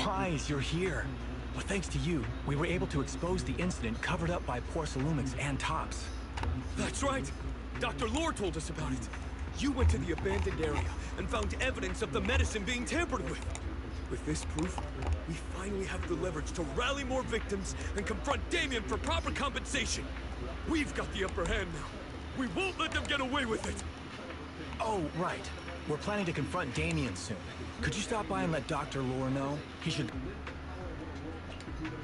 Wise, you're here. Well, thanks to you, we were able to expose the incident covered up by Porcelumix and Tops. That's right! Dr. Lore told us about it. You went to the abandoned area and found evidence of the medicine being tampered with. With this proof, we finally have the leverage to rally more victims and confront Damien for proper compensation. We've got the upper hand now. We won't let them get away with it! Oh, right. We're planning to confront Damien soon. Could you stop by and let Dr. Lore know? He should...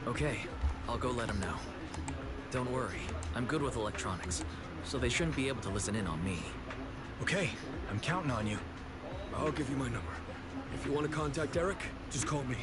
Okay, I'll go let him know. Don't worry, I'm good with electronics, so they shouldn't be able to listen in on me. Okay, I'm counting on you. I'll give you my number. If you want to contact Eric, just call me.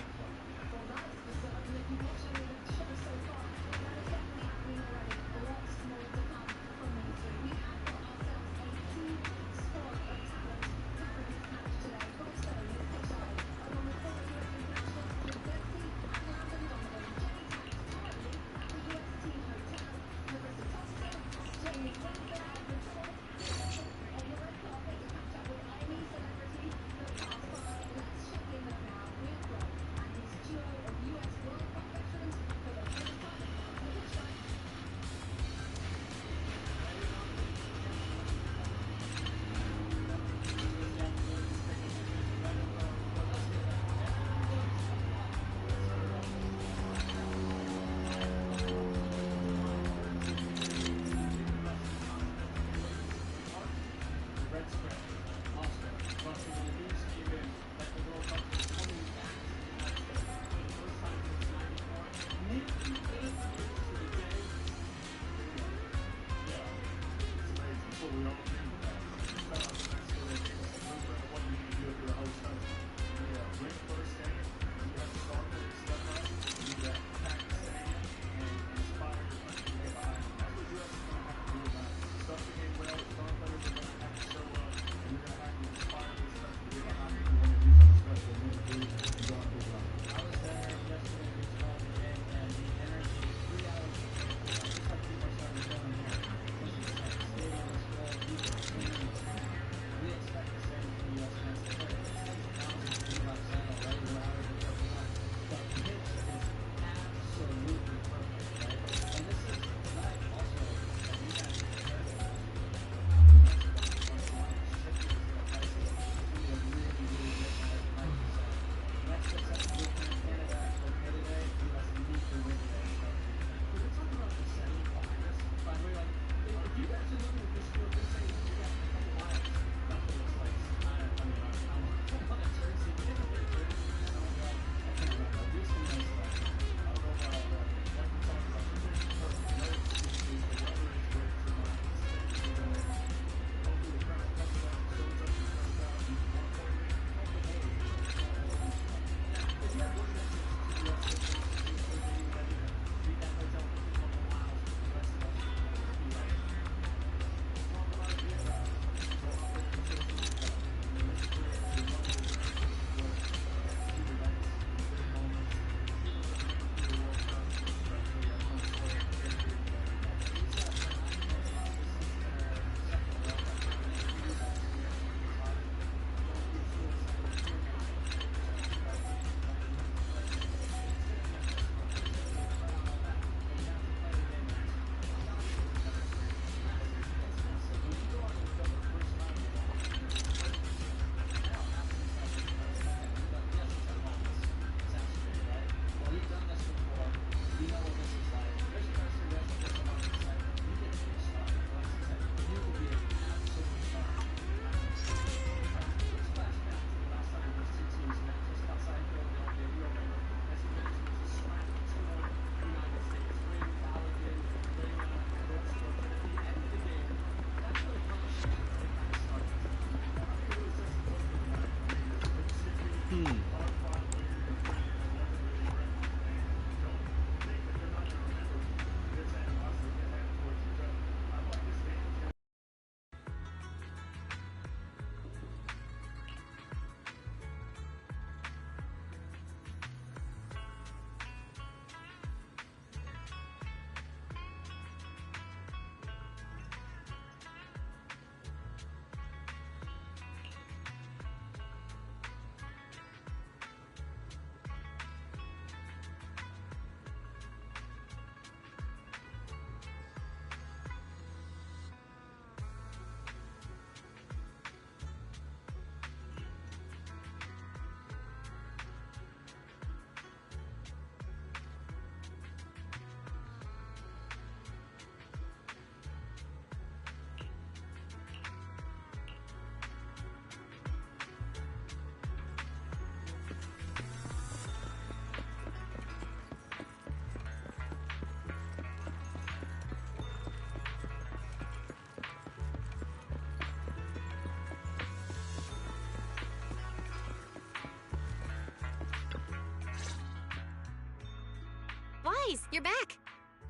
guys, you're back.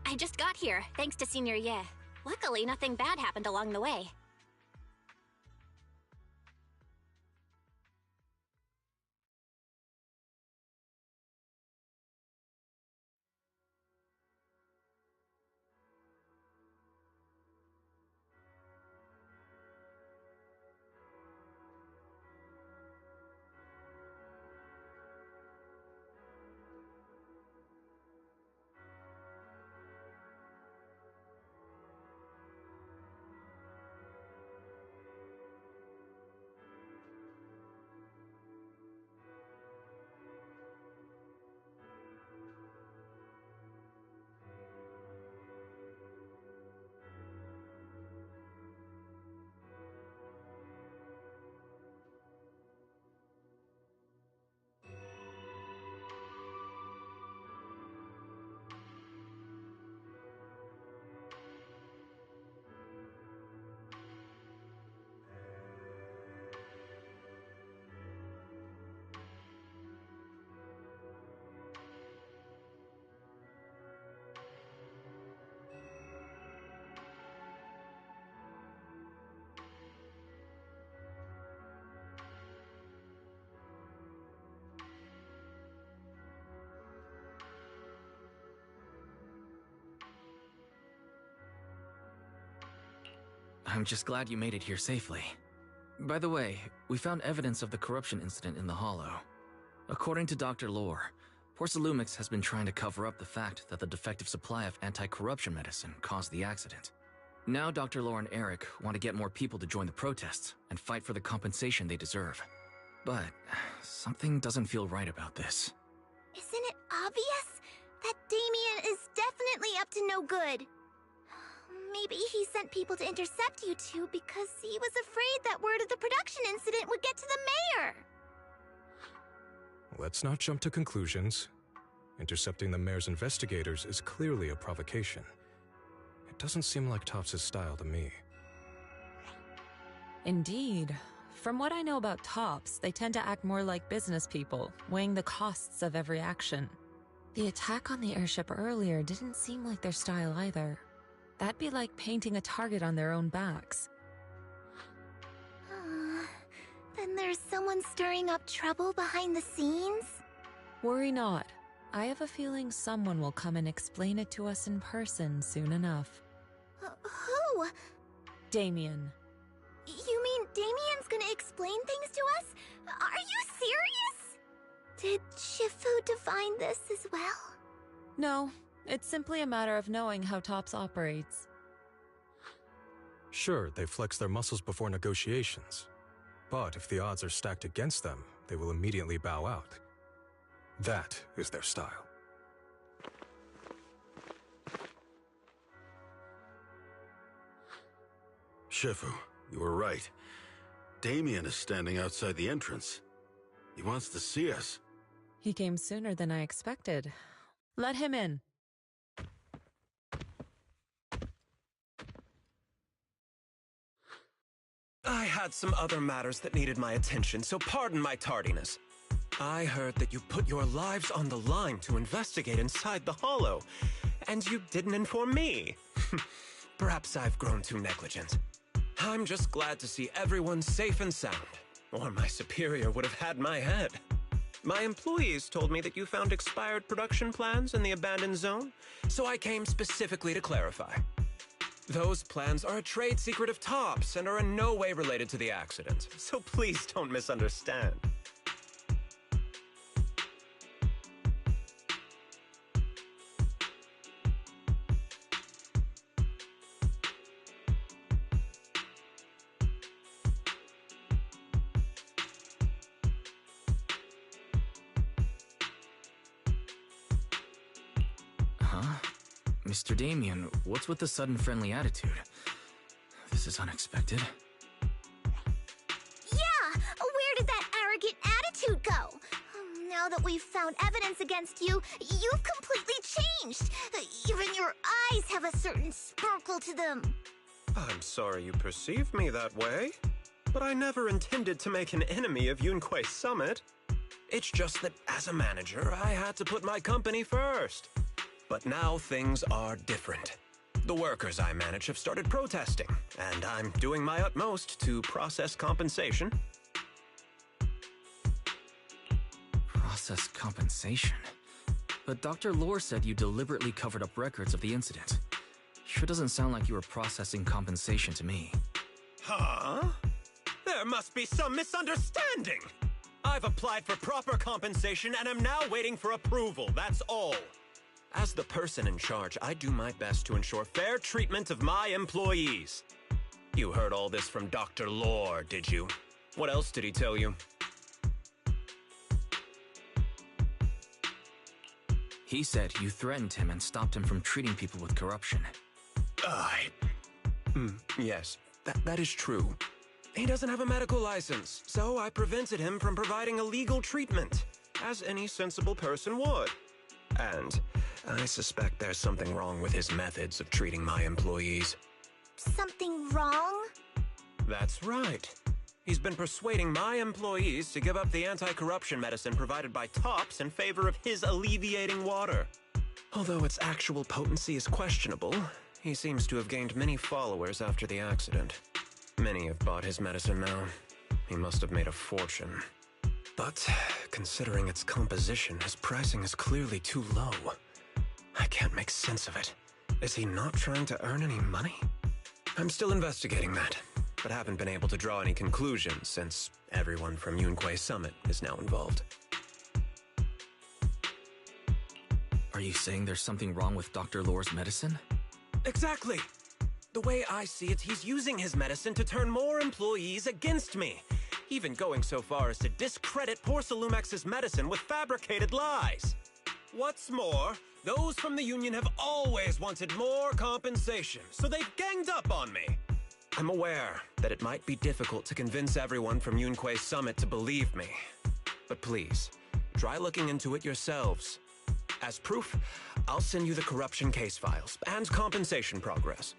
I just got here, thanks to Senior Ye. Luckily, nothing bad happened along the way. I'm just glad you made it here safely. By the way, we found evidence of the corruption incident in the Hollow. According to Dr. Lore, Porcelumix has been trying to cover up the fact that the defective supply of anti-corruption medicine caused the accident. Now Dr. Lore and Eric want to get more people to join the protests and fight for the compensation they deserve. But something doesn't feel right about this. Isn't it obvious? That Damien is definitely up to no good. Maybe he sent people to intercept you two because he was afraid that word of the production incident would get to the mayor. Let's not jump to conclusions. Intercepting the mayor's investigators is clearly a provocation. It doesn't seem like Topps' style to me. Indeed. From what I know about Topps, they tend to act more like business people, weighing the costs of every action. The attack on the airship earlier didn't seem like their style either. That'd be like painting a target on their own backs. Then there's someone stirring up trouble behind the scenes? Worry not. I have a feeling someone will come and explain it to us in person soon enough. Who? Damien. You mean Damien's gonna explain things to us? Are you serious? Did Shifu divine this as well? No, it's simply a matter of knowing how Topps operates. Sure, they flex their muscles before negotiations. But if the odds are stacked against them, they will immediately bow out. That is their style. Shifu, you were right. Damien is standing outside the entrance. He wants to see us. He came sooner than I expected. Let him in. I had some other matters that needed my attention, so pardon my tardiness. I heard that you put your lives on the line to investigate inside the Hollow, and you didn't inform me. Perhaps I've grown too negligent. I'm just glad to see everyone safe and sound, or my superior would have had my head. My employees told me that you found expired production plans in the abandoned zone, so I came specifically to clarify. Those plans are a trade secret of Topps and are in no way related to the accident, so please don't misunderstand. Mr. Damien, what's with the sudden friendly attitude? This is unexpected. Yeah! Where did that arrogant attitude go? Now that we've found evidence against you, you've completely changed. Even your eyes have a certain sparkle to them. I'm sorry you perceive me that way, but I never intended to make an enemy of Yunquei Summit. It's just that as a manager, I had to put my company first. But now things are different. The workers I manage have started protesting, and I'm doing my utmost to process compensation. Process compensation? But Dr. Lore said you deliberately covered up records of the incident. Sure doesn't sound like you were processing compensation to me. Huh? There must be some misunderstanding! I've applied for proper compensation and am now waiting for approval, that's all. As the person in charge, I do my best to ensure fair treatment of my employees. You heard all this from Dr. Lore, did you? What else did he tell you? He said you threatened him and stopped him from treating people with corruption. Yes, that is true. He doesn't have a medical license, so I prevented him from providing a legal treatment, as any sensible person would. And I suspect there's something wrong with his methods of treating my employees. Something wrong? That's right. He's been persuading my employees to give up the anti-corruption medicine provided by Tops in favor of his alleviating water. Although its actual potency is questionable, he seems to have gained many followers after the accident. Many have bought his medicine now. He must have made a fortune. But considering its composition, his pricing is clearly too low. I can't make sense of it. Is he not trying to earn any money? I'm still investigating that, but haven't been able to draw any conclusions since everyone from Yunquei Summit is now involved. Are you saying there's something wrong with Dr. Lore's medicine? Exactly! The way I see it, he's using his medicine to turn more employees against me, even going so far as to discredit Porcelumex's medicine with fabricated lies. What's more, those from the union have always wanted more compensation, so they've ganged up on me. I'm aware that it might be difficult to convince everyone from Yunquei Summit to believe me, but please, try looking into it yourselves. As proof, I'll send you the corruption case files and compensation progress.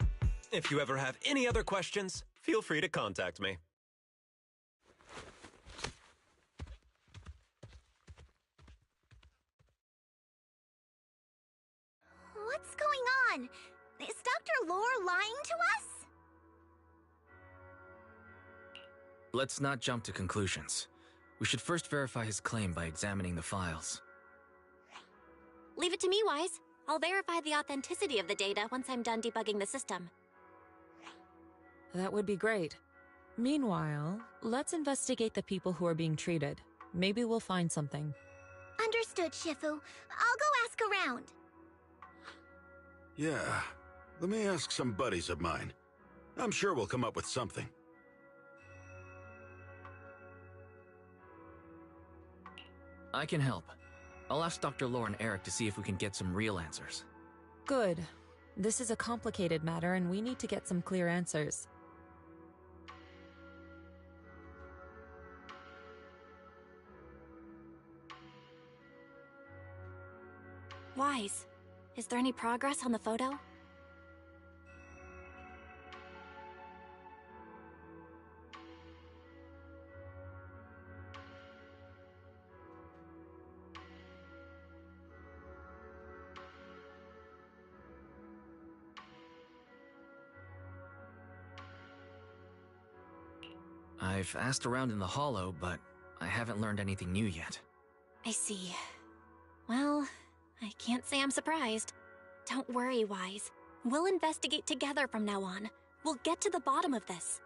If you ever have any other questions, feel free to contact me. What's going on? Is Dr. Lore lying to us? Let's not jump to conclusions. We should first verify his claim by examining the files. Leave it to me, Wise. I'll verify the authenticity of the data once I'm done debugging the system. That would be great. Meanwhile, let's investigate the people who are being treated. Maybe we'll find something. Understood, Shifu. I'll go ask around. Yeah, let me ask some buddies of mine. I'm sure we'll come up with something. I can help. I'll ask Dr. Lore and Eric to see if we can get some real answers. Good. This is a complicated matter and we need to get some clear answers. Wise, is there any progress on the photo? I've asked around in the Hollow, but I haven't learned anything new yet. I see. Well, I can't say I'm surprised. Don't worry, Wise. We'll investigate together from now on. We'll get to the bottom of this.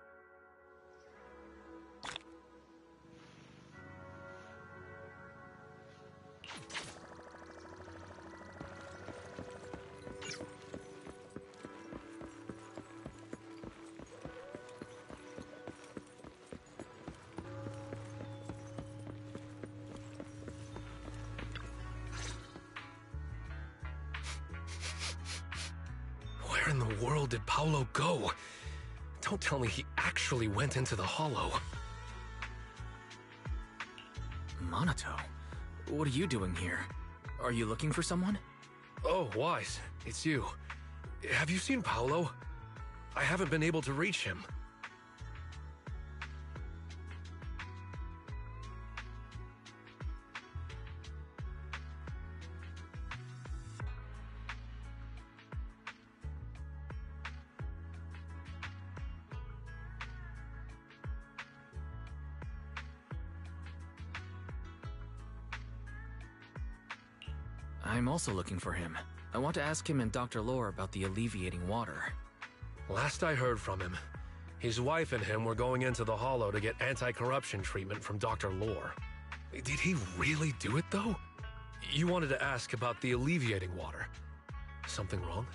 Where in the world did Paolo go? Don't tell me he actually went into the Hollow. Monato, what are you doing here? Are you looking for someone? Oh, Wise, it's you. Have you seen Paolo? I haven't been able to reach him. I'm also looking for him. I want to ask him and Dr. Lore about the alleviating water. Last I heard from him, his wife and him were going into the Hollow to get anti-corruption treatment from Dr. Lore. Did he really do it, though? You wanted to ask about the alleviating water. Something wrong?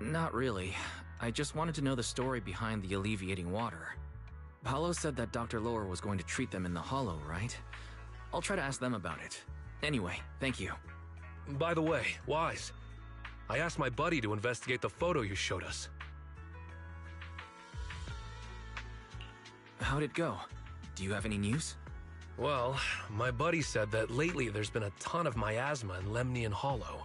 Not really. I just wanted to know the story behind the alleviating water. Paolo said that Dr. Lore was going to treat them in the Hollow, right? I'll try to ask them about it. Anyway, thank you. By the way, Wise, I asked my buddy to investigate the photo you showed us. How'd it go? Do you have any news? Well, my buddy said that lately there's been a ton of miasma in Lemnian Hollow.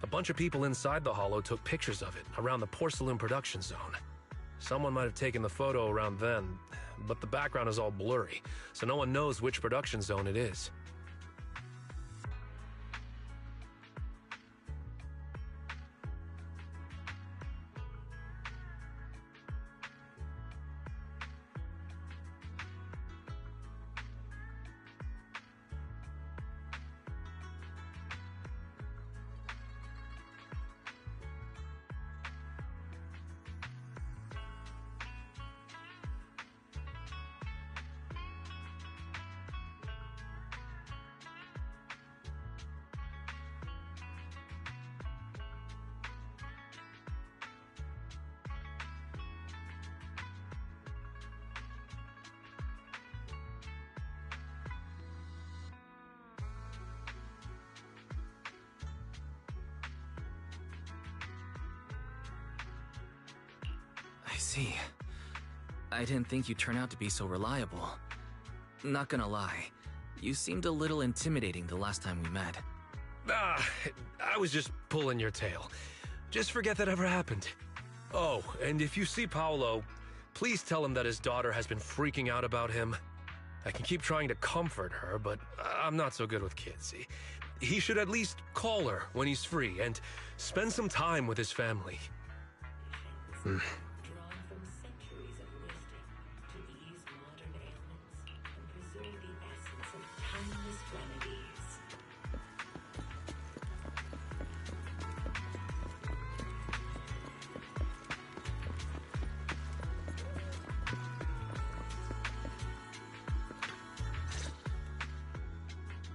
A bunch of people inside the Hollow took pictures of it around the Porcelain production zone. Someone might have taken the photo around then, but the background is all blurry, so no one knows which production zone it is. I see. I didn't think you'd turn out to be so reliable. Not gonna lie, you seemed a little intimidating the last time we met. I was just pulling your tail. Just forget that ever happened. Oh, and if you see Paolo, please tell him that his daughter has been freaking out about him. I can keep trying to comfort her, but I'm not so good with kids. He should at least call her when he's free and spend some time with his family. Drawn from centuries of wisdom to ease modern ailments and preserve the essence of timeless remedies.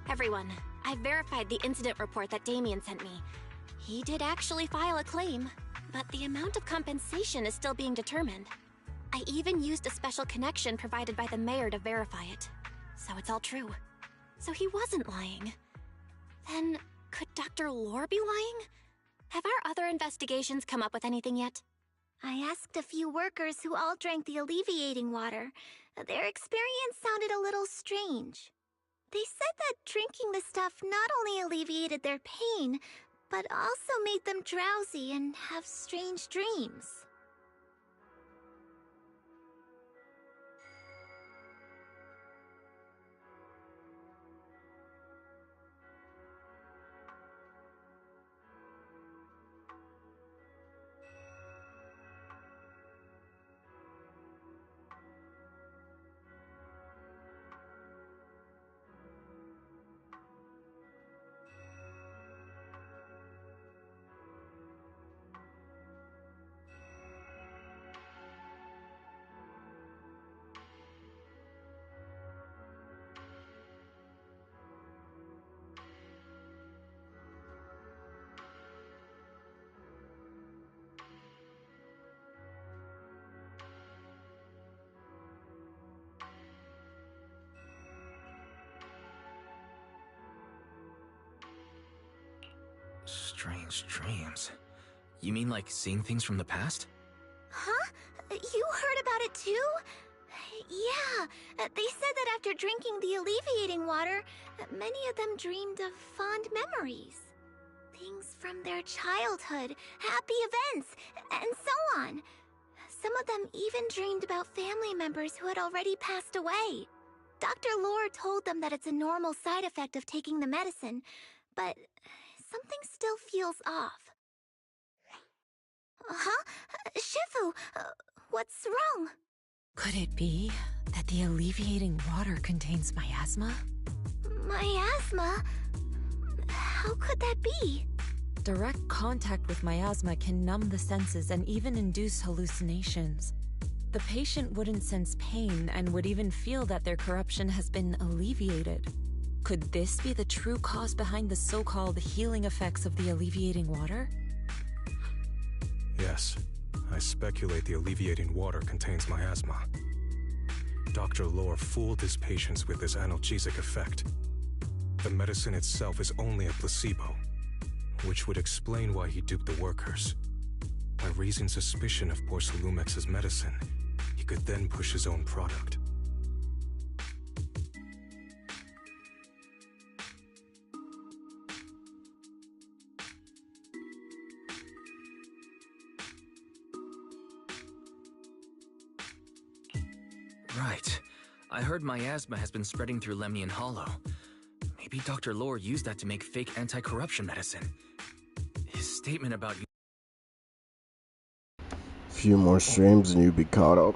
Everyone, I've verified the incident report that Damien sent me. He did actually file a claim, but the amount of compensation is still being determined. I even used a special connection provided by the mayor to verify it. So it's all true. So he wasn't lying. Then, could Dr. Lore be lying? Have our other investigations come up with anything yet? I asked a few workers who all drank the alleviating water. Their experience sounded a little strange. They said that drinking the stuff not only alleviated their pain, but also made them drowsy and have strange dreams. Strange dreams. You mean like seeing things from the past? Huh? You heard about it too? Yeah, they said that after drinking the alleviating water, many of them dreamed of fond memories. Things from their childhood, happy events, and so on. Some of them even dreamed about family members who had already passed away. Dr. Lore told them that it's a normal side effect of taking the medicine, but something still feels off. Huh? Shifu, what's wrong? Could it be that the alleviating water contains miasma? Miasma? How could that be? Direct contact with miasma can numb the senses and even induce hallucinations. The patient wouldn't sense pain and would even feel that their corruption has been alleviated. Could this be the true cause behind the so-called healing effects of the alleviating water? Yes, I speculate the alleviating water contains miasma. Dr. Lore fooled his patients with this analgesic effect. The medicine itself is only a placebo, which would explain why he duped the workers. By raising suspicion of Porcelumex's medicine, he could then push his own product. Right. I heard miasma has been spreading through Lemnian Hollow. Maybe Dr. Lore used that to make fake anti-corruption medicine. His statement about Few more streams and you'd be caught up.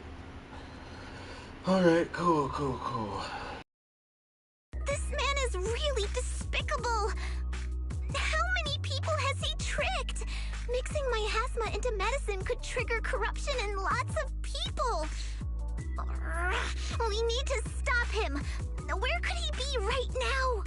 Alright, cool. This man is really despicable. How many people has he tricked? Mixing miasma into medicine could trigger corruption in lots of people. We need to stop him. Where could he be right now?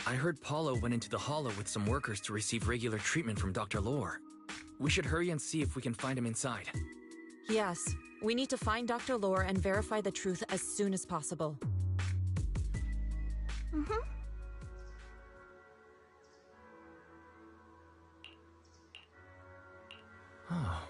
I heard Paulo went into the Hollow with some workers to receive regular treatment from Dr. Lore. We should hurry and see if we can find him inside. Yes, we need to find Dr. Lore and verify the truth as soon as possible. Oh.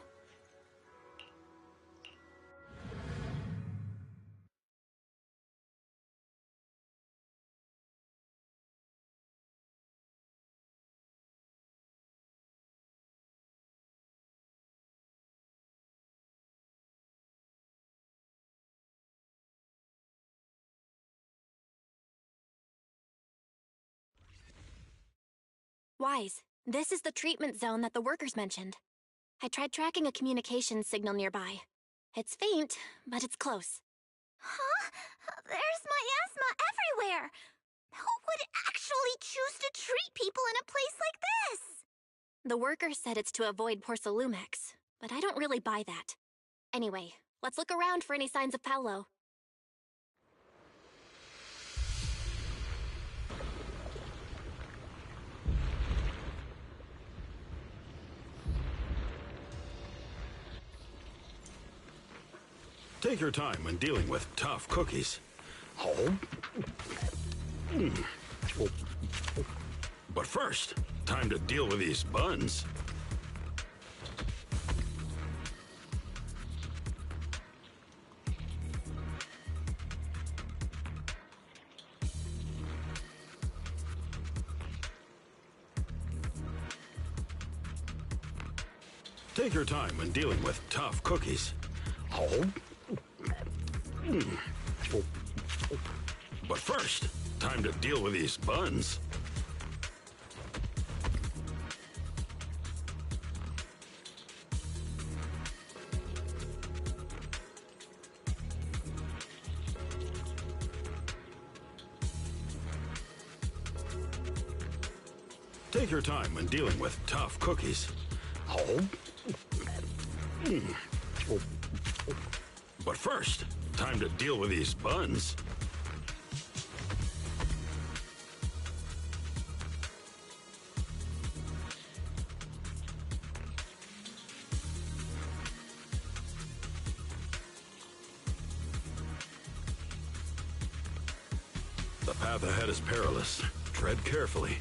Wise, this is the treatment zone that the workers mentioned. I tried tracking a communications signal nearby. It's faint, but it's close. Huh? There's miasma everywhere! Who would actually choose to treat people in a place like this? The workers said it's to avoid Porcelumex, but I don't really buy that. Anyway, let's look around for any signs of Paulo. Take your time when dealing with tough cookies. But first, time to deal with these buns. Take your time when dealing with tough cookies. But first, time to deal with these buns. Take your time when dealing with tough cookies. But first, time to deal with these buns. The path ahead is perilous. Tread carefully.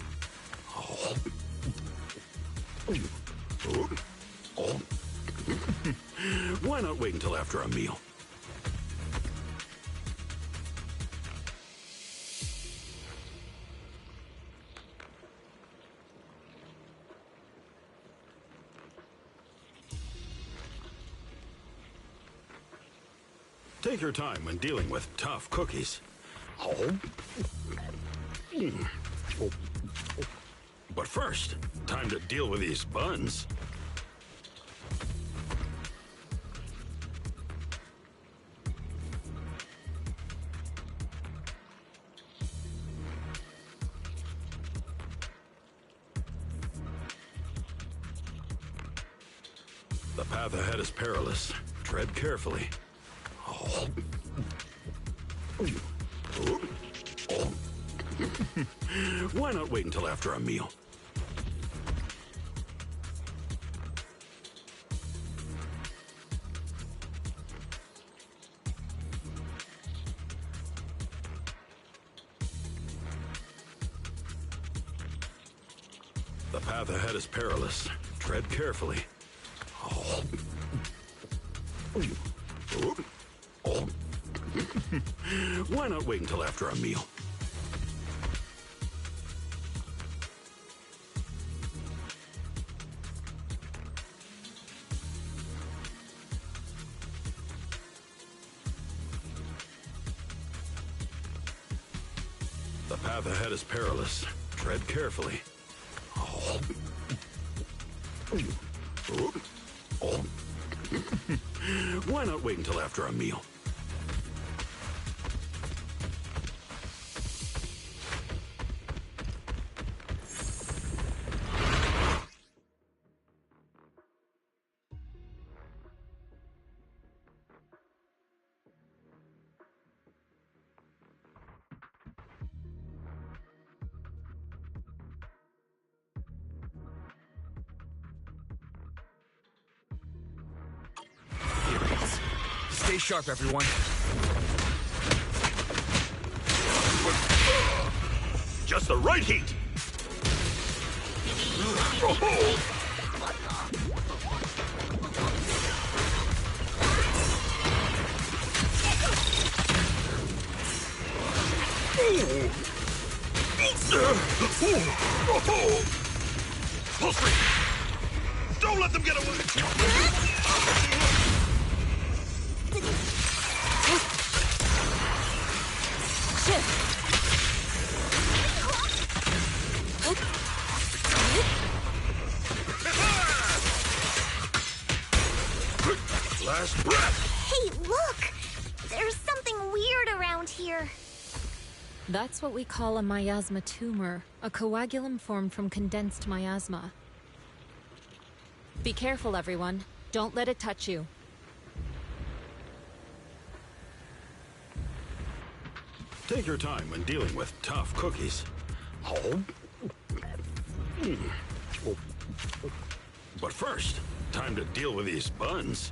Why not wait until after a meal? Take your time when dealing with tough cookies. But first, time to deal with these buns. The path ahead is perilous. Tread carefully. Why not wait until after a meal? The path ahead is perilous. Tread carefully. Why not wait until after a meal? The path ahead is perilous. Tread carefully. Why not wait until after a meal? Stay sharp, everyone. Just the right heat! Pulse free! Don't let them get away! Last breath! Hey, look! There's something weird around here. That's what we call a miasma tumor, a coagulum formed from condensed miasma. Be careful, everyone. Don't let it touch you. Take your time when dealing with tough cookies. But first, time to deal with these buns.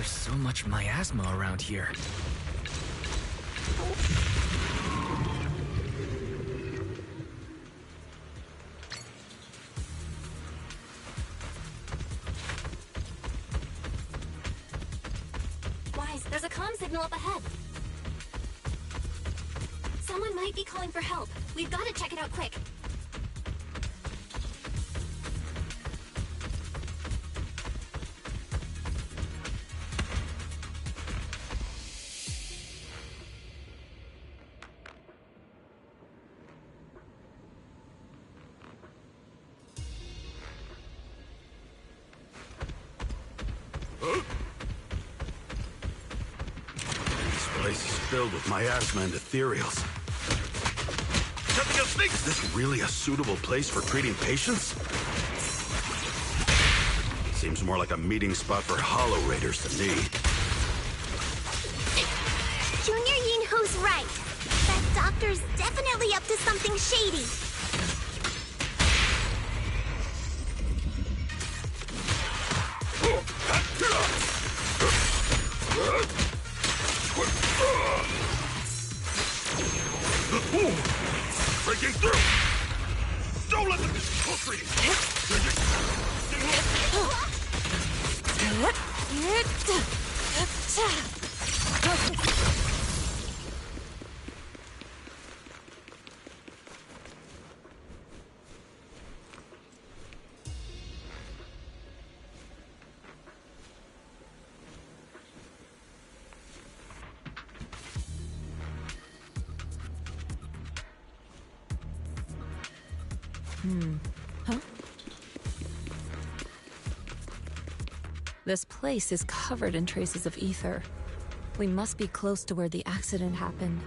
there's so much miasma around here? Wise, there's a comm signal up ahead. Someone might be calling for help. We've got to check it out quick. This place is filled with miasma and ethereals. Is this really a suitable place for treating patients? Seems more like a meeting spot for Hollow Raiders to me. Junior Yinho's right. That doctor's definitely up to something shady. Breaking through! Don't let them infiltrate! Huh? This place is covered in traces of ether. We must be close to where the accident happened.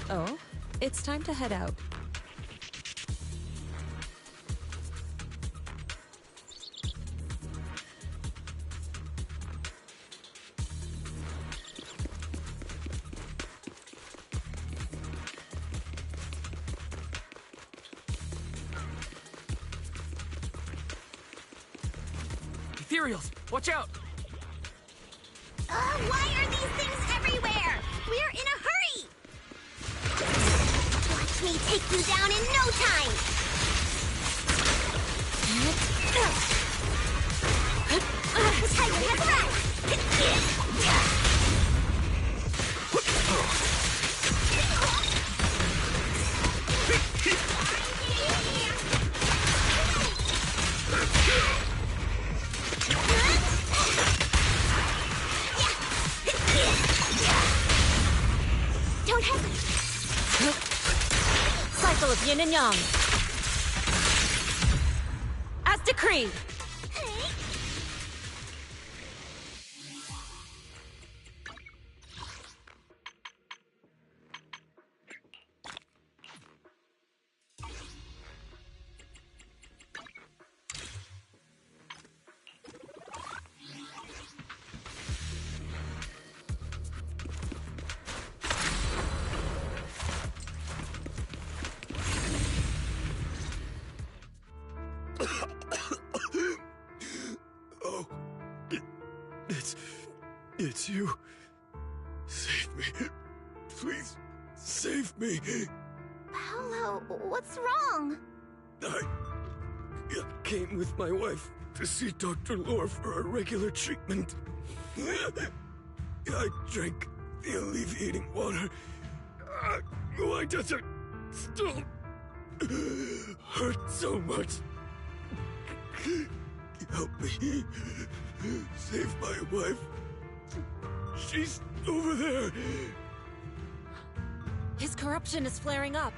Oh, it's time to head out. Ethereals! Watch out! Why are these things everywhere? We're in a hurry! Watch me take you down in no time! Tiger has Don't hesitate! Cycle of yin and yang. As decreed. It's you. Save me. Please, save me. Paolo, what's wrong? I came with my wife to see Dr. Lore for a regular treatment. I drank the alleviating water. Why does it still hurt so much? Help me. Save my wife. She's over there. His corruption is flaring up.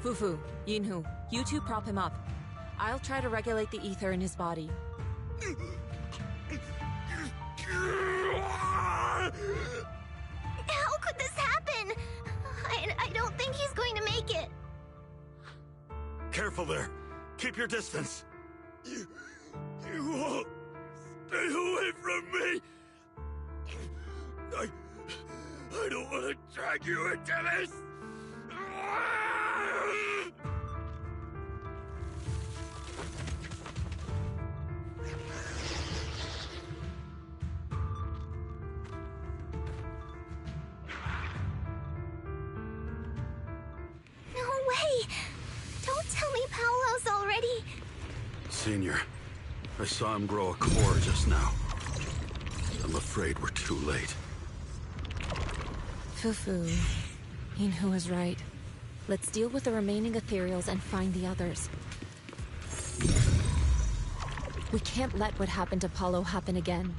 Fufu, Yinhu, you two prop him up. I'll try to regulate the ether in his body. How could this happen? I don't think he's going to make it. Careful there. Keep your distance. You all stay away from me. I don't want to drag you into this. Senior. I saw him grow a core just now. I'm afraid we're too late. Fufu. Yinhu was right. Let's deal with the remaining ethereals and find the others. We can't let what happened to Paulo happen again.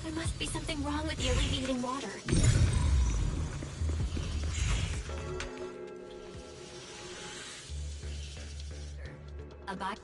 There must be something wrong with the alleviating water. Abide.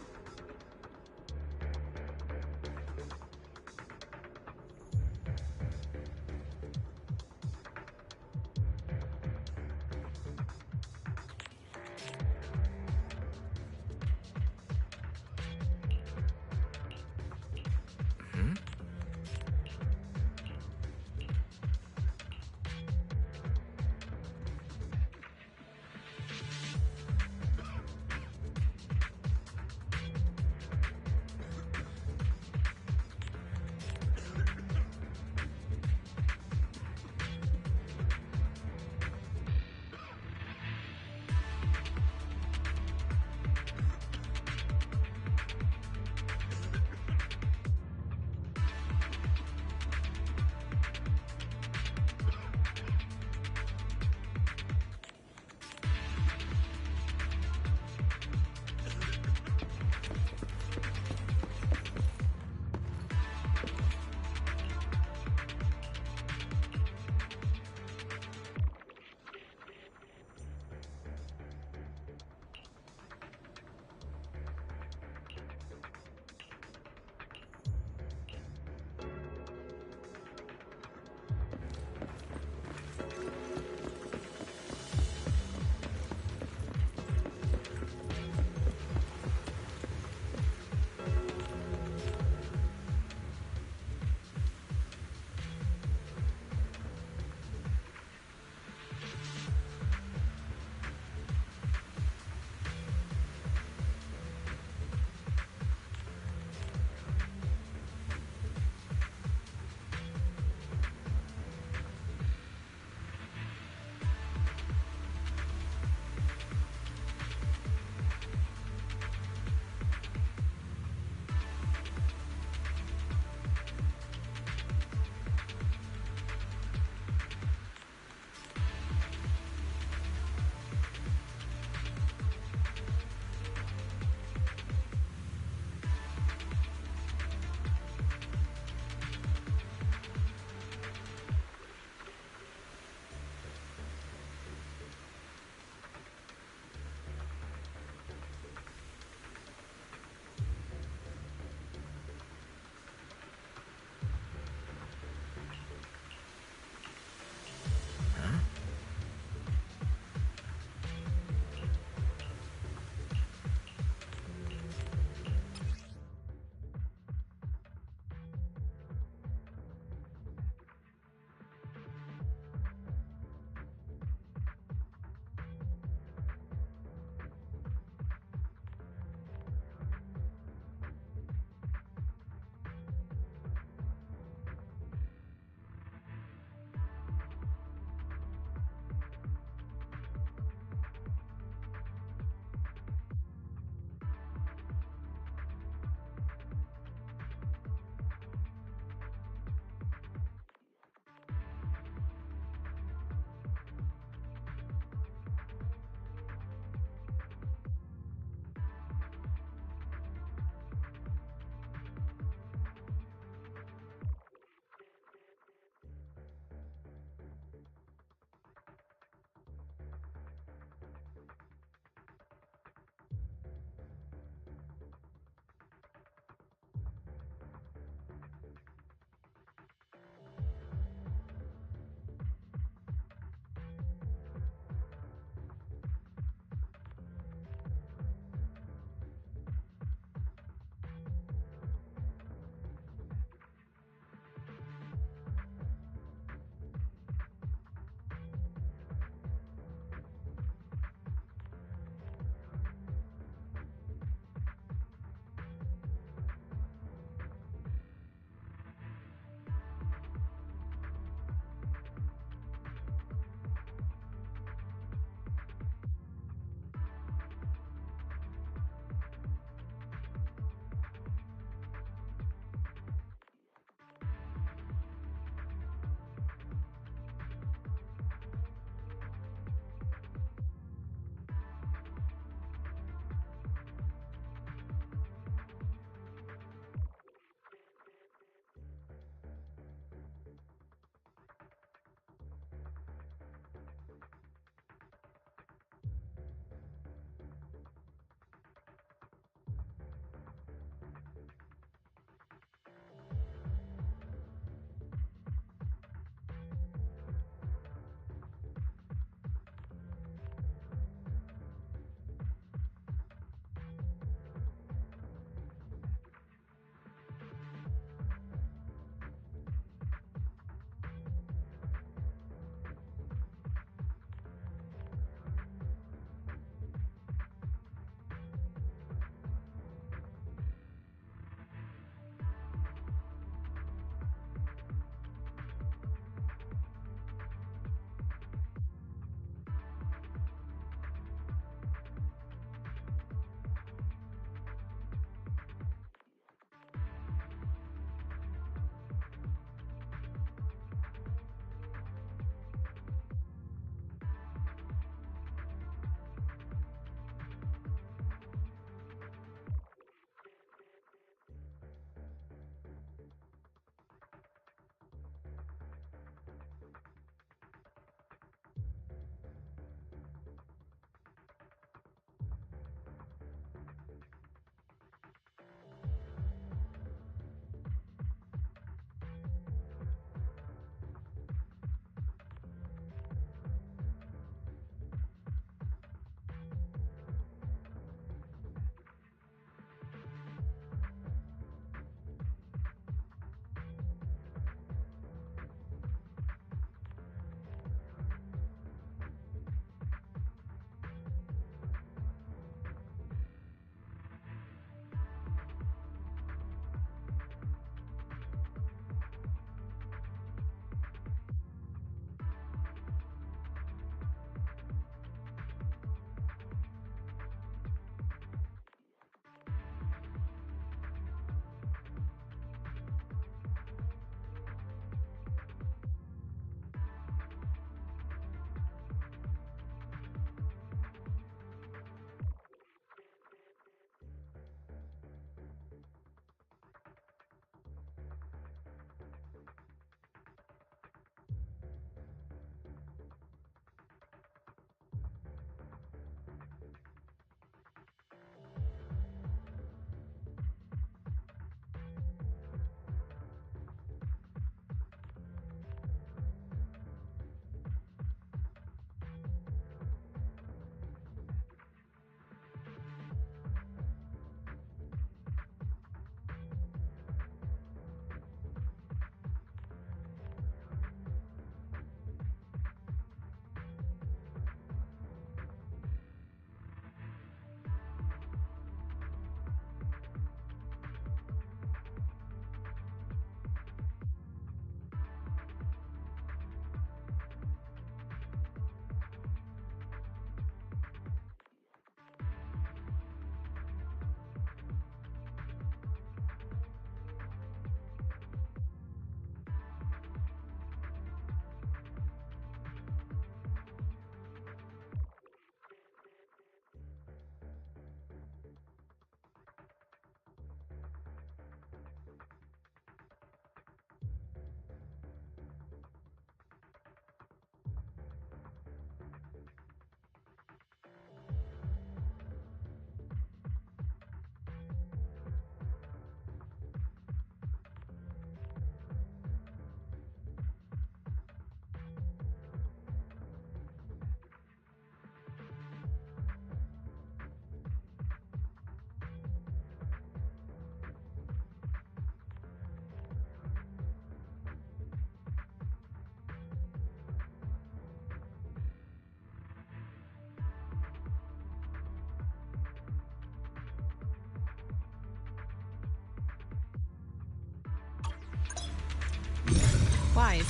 Wise.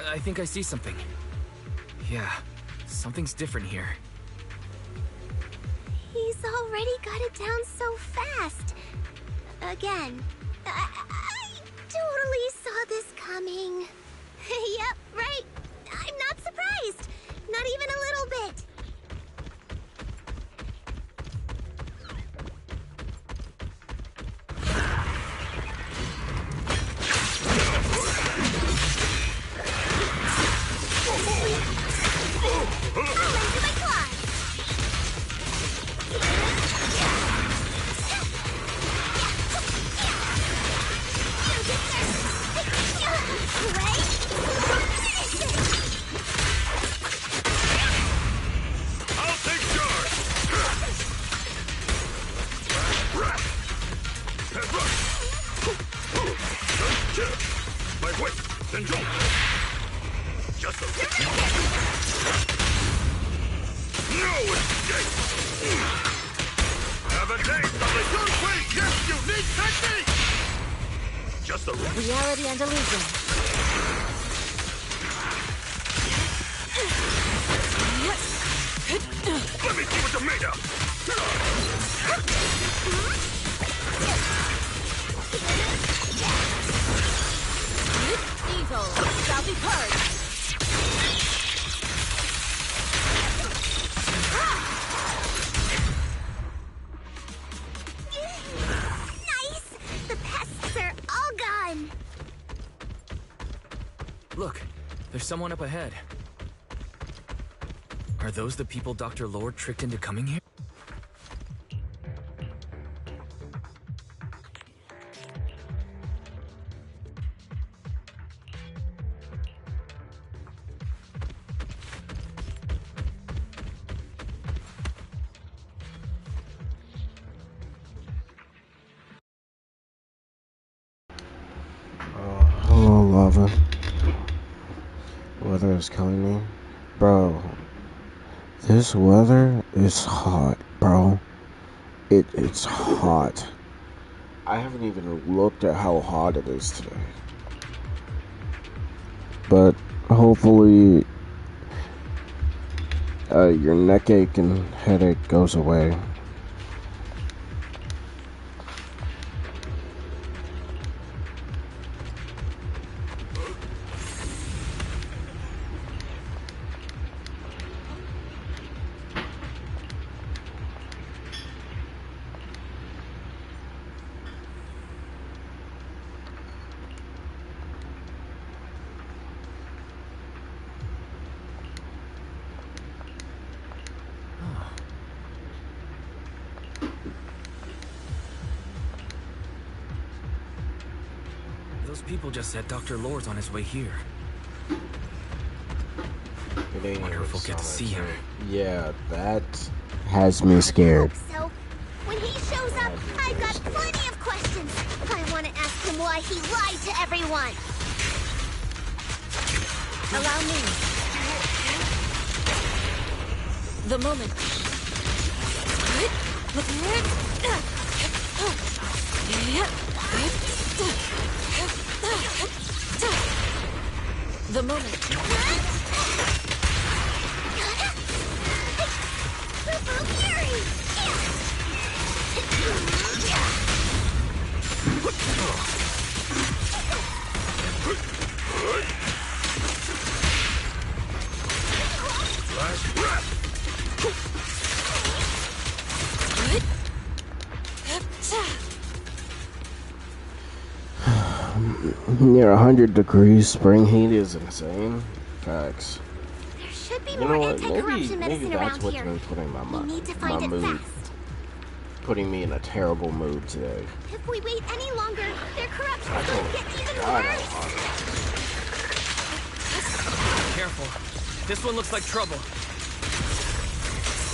I think I see something. Yeah, something's different here. He's already got it down so fast. Again, I totally saw this coming. Yep, right. I'm not surprised. Not even a little bit. Reality and illusion. Let me see what you're made of! Evil shall be purged. Nice! The pests are all gone. Look, there's someone up ahead. Are those the people Dr. Lord tricked into coming here? Hello, lava. Weather is killing me. Bro, this weather is hot, bro. It's hot. I haven't even looked at how hot it is today. But hopefully your neck ache and headache goes away. Those people just said Dr. Lord's on his way here. Wonder if we'll get to see him. Yeah, that has me scared. So, when he shows up, I've got plenty of questions. I want to ask him why he lied to everyone. Allow me. The moment. The moment. Purple Fury! Near 100 degrees, spring heat is insane. Facts. There should be You more know what? anti-corruption Maybe medicine that's around what's here. been putting my We need to my find it mood, fast. putting me in a terrible mood today. If we wait any longer, their corruption I will told get even God, worse. Careful. This one looks like trouble.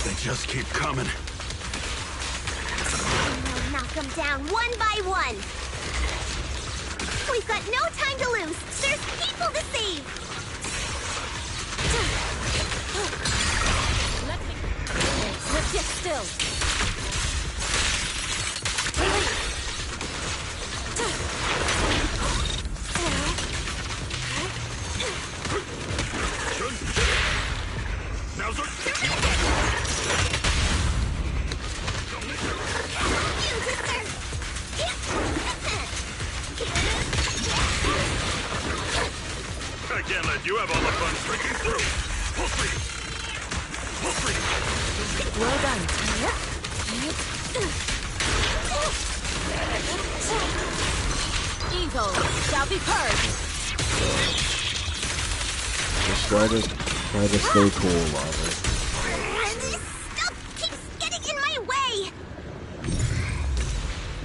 They just keep coming. We'll knock them down one by one. We've got no time to lose. There's people to save. Let's get still. You have all the fun streaking through! Pull free! Pull free! Well done. Evil shall be purged. Just try to stay cool, Robert. This stuff keeps getting in my way!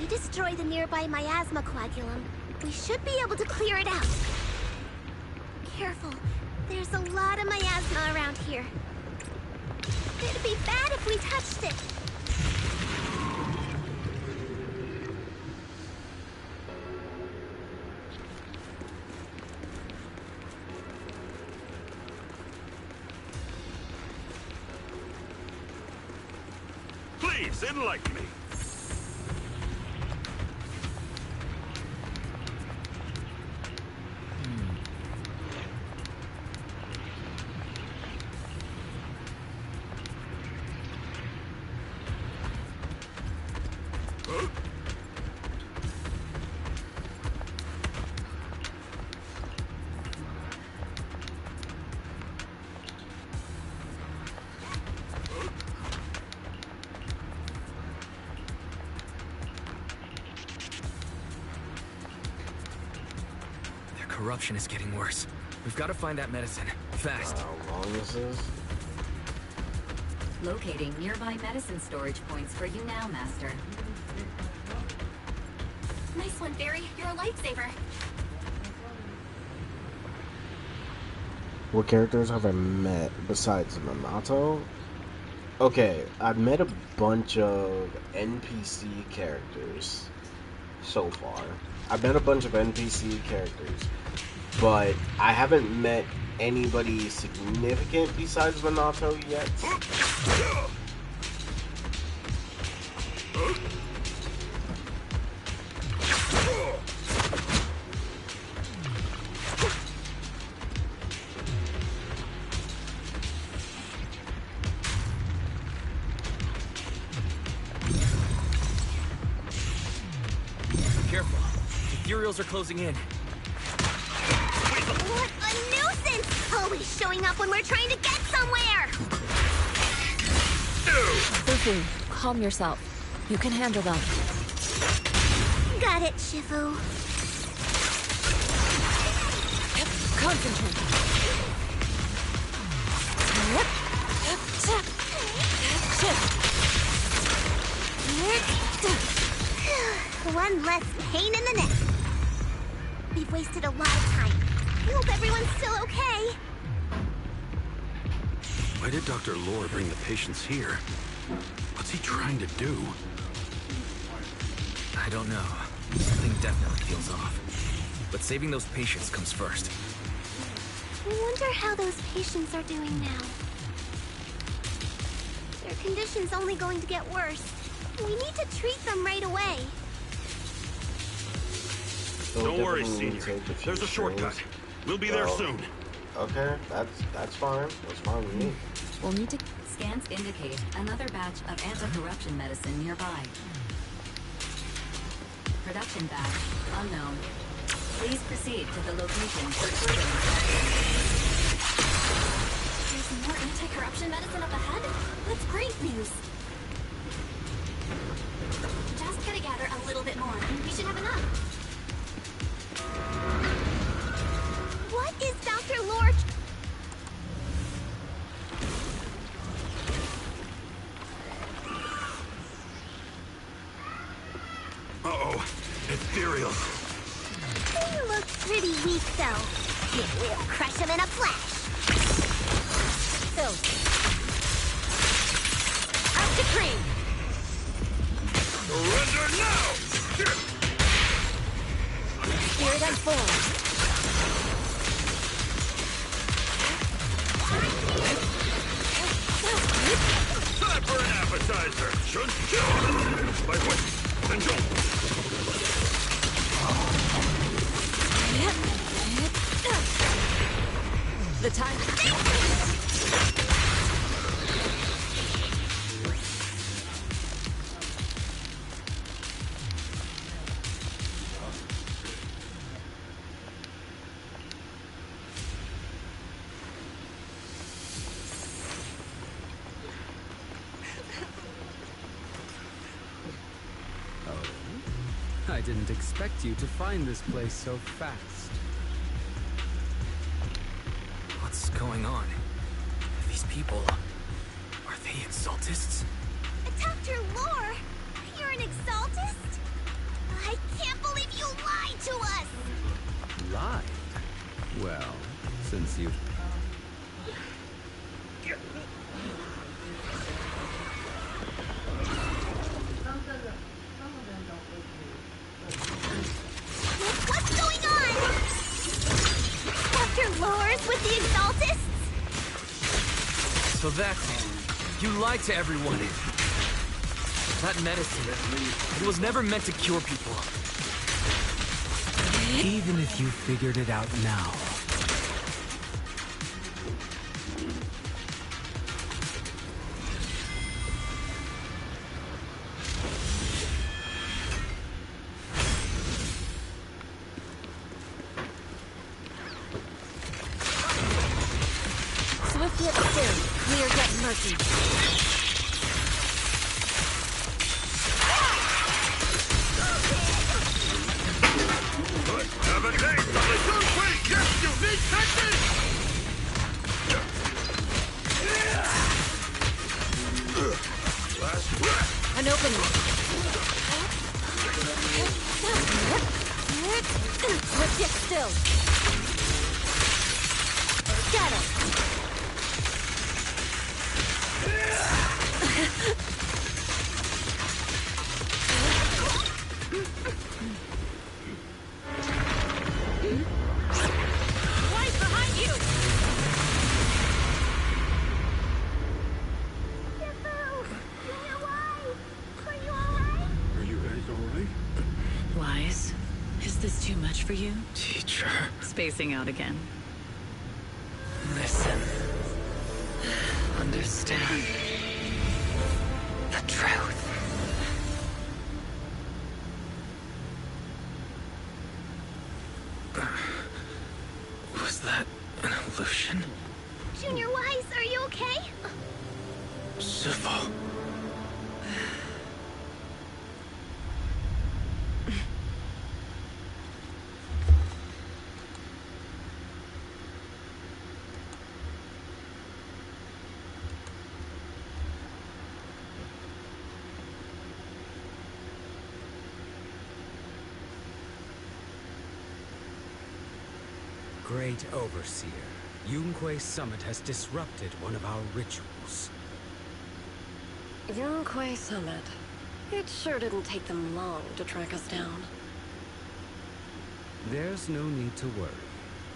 We destroy the nearby miasma coagulum. We should be able to clear it out. Careful. There's a lot of miasma around here. It'd be bad if we touched it. Please, enlighten me. Corruption is getting worse. We've got to find that medicine. Fast. How long this is? Locating nearby medicine storage points for you now, Master. Nice one, Barry. You're a lifesaver. What characters have I met besides Minato? Okay, I've met a bunch of NPC characters so far. I've met a bunch of NPC characters, but I haven't met anybody significant besides Minato yet. Careful. Ethereals are closing in. What a nuisance! Always showing up when we're trying to get somewhere! Fufu, calm yourself. You can handle them. Got it, Shifu. Concentrate. One less pain in the neck. We've wasted a lot of time. I hope everyone's still okay. Why did Dr. Lore bring the patients here? What's he trying to do? I don't know. Something definitely feels off. But saving those patients comes first. I wonder how those patients are doing now. Their condition's only going to get worse. We need to treat them right away. Don't worry, Senior. There's a shortcut. We'll be there soon. Okay, that's fine. That's fine with me. We'll need to... Scans indicate another batch of anti-corruption medicine nearby. Production batch unknown. Please proceed to the location for further inspection. There's more anti-corruption medicine up ahead? That's great news. Just gotta gather a little bit more. We should have enough. What is Dr. Lore? Uh-oh. Ethereals. They look pretty weak, though. Yeah, we'll crush them in a flash. Phil. Up to cream. Surrender now! Spirit unfold. Time for an appetizer! Shun! By what? And jump! The time. I didn't expect you to find this place so fast. What's going on? These people... are they Exaltists? Dr. Lore! You're an Exaltist? I can't believe you lied to us! Lied? Well, since you... What's going on? Dr. Lore's with the Exaltists? So that's it. You lied to everyone. That medicine, it was never meant to cure people. Even if you figured it out now. Swift yet still, clear yet murky. An opening. Swift yet still. Got it. Right behind you! Are you guys alright? Wise, is this too much for you? Teacher... Spacing out again. Listen. Understand. The truth. Was that an illusion? Junior Wise, are you okay? Civil. Great Overseer, Yunque Summit has disrupted one of our rituals. Yunque Summit. It sure didn't take them long to track us down. There's no need to worry.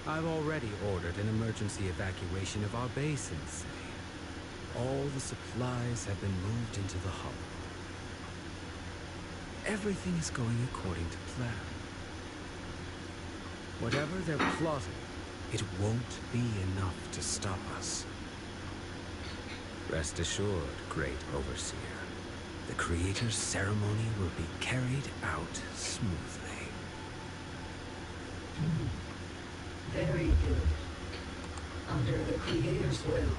I've already ordered an emergency evacuation of our base in the city. All the supplies have been moved into the hollow. Everything is going according to plan. Whatever they're plotting, it won't be enough to stop us. Rest assured, Great Overseer. The Creator's ceremony will be carried out smoothly. Very good. Under the Creator's will,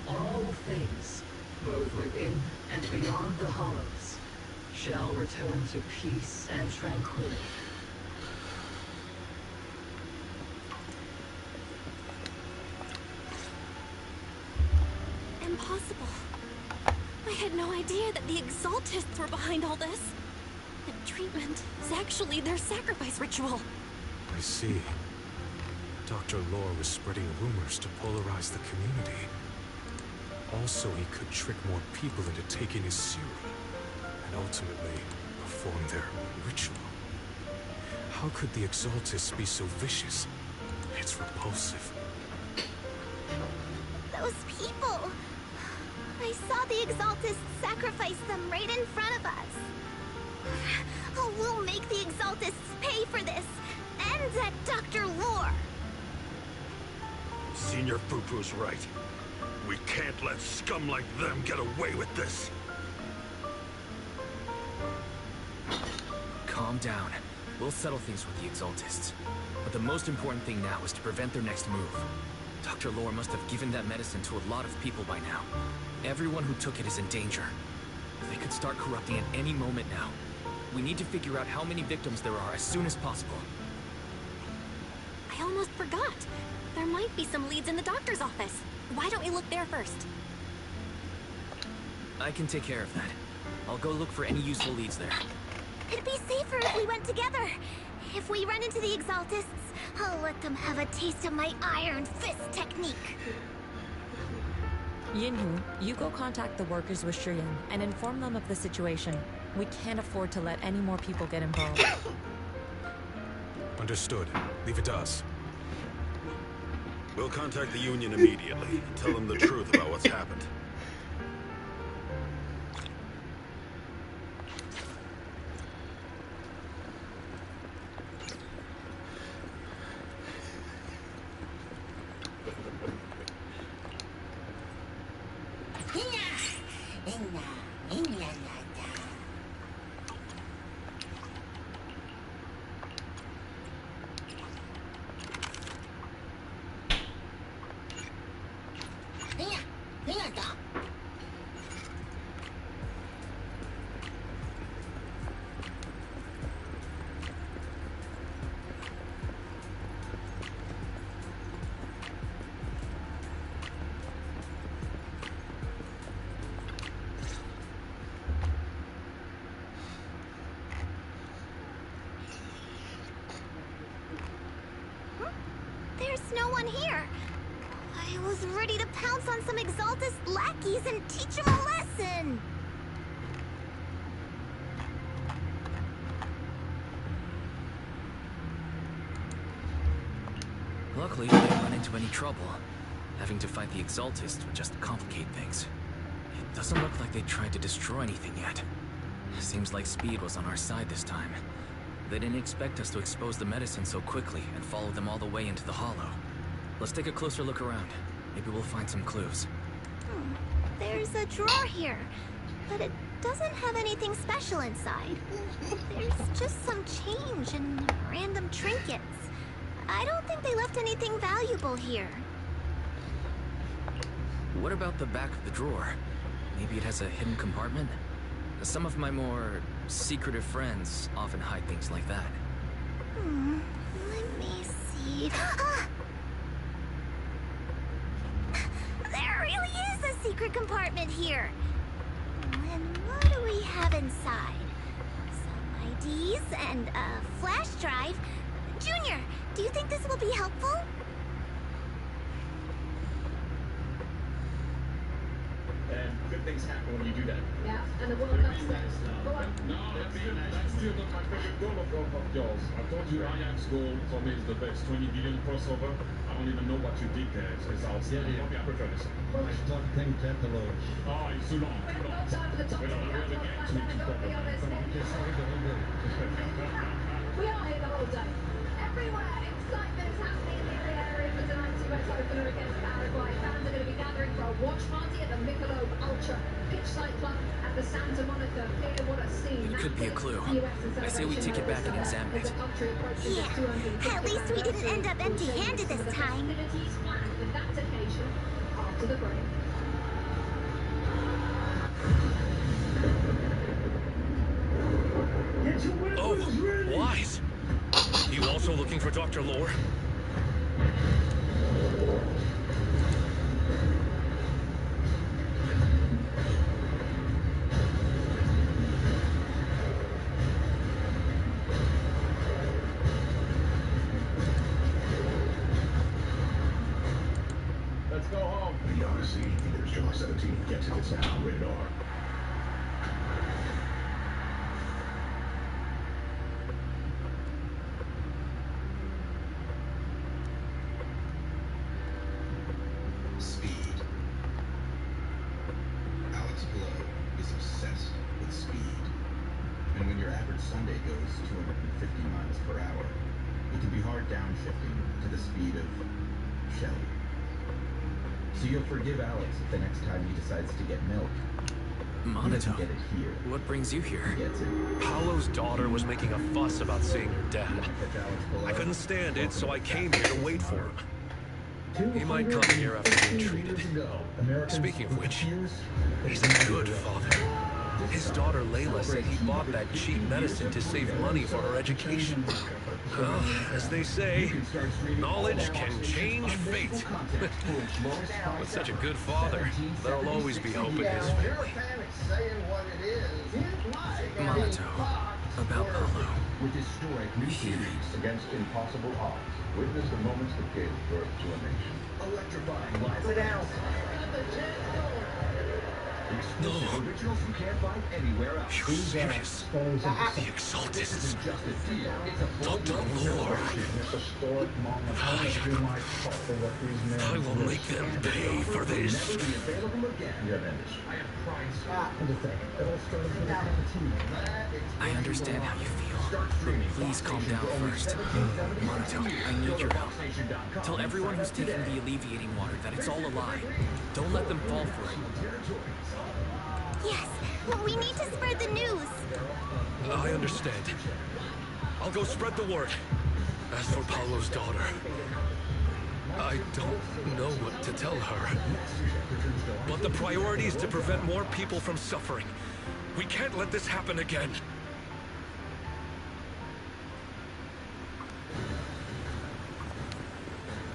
all things, both within and beyond the hollows, shall return to peace and tranquility. Impossible. I had no idea that the Exaltists were behind all this. The treatment is actually their sacrifice ritual. I see. Dr. Lore was spreading rumors to polarize the community. Also, he could trick more people into taking his serum, and ultimately perform their ritual. How could the Exaltists be so vicious? It's repulsive. Those people! I saw the Exaltists sacrifice them right in front of us. Oh, we'll make the Exaltists pay for this, and that Dr. Lore! Senior Fupu's right. We can't let scum like them get away with this. Calm down. We'll settle things with the Exaltists. But the most important thing now is to prevent their next move. Dr. Lore must have given that medicine to a lot of people by now. Everyone who took it is in danger. They could start corrupting at any moment now. We need to figure out how many victims there are as soon as possible. I almost forgot. There might be some leads in the doctor's office. Why don't we look there first? I can take care of that. I'll go look for any useful leads there. It'd be safer if we went together. If we run into the Exaltists, I'll let them have a taste of my Iron Fist technique. Yinhu, you go contact the workers with Shiyan and inform them of the situation. We can't afford to let any more people get involved. Understood. Leave it to us. We'll contact the Union immediately and tell them the truth about what's happened. There's no one here. I was ready to pounce on some Exaltist lackeys and teach them a lesson. Luckily, we didn't run into any trouble. Having to fight the Exaltists would just complicate things. It doesn't look like they tried to destroy anything yet. Seems like speed was on our side this time. They didn't expect us to expose the medicine so quickly and follow them all the way into the hollow. Let's take a closer look around. Maybe we'll find some clues. There's a drawer here, but it doesn't have anything special inside. There's just some change and random trinkets. I don't think they left anything valuable here. What about the back of the drawer? Maybe it has a hidden compartment? Some of my more secretive friends often hide things like that. Let me see. There really is a secret compartment here. And what do we have inside? Some IDs and a flash drive. Junior, do you think this will be helpful? Good things happen when you do that. Yeah, and the World Cup's next. Go on. No, that's still not my favorite goal of World Cup goals. I told you Ajax goal for me is the best. 20 billion crossover. I don't even know what you did there. It's outstanding. I prefer this. I don't think that the Lord. Oh, it's too long. We've got time for the top 10 countdown. Be honest. We are here the whole day. Everywhere, excitement is happening in the area for tonight's US opener against Paraguay. Fans are going to be gathering for a watch party at the Michelob Ultra Pitchside Club at the Santa Monica Pier. What a scene. It could be a clue. I say we take it back and examine it. Yeah, at least we didn't end up empty-handed this time. Planned for that occasion after the break. Oh, Wise! You also looking for Dr. Lore? Let's go home. The Odyssey, Theaters July 17. Get tickets now. Rated R. Speed. Alex Blow is obsessed with speed. And when your average Sunday goes 250 miles per hour, it can be hard downshifting to the speed of Shelly. So you'll forgive Alex if the next time he decides to get milk, he doesn't get it here. What brings you here? He gets it. Paolo's daughter was making a fuss about seeing her dad. I couldn't stand it, so I came here to wait for him. He might come here after being treated. Speaking of which, he's a good father. His daughter Layla said he bought that cheap medicine to save money for her education. Well, as they say, knowledge can change fate. With such a good father, there'll always be hope in his family. Monato, about Paulo. With historic new series against impossible odds. Witness the moments that gave birth to a nation. Electrifying live. Sit down. Exclusive originals you can't find anywhere else. You're serious? The Exaltists. Dr. Lore. I will make them pay for this. I understand how you feel. Please calm down first. Monato, I need your help. Tell everyone who's taking the alleviating water that it's all a lie. Don't let them fall for it. Yes, we need to spread the news. I understand. I'll go spread the word. As for Paulo's daughter, I don't know what to tell her. But the priority is to prevent more people from suffering. We can't let this happen again.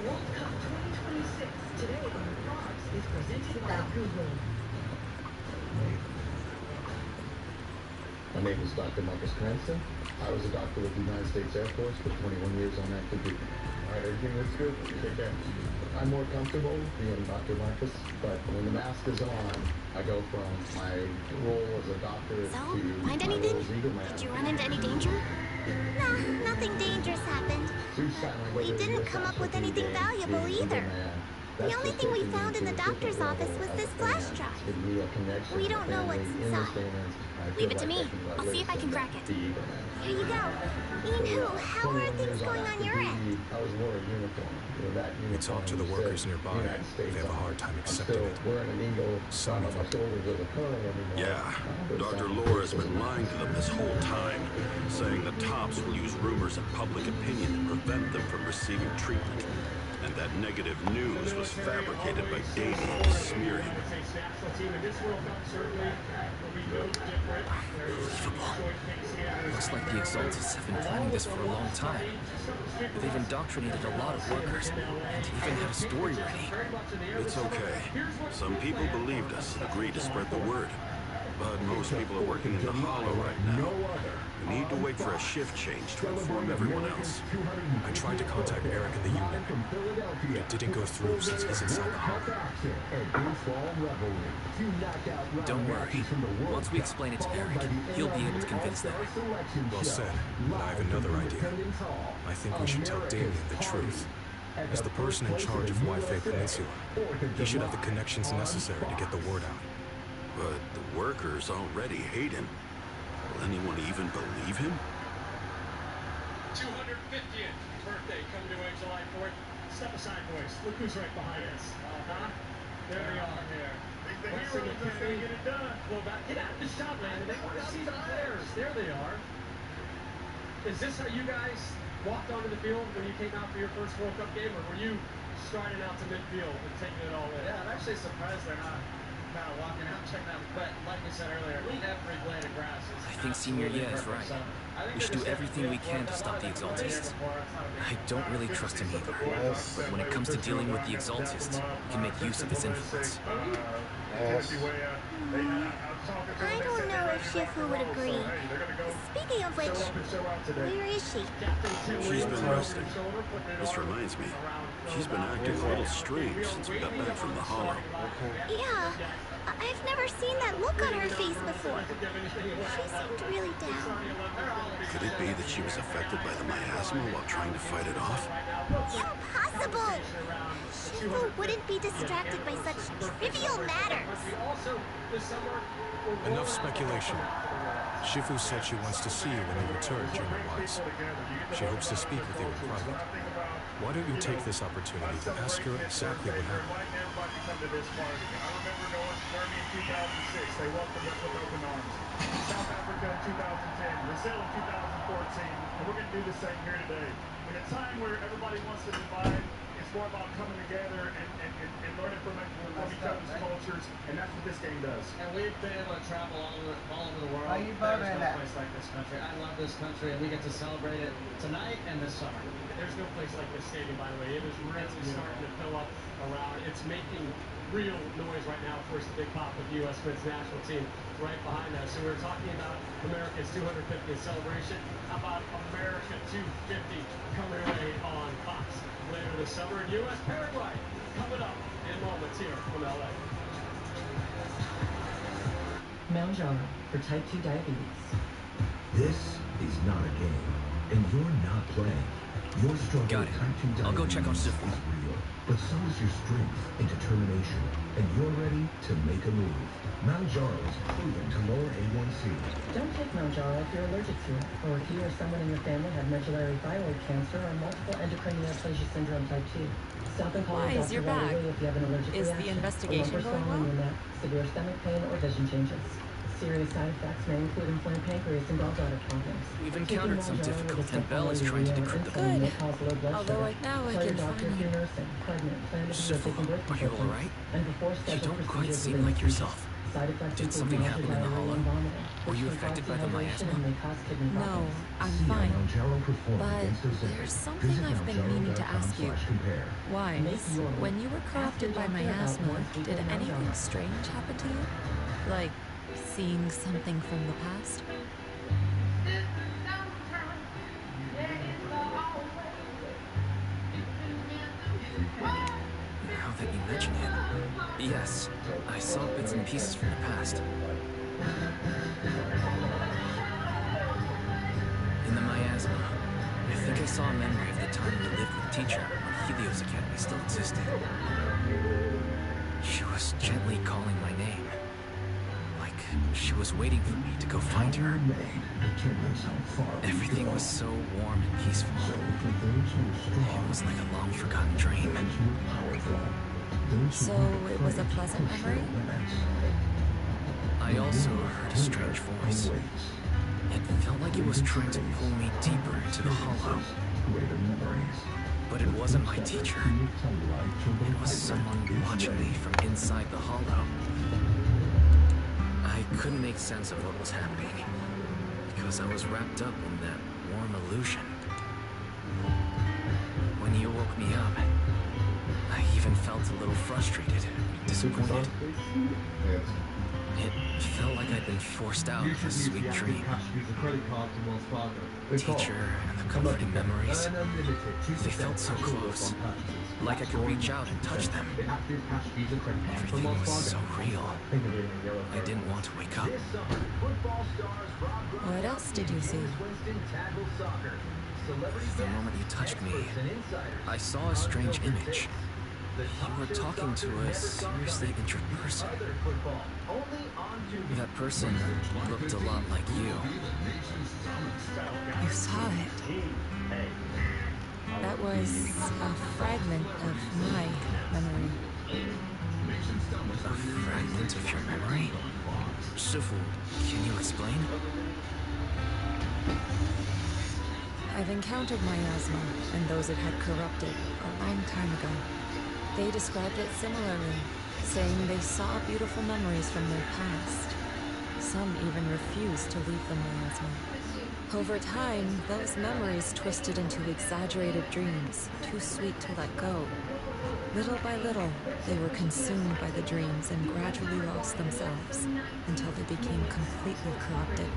World Cup 2026 today on Fox is presented by Google. My name is Dr. Marcus Cranston. I was a doctor with the United States Air Force for 21 years on active duty. All right, everything looks good. Take care. I'm more comfortable being Dr. Marcus, but when the mask is on, I go from my role as a doctor So, to find my anything? role as Eagle Man. Did you run into any danger? Nah, nothing dangerous happened. We didn't come up with anything valuable either. The only thing we found in the doctor's office was this flash drive. We don't know what's inside. Leave it to me. I'll see if I can crack it. Here you go. Ian, how are things going on your end? We talked to the workers nearby. They have a hard time accepting it. Some of them. Yeah, Dr. Lore has been lying to them this whole time, saying the tops will use rumors and public opinion to prevent them from receiving treatment. And that negative news was fabricated by Damien to smear him. Unbelievable. Looks like the Exaltists have been planning this for a long time. They've indoctrinated a lot of workers, and even had a story ready. It's okay. Some people believed us and agreed to spread the word. But most people are working in the hollow right now. We need to wait for a shift change to inform everyone else. I tried to contact Eric in the union, but it didn't go through since he's inside the hollow. Don't worry. Once we explain it to Eric, he'll be able to convince them. Well said, but I have another idea. I think we should tell Damien the truth. As the person in charge of Wi-Fi Peninsula, he should have the connections necessary to get the word out. But the workers already hate him. Will anyone even believe him? 250th birthday coming away July 4th. Step aside, boys. Look who's right behind us. There we are. There. The heroes are going to get it done. Well, get out of the shot, man. They want to see the players. There they are. Is this how you guys walked onto the field when you came out for your first World Cup game, or were you striding out to midfield and taking it all in? Yeah, I'm actually surprised they're not kind of walking out, checking out. But like we said earlier, every blade of grass is. I think Senior Ye is right. We should do everything we can to stop the Exaltists. I don't really trust him either. But when it comes to dealing with the Exaltists, we can make use of his influence. I don't know if Shifu would agree. Speaking of which, where is she? She's been resting. This reminds me, she's been acting a little strange since we got back from the hollow. Yeah, I've never seen that look on her face before. She seemed really down. Could it be that she was affected by the miasma while trying to fight it off? Impossible! Shifu wouldn't be distracted by such trivial matters. Enough speculation. Shifu said she wants to see you when you return, Junior-wise. She hopes to speak with you in private. Why don't you take this opportunity to ask her exactly what happened? They welcomed us with open arms. South Africa in 2010, Brazil in 2014, and we're going to do the same here today. In a time where everybody wants to divide It's more about coming together and learning from each other's cultures, and that's what this game does. And we've been able to travel all over the world. Why you There's bugging no that? place like this country. I love this country, and we get to celebrate it tonight and this summer. There's no place like this stadium, by the way. It is really starting to fill up around. It's making real noise right now. Of course, the big pop of the U.S. men's national team right behind us. So we're talking about America's 250th celebration. How about America 250 coming away on Fox later this summer in U.S. Paraguay? Coming up in moments here from L.A. Mounjaro for type 2 diabetes. This is not a game, and you're not playing. Your struggle with type 2 diabetes I'll go check on Sifu. is real, but so is your strength and determination, and you're ready to make a move. Mounjaro is proven to lower A1C. Don't take Mounjaro if you're allergic to it, or if you or someone in your family have medullary thyroid cancer or multiple endocrine neoplasia syndrome type 2. Stop and call Why your is doctor your right bag? away if you have an allergic Is the reaction, investigation a lump or going swelling well? in your neck, severe stomach pain, or vision changes. Serious side effects may include inflamed pancreas and gallbladder problems. We've Taking encountered some Mounjaro will difficulty, disrupt and Belle is your trying to renal decrypt the insulin, code. may cause low blood Although sugar. right now I Tell your can doctor if finally- you're nursing, pregnant, plan to be a Sifu, taking birth are you control alright? and before You scheduled don't quite procedures seem within like the future. yourself. Side effects Did include something nausea, happen in the diarrhea, hollow? and vomiting, Were you which can affected cause by the dehydration miasma? and may cause kidney No, problems. I'm See how fine. Mounjaro performed But against Ozempic. there's something Visit I've been meaning to ask you. Mounjaro.com/compare. Wise, when you were corrupted by miasma, did anything strange happen to you? Like seeing something from the past? Now that you mention it, yes, I saw bits and pieces from the past. In the miasma, I think I saw a memory of the time we lived with Teacher when Helios Academy still existed. She was gently calling my name, like she was waiting for me to go find her. Everything was so warm and peaceful. It was like a long-forgotten dream. So it was a pleasant memory? I also heard a strange voice. It felt like it was trying to pull me deeper into the hollow. But it wasn't my teacher. It was someone watching me from inside the hollow. I couldn't make sense of what was happening, because I was wrapped up in that warm illusion. When you woke me up, I even felt a little frustrated, disappointed. It felt like I'd been forced out of a sweet dream. Teacher and the comforting memories, they felt so close, like I could reach out and touch them. Everything was so real. I didn't want to wake up. What else did you see? The moment you touched me, I saw a strange image. You were talking to a seriously injured person. That person looked a lot like you. You saw it. That was a fragment of my memory. A fragment of your memory? Sifu, can you explain? I've encountered miasma and those it had corrupted a long time ago. They described it similarly, saying they saw beautiful memories from their past. Some even refused to leave the miasma. Over time, those memories twisted into exaggerated dreams, too sweet to let go. Little by little, they were consumed by the dreams and gradually lost themselves, until they became completely corrupted.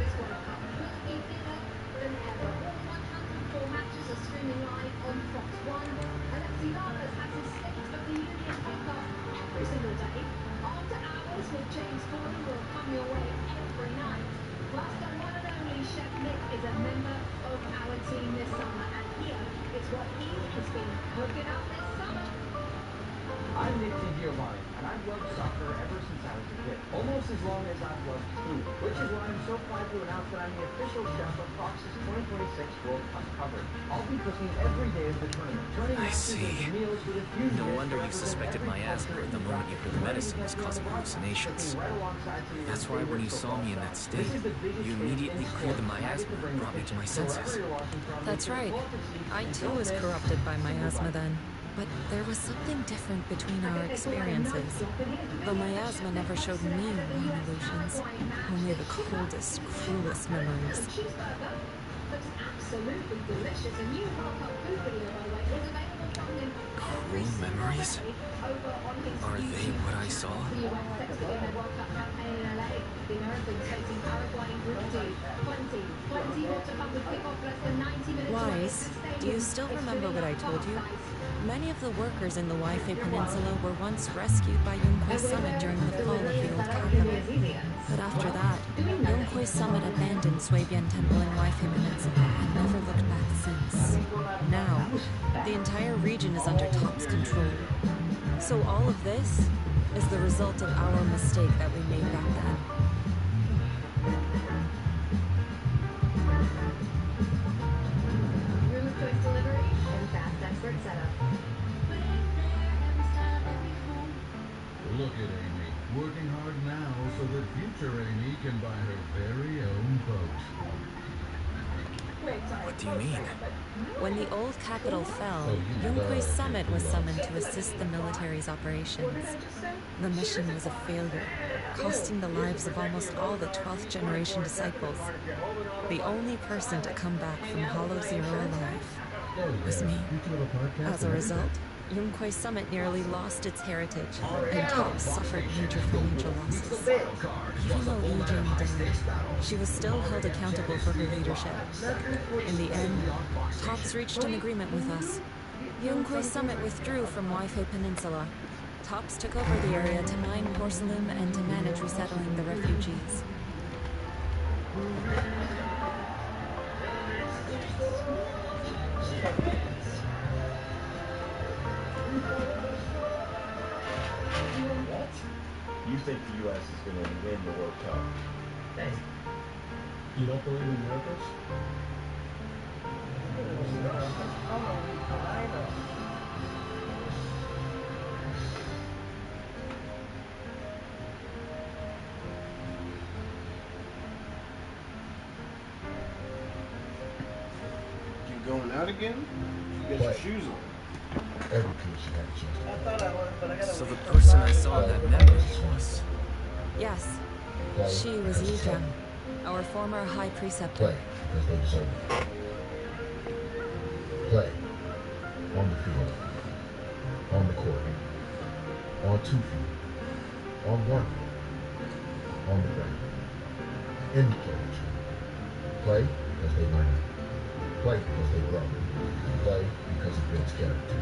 Every single day. After Hours with James Corden will come your way every night. Plus, the one and only Chef Nick is a member of our team this summer, and here is what he has been cooking up this summer. I'm Nick Giovanni, and I've loved soccer ever since I was a kid. Almost as long as I've loved food, which is why I'm so proud to announce that I'm the official chef of Fox's 2026 World Cup coverage. I'll be cooking every day of the tournament, turning I matches see. into meals with a few No minutes wonder you representing suspected every miasma culture the in moment you heard the medicine was causing hallucinations. right alongside some of That's your why when you favorite saw me in football that stars. state, This is the biggest you stage immediately in cleared the sports, and I get miasma to bring and the brought me to kitchen. my So wherever senses. you're watching from, That's make sure to right. pull up the seats I and too don't was miss corrupted by a single miasma bite. then. But there was something different between our experiences. The miasma never showed me warm illusions, only the coldest, cruelest memories. Looks absolutely delicious. A new World Cup food video, by the way, is available from him every Cruel single memories? day over on his Are they YouTube what I channel. saw? The US sets to win their World Cup campaign in LA. The Americans facing Paraguay in Group D. Plenty more to come with kickoff less than 90 minutes away. Wise, do you still remember what I told you? Many of the workers in the Waifei Peninsula were once rescued by Yunquei Summit during the fall of the old capital. But after that, Yunquei Summit abandoned Suibian Temple in Waifei Peninsula and never looked back since. Now, the entire region is under TOP's control. So all of this is the result of our mistake that we made back then. Room choice delivery and fast expert setup. Look at Amy, working hard now so that future Amy can buy her very own boat. What do you mean? When the old capital fell, Yunquei Summit was summoned to assist the military's operations. The mission was a failure, costing the lives of almost all the 12th generation disciples. The only person to come back from Hollow Zero alive was me. As a result, Yunquei Summit nearly lost its heritage, and TOPS suffered major financial losses. Even though Yujin died, she was still held accountable for her leadership. In the end, TOPS reached an agreement with us. Yunquei Summit withdrew from Waifei Peninsula. TOPS took over the area to mine porcelain and to manage resettling the refugees. You think the U.S. is going to win the World Cup? Hey, you don't believe in miracles? You going out again? You got your shoes on. Every kid should have a chance. I thought I was, but I gotta So wait the till person I Friday. saw in that memo was... Yes, she was Yijang, our former high preceptor. Play as they deserve it. Play on the field, on the court, on 2 feet, on 1 foot, on the ground, in the cage. Play because they learn. Play because they grow. Play because it builds character.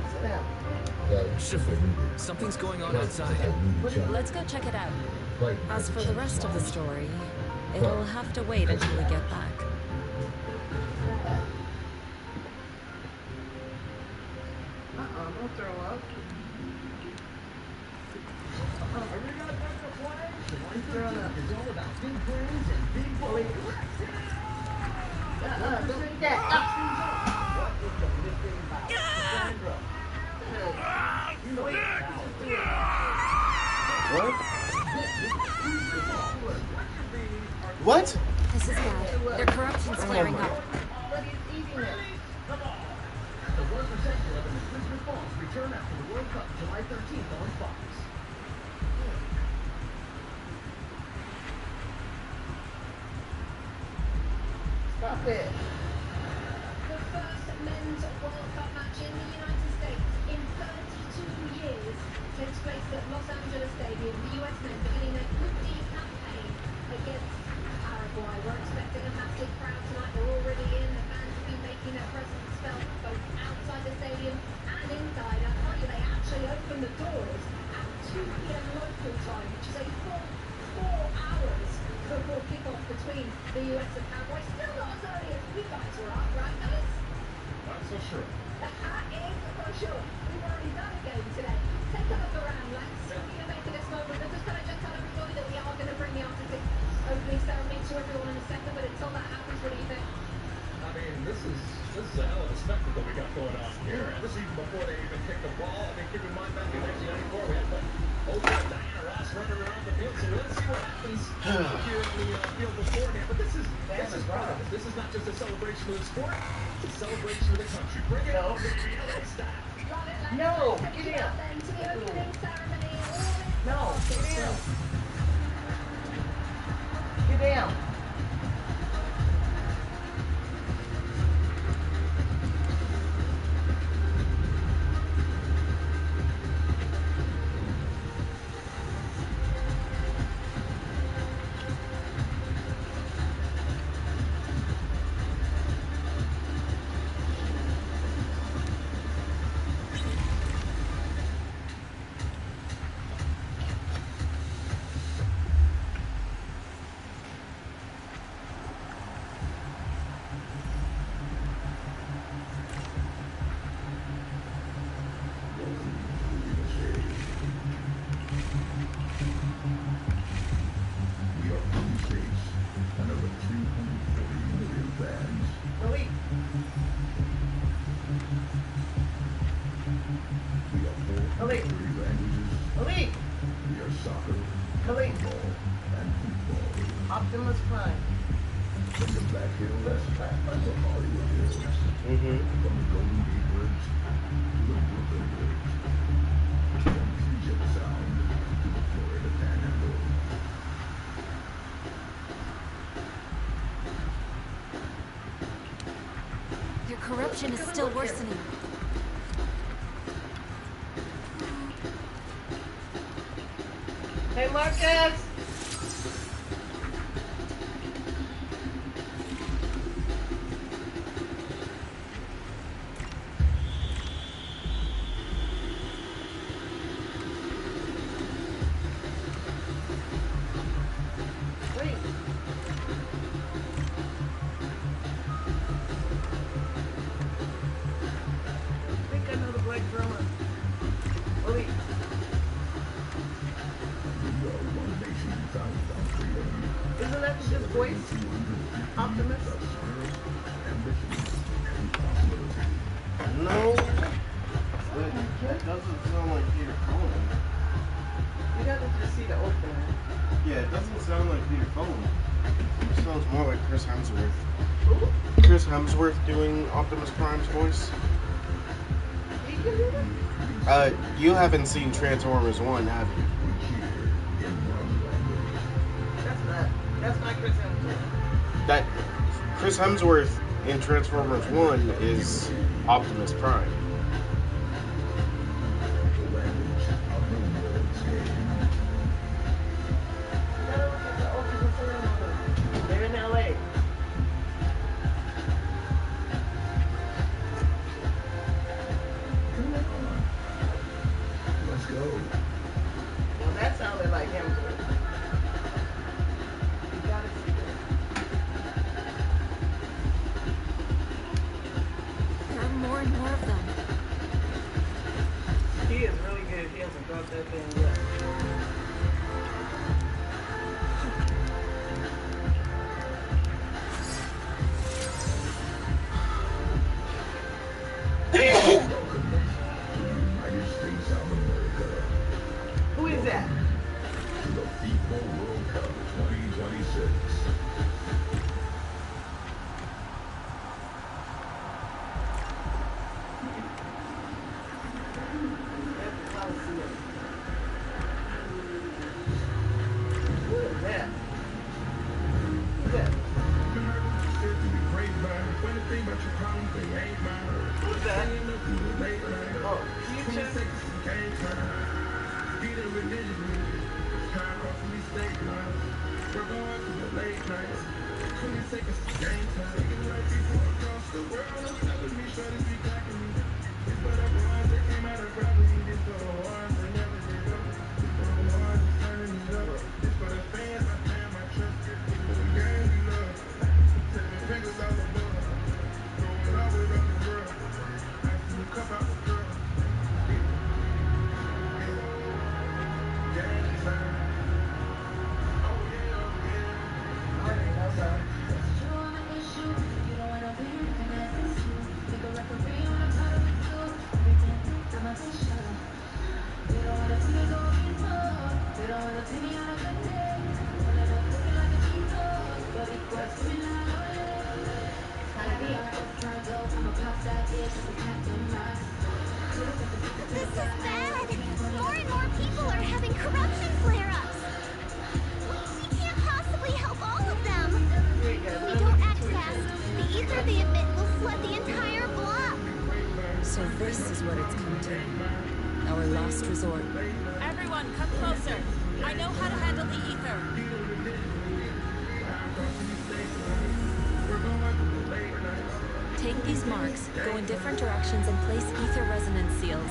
Play because they need it. Something's going on Play outside. because they need each other. Let's go check it out. Play As because for it the changes rest of the lives. story, it'll have to wait until we get back. Don't throw up. Throwing up. It's all about big brains and big bodies. Don't do that. What? What? This is bad. Their corruption's flaring up. But he's eating it. The 1% Club in the Prisoner Falls return after the World Cup July 13th on Fox. Stop it. The first men's World Cup match in the United States in 32 years takes place at Los Angeles Stadium. The US men beginning their Group D campaign against Paraguay. We're expecting a massive crowd tonight. They're already in. The fans have been making their presence felt both outside the stadium and inside. I tell you, they actually open the doors at 2 p.m. local time, which is a full 4 hours before kickoff between the US and Paraguay. Still not as early as we guys were up, right, guys? Not so sure. That is for sure. We've already done a game today. Take a look around, lads. What do you make of this moment? We're just going to tell everybody that we are going to bring the artistic opening ceremony to everyone in a second, but until that happens, what do you think? I mean, this is a hell of a spectacle we got going on here. And this is even before they even kick the ball. I mean, keep in mind back in 1994, we had the old Diana Ross running around the field. So let's see what happens here in the field beforehand. But this is part of it. This is not just a celebration of the sport. It's a celebration of the country. Bring it on, baby. LA style. No, get in. No, get in. Get down. Optimus Prime. From the Black Hills to the Hollywood Hills. From the Golden Gate Bridge to the Brooklyn Bridge. From Puget Sound to the Florida Panhandle. Their corruption is still worsening. Hey, Marcus! No, that doesn't sound like Peter Cullen. You gotta just see the opener. Yeah, it doesn't sound like Peter Cullen. It sounds more like Chris Hemsworth. Who? Chris Hemsworth doing Optimus Prime's voice. You can do that? You haven't seen Transformers 1, have you? That's not Chris Hemsworth. That Chris Hemsworth in Transformers 1 is Optimus Prime. They're in LA. Let's go. Well, that sounded like Hemsworth. You gotta see this. There are more and more of them. He is really good. He hasn't dropped that thing yet. Who is that? The FIFA World Cup 2026. Who is that? Who's that? Who's that? Oh, Future? You don't wanna sort. Everyone, come closer. I know how to handle the ether. Take these marks, go in different directions, and place ether resonance seals.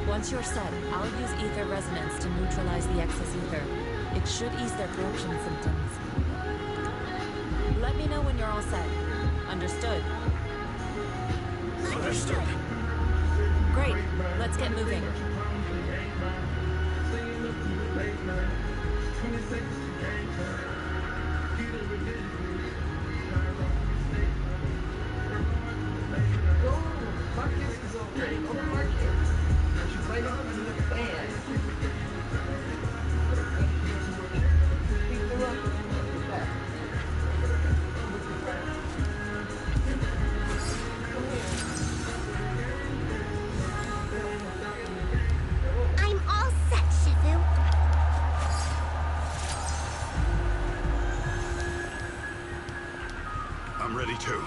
Once you're set, I'll use ether resonance to neutralize the excess ether. It should ease their corruption symptoms. Let me know when you're all set. Understood? Understood. Great. Let's get moving. I'm all set, Shifu. I'm ready too.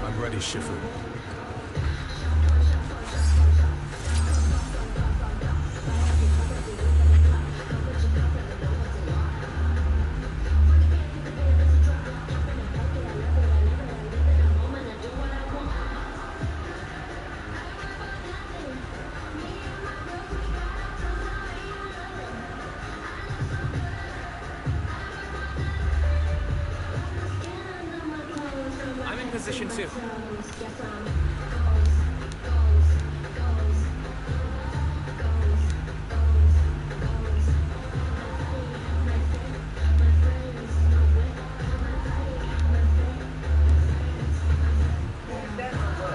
I'm ready, Shifu. I'm in position too.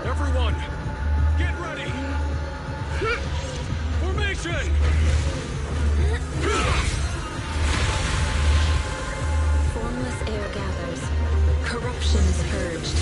Everyone, get ready! Formation! Formless air gathers. Corruption is purged.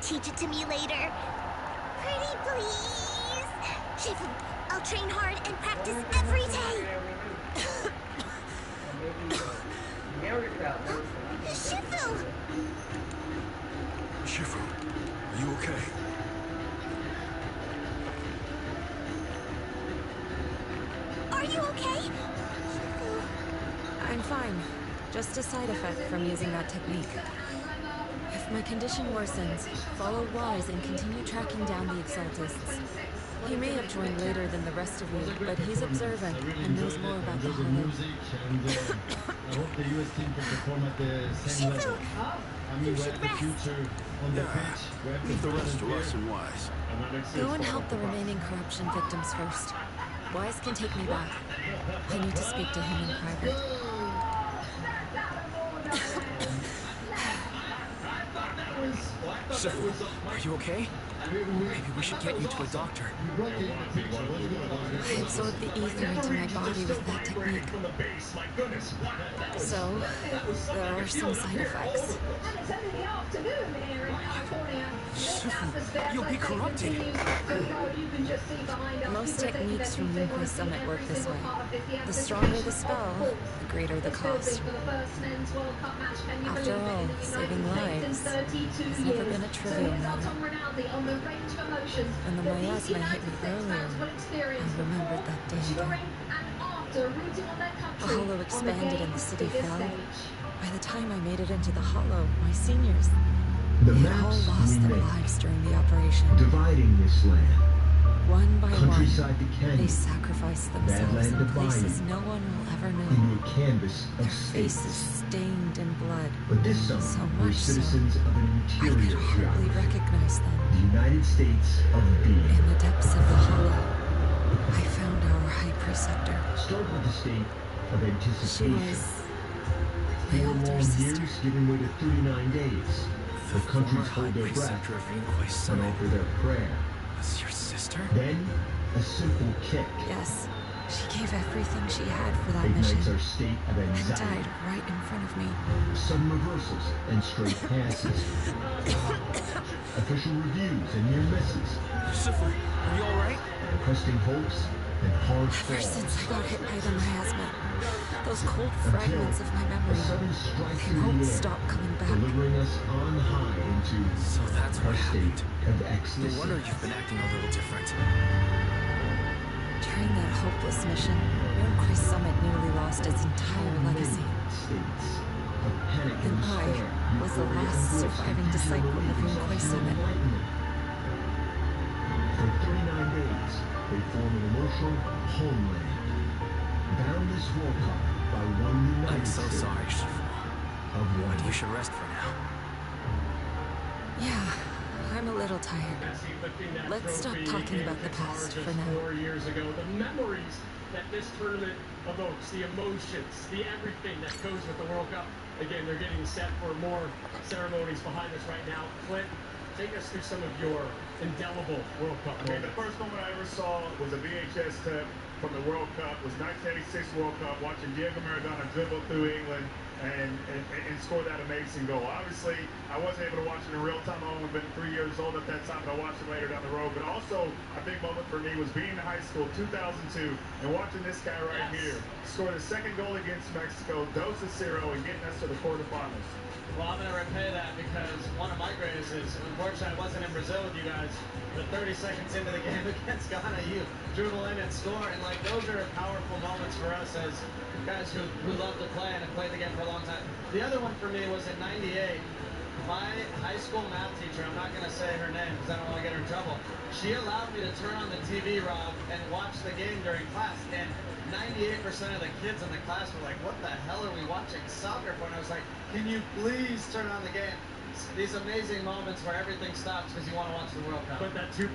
Teach it to me later. Pretty please. Shifu, I'll train hard and practice every day. Shifu! Shifu, are you okay? Are you okay? I'm fine. Just a side effect from using that technique. If my condition worsens, follow Wise and continue tracking down the Exaltists. He may have joined later than the rest of you, but he's observant and knows more about the Hollow. I hope the US team can perform at the same level. I mean, we're at the future on the pitch. We have Leave the rest to here. us and Wise. Go and help the remaining corruption victims first. Wise can take me back. I need to speak to him in private. Shifu, are you okay? Maybe we should get you to a doctor. I absorbed the ether into my body with that technique. So, there are some side effects. And it's only the afternoon here in California. This atmosphere You'll be corrupted. continues to grow. You can just see behind us. Most People are thinking techniques that from they Yunhui want to see Summit work every this single way. part of this. The stronger the amplification, spell, of course. the greater the It's building cost. for the first men's World Cup match. Can you After believe it? all, In the saving United lives States in 32 has years. never been a trivial So here's our matter. Tom Rinaldi on the range of emotions When the that these miasma hit me United States earlier, fans will experience I remembered before, that day again. during, and after rooting on their The country hollow on the expanded and the game's city biggest fell. stage. By the time I made it into the hollow, my seniors, The they had all maps lost we their make, lives during the operation. dividing this land, One by countryside to one, canyon, they sacrificed themselves land in to places bayou, no one will ever know. into a canvas of Their faces states. stained in blood. But this summer, So we're much so, citizens of an I could interior hardly geography. recognize them. The United States of being. In the depths of the hollow, I found our high preceptor. Start with the state of She anticipation. was my 4 older long sister. years giving way to 39 days. The countries Former hold High their breath Preceptor of Yunhui and Summit offer their prayer. was your sister? Then, a simple kick Yes, she gave everything she had for that ignites mission our state of and anxiety. died right in front of me. Sudden reversals and straight passes. Official reviews and near misses. Shifu, are you alright? Cresting hopes and hard Ever falls. since I got hit by the miasma, those cold fragments of my A memory, sudden strike they through won't the air, stop coming back. delivering us on high into So that's our what state happened. of No ecstasy. wonder you've been acting a little different. During that hopeless mission, Yunhui Summit nearly lost its entire legacy. States of panic And and I despair was the before they last embrace surviving the disciple of future Yunhui of Summit. enlightenment. For 39 days, they form an emotional homeland. Bound this World Cup by one United I'm so States sorry, Shifu. of one. But you should rest for now. Yeah, I'm a little tired. Let's stop talking about the past for now. 4 years ago, the memories that this tournament evokes, the emotions, the everything that goes with the World Cup. Again, they're getting set for more ceremonies behind us right now. Clint, take us through some of your indelible World Cup I mean, moments. the first moment I ever saw was a VHS tape from the World Cup. It was 1986 World Cup, watching Diego Maradona dribble through England and score that amazing goal. Obviously, I wasn't able to watch it in real time. I only been 3 years old at that time, but I watched it later down the road. But also, a big moment for me was being in high school, 2002, and watching this guy right here score the second goal against Mexico, 2-0, and getting us to the quarterfinals. Well, I'm going to repay that because one of my greatest is, unfortunately, I wasn't in Brazil with you guys, but 30 seconds into the game against Ghana, you dribble in and score, and like those are powerful moments for us as guys who love to play and have played the game for a long time. The other one for me was in '98. My high school math teacher, I'm not going to say her name because I don't want to get her in trouble, she allowed me to turn on the TV, Rob, and watch the game during class, and 98% of the kids in the class were like, what the hell are we watching soccer for? And I was like, can you please turn on the game? These amazing moments where everything stops because you want to watch the World Cup. But that 2%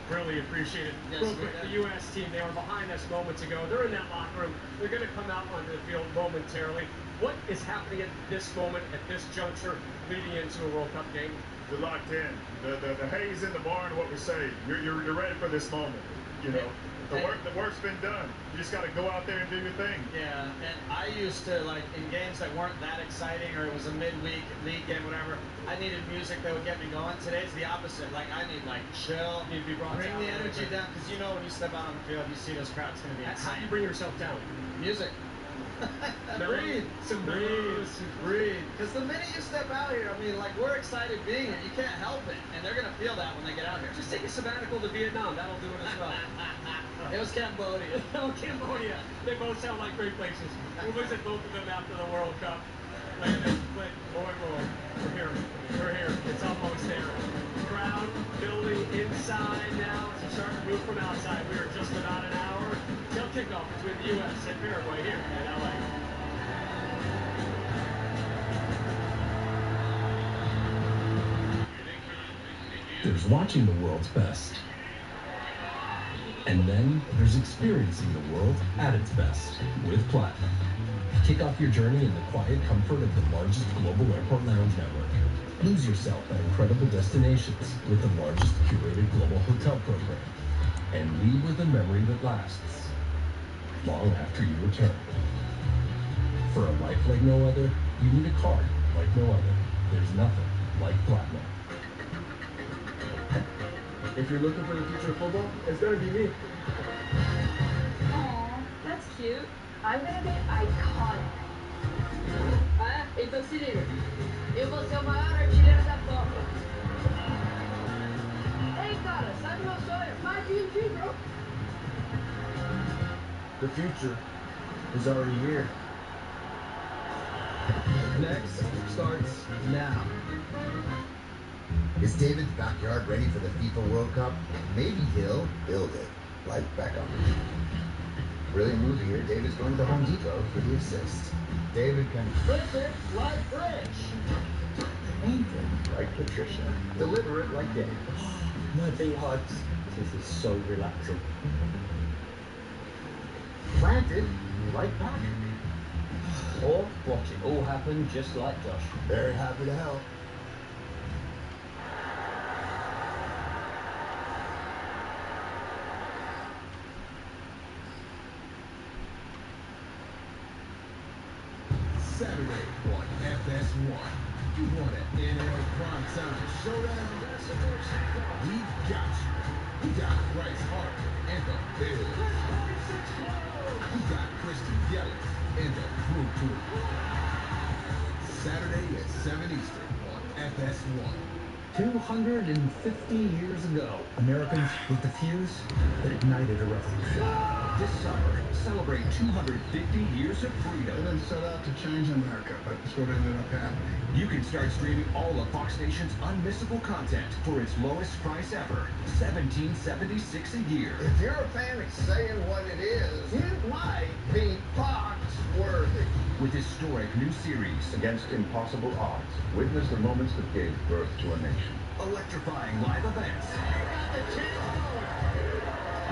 really appreciate it. Yes, Real quick, the U.S. team, they were behind us moments ago. They're in that locker room. They're going to come out onto the field momentarily. What is happening at this moment, at this juncture, leading into a World Cup game? You're locked in. The hay's in the barn, what we say. You're ready for this moment. You know, the work's been done. You just got to go out there and do your thing. Yeah, and I used to, like, in games that weren't that exciting or it was a midweek league game, whatever, I needed music that would get me going. Today's the opposite. Like, I need, like, chill, Need to be brought bring down the a little energy bit. down, because you know when you step out on the field, you see those crowds going to be How do you insane. bring yourself down? Music. Breathe. Breathe. Because the minute you step out here, I mean, like, we're excited being here. You can't help it. And they're going to feel that when they get out here. Just take a sabbatical to Vietnam. That'll do it as well. It was Cambodia. Oh, Cambodia. They both sound like great places. We'll visit both of them after the World Cup. Landon, Flint, Boy, we're here. We're here. It's almost there. Crowd building inside now as we start to move from outside. We are just about an hour till kickoff between the U.S. and Paraguay here in L.A. There's watching the world's best. And then there's experiencing the world at its best with Platinum. Kick off your journey in the quiet comfort of the largest global airport lounge network. Lose yourself at incredible destinations with the largest curated global hotel program. And leave with a memory that lasts long after you return. For a life like no other, you need a card like no other. There's nothing like Platinum. If you're looking for the future of football, it's gonna be me. Aw, that's cute. I'm gonna be iconic. Ah, então se liga. Eu vou ser o maior artilheiro da Copa. Ei, cara, sabe o meu sonho? My DMG, bro. The future is already here. Next starts now. Is David's backyard ready for the FIFA World Cup? Maybe he'll build it, like Beckham. Brilliant move here. David's going to Home Depot for the assist. David can Flip it like Rich. paint it like Patricia. Deliver it like Dave. My big hugs. This is so relaxing. Plant it like Patrick. Or watch it all happen just like Josh. Very happy to help. Saturday on FS1. You want an NL primetime showdown? We've got you. We got Bryce Harper and the Bills. We got Christian Yelich and the Blue Crew. Saturday at 7 Eastern on FS1. 250 years ago, Americans lit the fuse that ignited a revolution. This summer, celebrate 250 years of freedom. They didn't set out to change America, but it's what ended up happening. You can start streaming all of Fox Nation's unmissable content for its lowest price ever, $17.76 a year. If you're a fan of saying what it is, it might be Fox-worthy. With historic new series, Against impossible odds, witness the moments that gave birth to a nation. electrifying live events,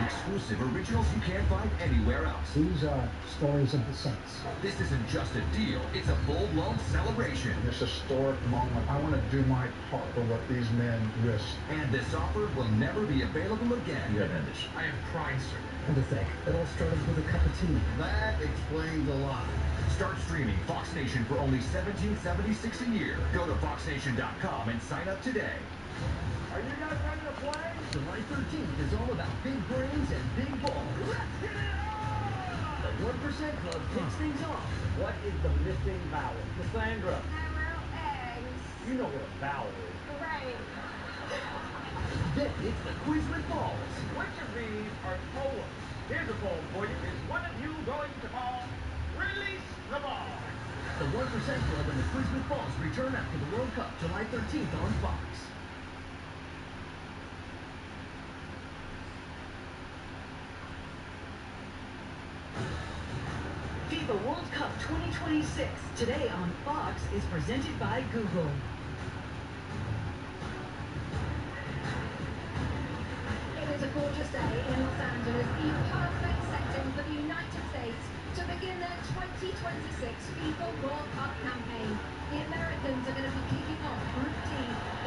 exclusive originals you can't find anywhere else. These are stories of the saints. This isn't just a deal, it's a full-blown celebration. This historic moment, I want to do my part for what these men risked. And this offer will never be available again. You have ambition. I am pride, sir. And to think, it all started with a cup of tea. That explains a lot. Start streaming Fox Nation for only $17.76 a year. Go to foxnation.com and sign up today. Are you guys ready to play? July 13th is all about big brains and big balls. Let's get it on! The 1% Club kicks things off. What is the missing vowel? Cassandra, Emerald eggs. you know what a vowel is. Right. Then it's the quiz with balls. Which of these are poems? Here's a poem for you. Is one of you going to ball? Release the ball! The 1% Club and the quiz with balls return after the World Cup, July 13th on Fox. FIFA World Cup 2026, today on Fox, is presented by Google. It is a gorgeous day in Los Angeles, the perfect setting for the United States to begin their 2026 FIFA World Cup campaign. The Americans are going to be kicking off Group D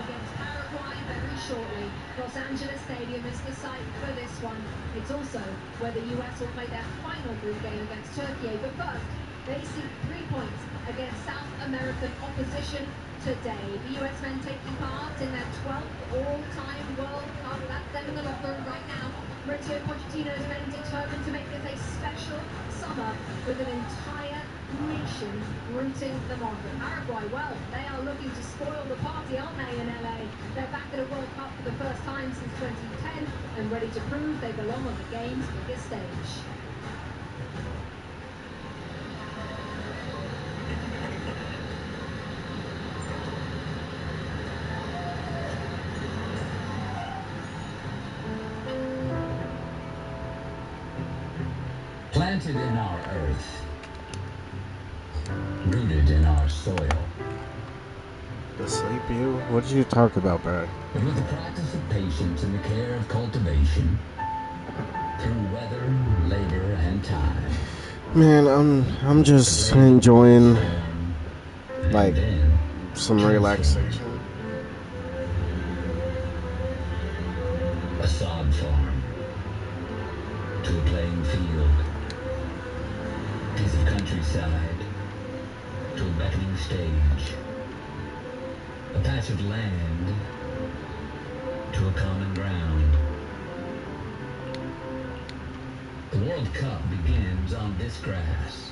against Paraguay very shortly. Los Angeles Stadium is the site for this one. It's also where the US will play their final group game against Turkey. But first, they seek 3 points against South American opposition today. The US men taking part in their 12th all-time World Cup. That's them in the locker room right now. Mauricio Pochettino's men determined to make this a special summer with an entire nation rooting them on. But Paraguay, well, they are looking to spoil the party, aren't they, in LA? They're back at a World Cup for the first time since 2010 and ready to prove they belong on the game's biggest stage. Planted in our earth, rooted in our soil. The sleep you? What did you talk about, Brad? And with the practice of patience and the care of cultivation, through weather, labor, and time. Man, I'm just enjoying like some relaxation. farm to a playing field, a piece of countryside to a beckoning stage, a patch of land to a common ground. The World Cup begins on this grass.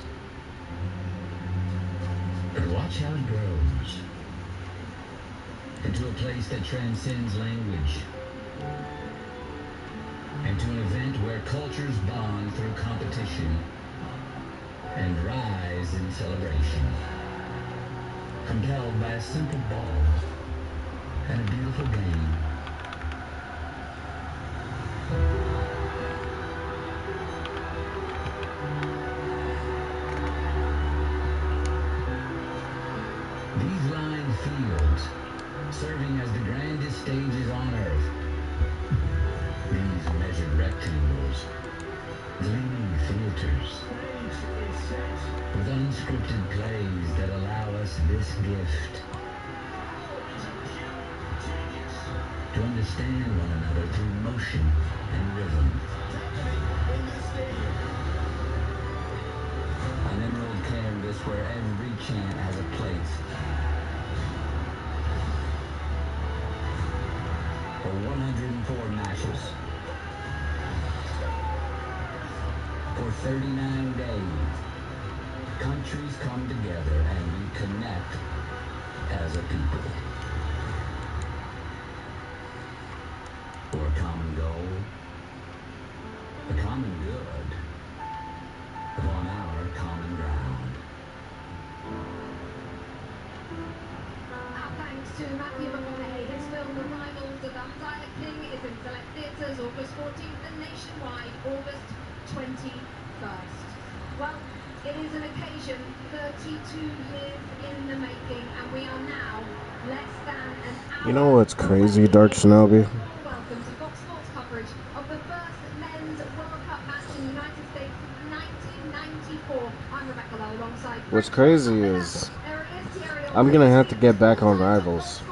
But watch how it grows into a place that transcends language, into an event where cultures bond through competition and rise in celebration, compelled by a simple ball and a beautiful game. These lined fields, serving as the grandest stages on Earth. These measured rectangles, gleaming theaters, with unscripted plays that allow us this gift. To understand one another through motion and rhythm. An emerald canvas where every chant has a place. For 104 matches. For 39 days. Countries come together and we connect as a people. For a common goal. A common good. On our common ground. Our thanks to Matthew McConaughey. His film The Rivals of the Vampire King is in select theatres August 14th and nationwide August 21st. Well, it is an occasion 32 years in the making, and we are now less than an hour. You know what's crazy, Dark Shinobi? Welcome to Fox Sports coverage of the first men's World Cup match in the United States since 1994. I'm Rebecca Lowe alongside. What's crazy is I'm gonna have to get back on Rivals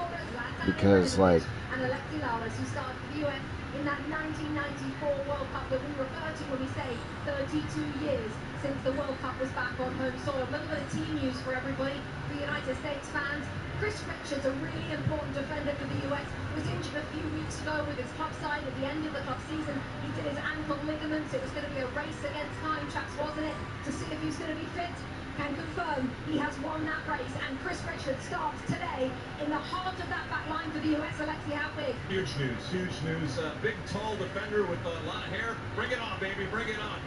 because, like, And Alexi Lalas, who started for the US in that 1994 World Cup that we refer to when we say 32 years since the World Cup was back on home soil. A little bit of team news for everybody, for United States fans. Chris Richards, a really important defender for the US, was injured a few weeks ago with his club side at the end of the club season. He did his ankle ligaments. It was going to be a race against time, chaps, wasn't it? To see if he's going to be fit. Can confirm he has won that race, and Chris Richards starts today in the heart of that back line for the US. Alexi, how big? Huge news, huge news. Big, tall defender with a lot of hair. Bring it on, baby, bring it on.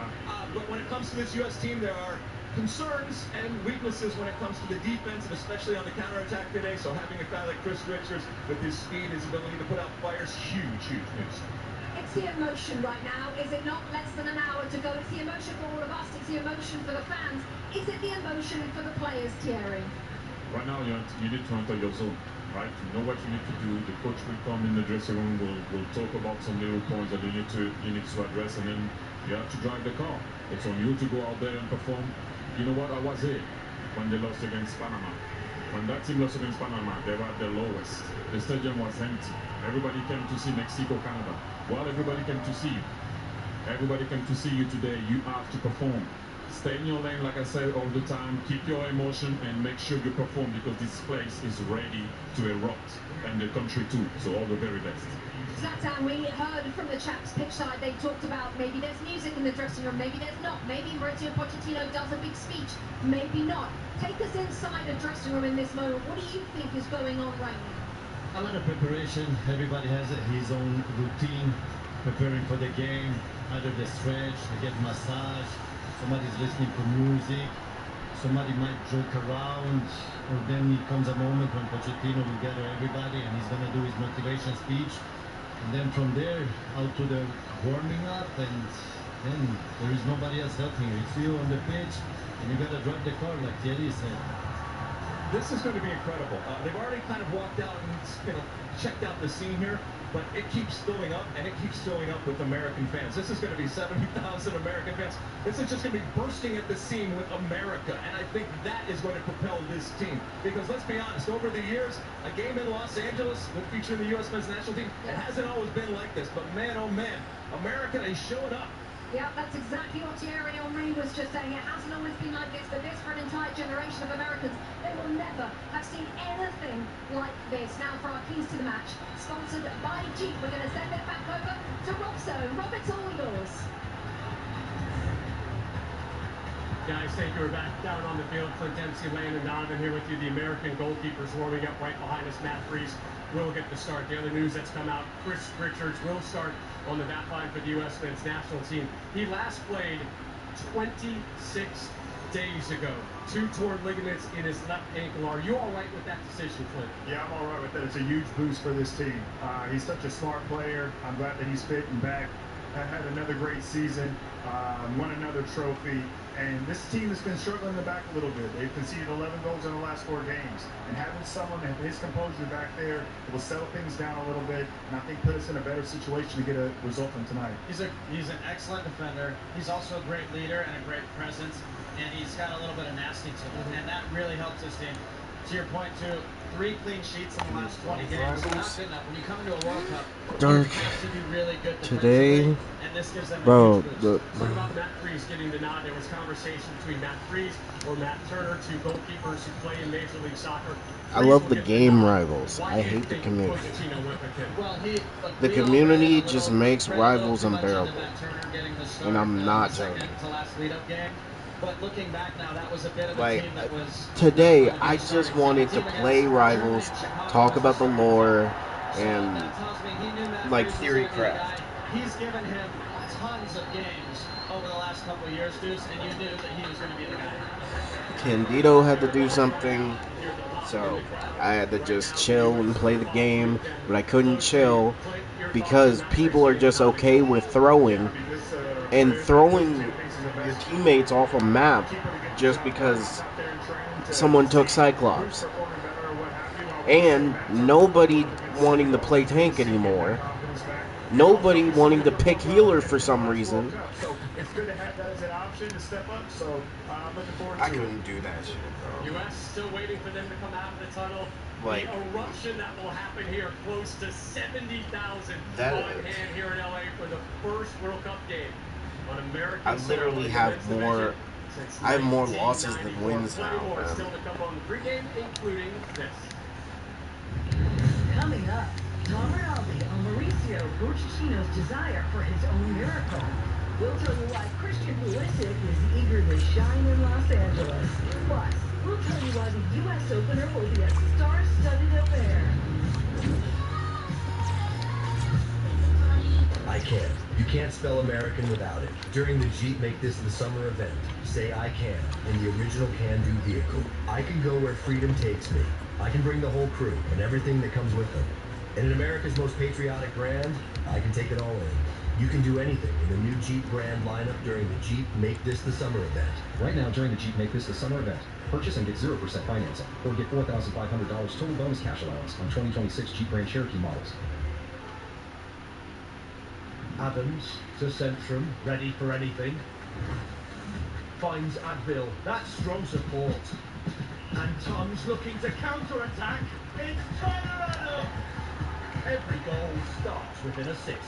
But when it comes to this US team, there are concerns and weaknesses when it comes to the defense, and especially on the counterattack today. So having a guy like Chris Richards with his speed, his ability to put out fires, huge, huge news. It's the emotion right now, is it not? Less than an hour to go. It's the emotion for all of us. It's the emotion for the fans. Is it the emotion for the players, Thierry? Right now, you need to enter your zone, right? You know what you need to do. The coach will come in the dressing room. We'll talk about some little points that you need to address, and then you have to drive the car. It's on you to go out there and perform. You know what? I was here when they lost against Panama. When that team lost against Panama, they were at their lowest. The stadium was empty. Everybody came to see Mexico, Canada. Well, everybody came to see you. Everybody came to see you today. You have to perform. Stay in your lane, like I said all the time. Keep your emotion and make sure you perform, because this place is ready to erupt, and the country too. So all the very best. Zlatan, we heard from the chaps pitch side. They talked about maybe there's music in the dressing room, maybe there's not. Maybe Mauricio Pochettino does a big speech, maybe not. Take us inside a dressing room in this moment. What do you think is going on right now? A lot of preparation. Everybody has his own routine, preparing for the game. Either they stretch, they get massage, somebody's listening to music, somebody might joke around, or then it comes a moment when Pochettino will gather everybody and he's going to do his motivation speech. And then from there, out to the warming up, and then there is nobody else helping you. It's you on the pitch, and you got to drive the car, like Thierry said. This is going to be incredible. They've already kind of walked out and checked out the scene here. but it keeps filling up, and it keeps filling up with American fans. This is going to be 70,000 American fans. This is just going to be bursting at the seam with America, and I think that is going to propel this team. Because let's be honest, over the years, a game in Los Angeles with featuring the U.S. men's national team, it hasn't always been like this. But man, oh man, America is showing up. Yeah, that's exactly what Thierry Henry was just saying. It hasn't always been like this, but this for an entire generation of Americans, they will never have seen anything like this. Now for our keys to the match, sponsored by Jeep, we're going to send it back over to Rob Zone. Rob, it's all yours. Guys, thank you. We're back down on the field. Clint Dempsey, Landon Donovan here with you. The American goalkeepers warming up right behind us. Matt Freese will get the start. The other news that's come out, Chris Richards will start on the back line for the U.S. men's national team. He last played 26 days ago. 2 torn ligaments in his left ankle. Are you all right with that decision, Clint? Yeah, I'm all right with that. It's a huge boost for this team. He's such a smart player. I'm glad that he's fit and back. Had another great season, won another trophy, and this team has been struggling in the back a little bit. They've conceded 11 goals in the last 4 games, and having someone at his composure back there will settle things down a little bit, and I think put us in a better situation to get a result from tonight. He's an excellent defender. He's also a great leader and a great presence, and he's got a little bit of nasty to him, and that really helps this team. To your point, too, 3 clean sheets in the last 20 games. Not good enough. When you come into a World Cup, Dark. you have to be really good Today, and this gives them bro, Talk about Matt Freese getting the nod. There was conversation between Matt Freese or Matt Turner, 2 goalkeepers who play in Major League Soccer. I love the game rivals. I hate the community. The community just makes rivals unbearable. And I'm not joking. But looking back now, that was a bit of a Like, team that was today, I just wanted to play rivals, talk about the lore, and, like, theory craft. He's given him tons of games over the last couple of years, Deuce, and you knew that he was going to be the guy. Candido had to do something, so I had to just chill and play the game, but I couldn't chill because people are just okay with throwing, and throwing your teammates off a map just because someone took Cyclops. And nobody wanting to play tank anymore. Nobody wanting to pick healer for some reason. It's good to have that as an option to step up, so I'm looking forward to it. I couldn't do that shit, bro. U.S. still waiting for them to come out of the tunnel. Like, the eruption that will happen here, close to 70,000 that on hand here in L.A. for the first World Cup game on American I literally have more. I have more losses than wins now, man. Still to come on the pregame, including this. Coming up, Tom Rinaldi on Mauricio Pochettino's desire for his own miracle. We'll tell you why Christian Pulisic is eager to shine in Los Angeles. Plus, we'll tell you why the U.S. opener will be a star-studded affair. I can. You can't spell American without it. During the Jeep Make This the Summer event, say I can in the original can-do vehicle. I can go where freedom takes me. I can bring the whole crew and everything that comes with them. And in America's most patriotic brand, I can take it all in. You can do anything in the new Jeep brand lineup during the Jeep Make This the Summer event. Right now, during the Jeep Make This the Summer event, purchase and get 0% financing, or get $4,500 total bonus cash allowance on 2026 Jeep Grand Cherokee models. Adams to Centrum, ready for anything. Finds Advil, that's strong support. And Tom's looking to counter-attack. It's turnaround! Every goal starts with an assist.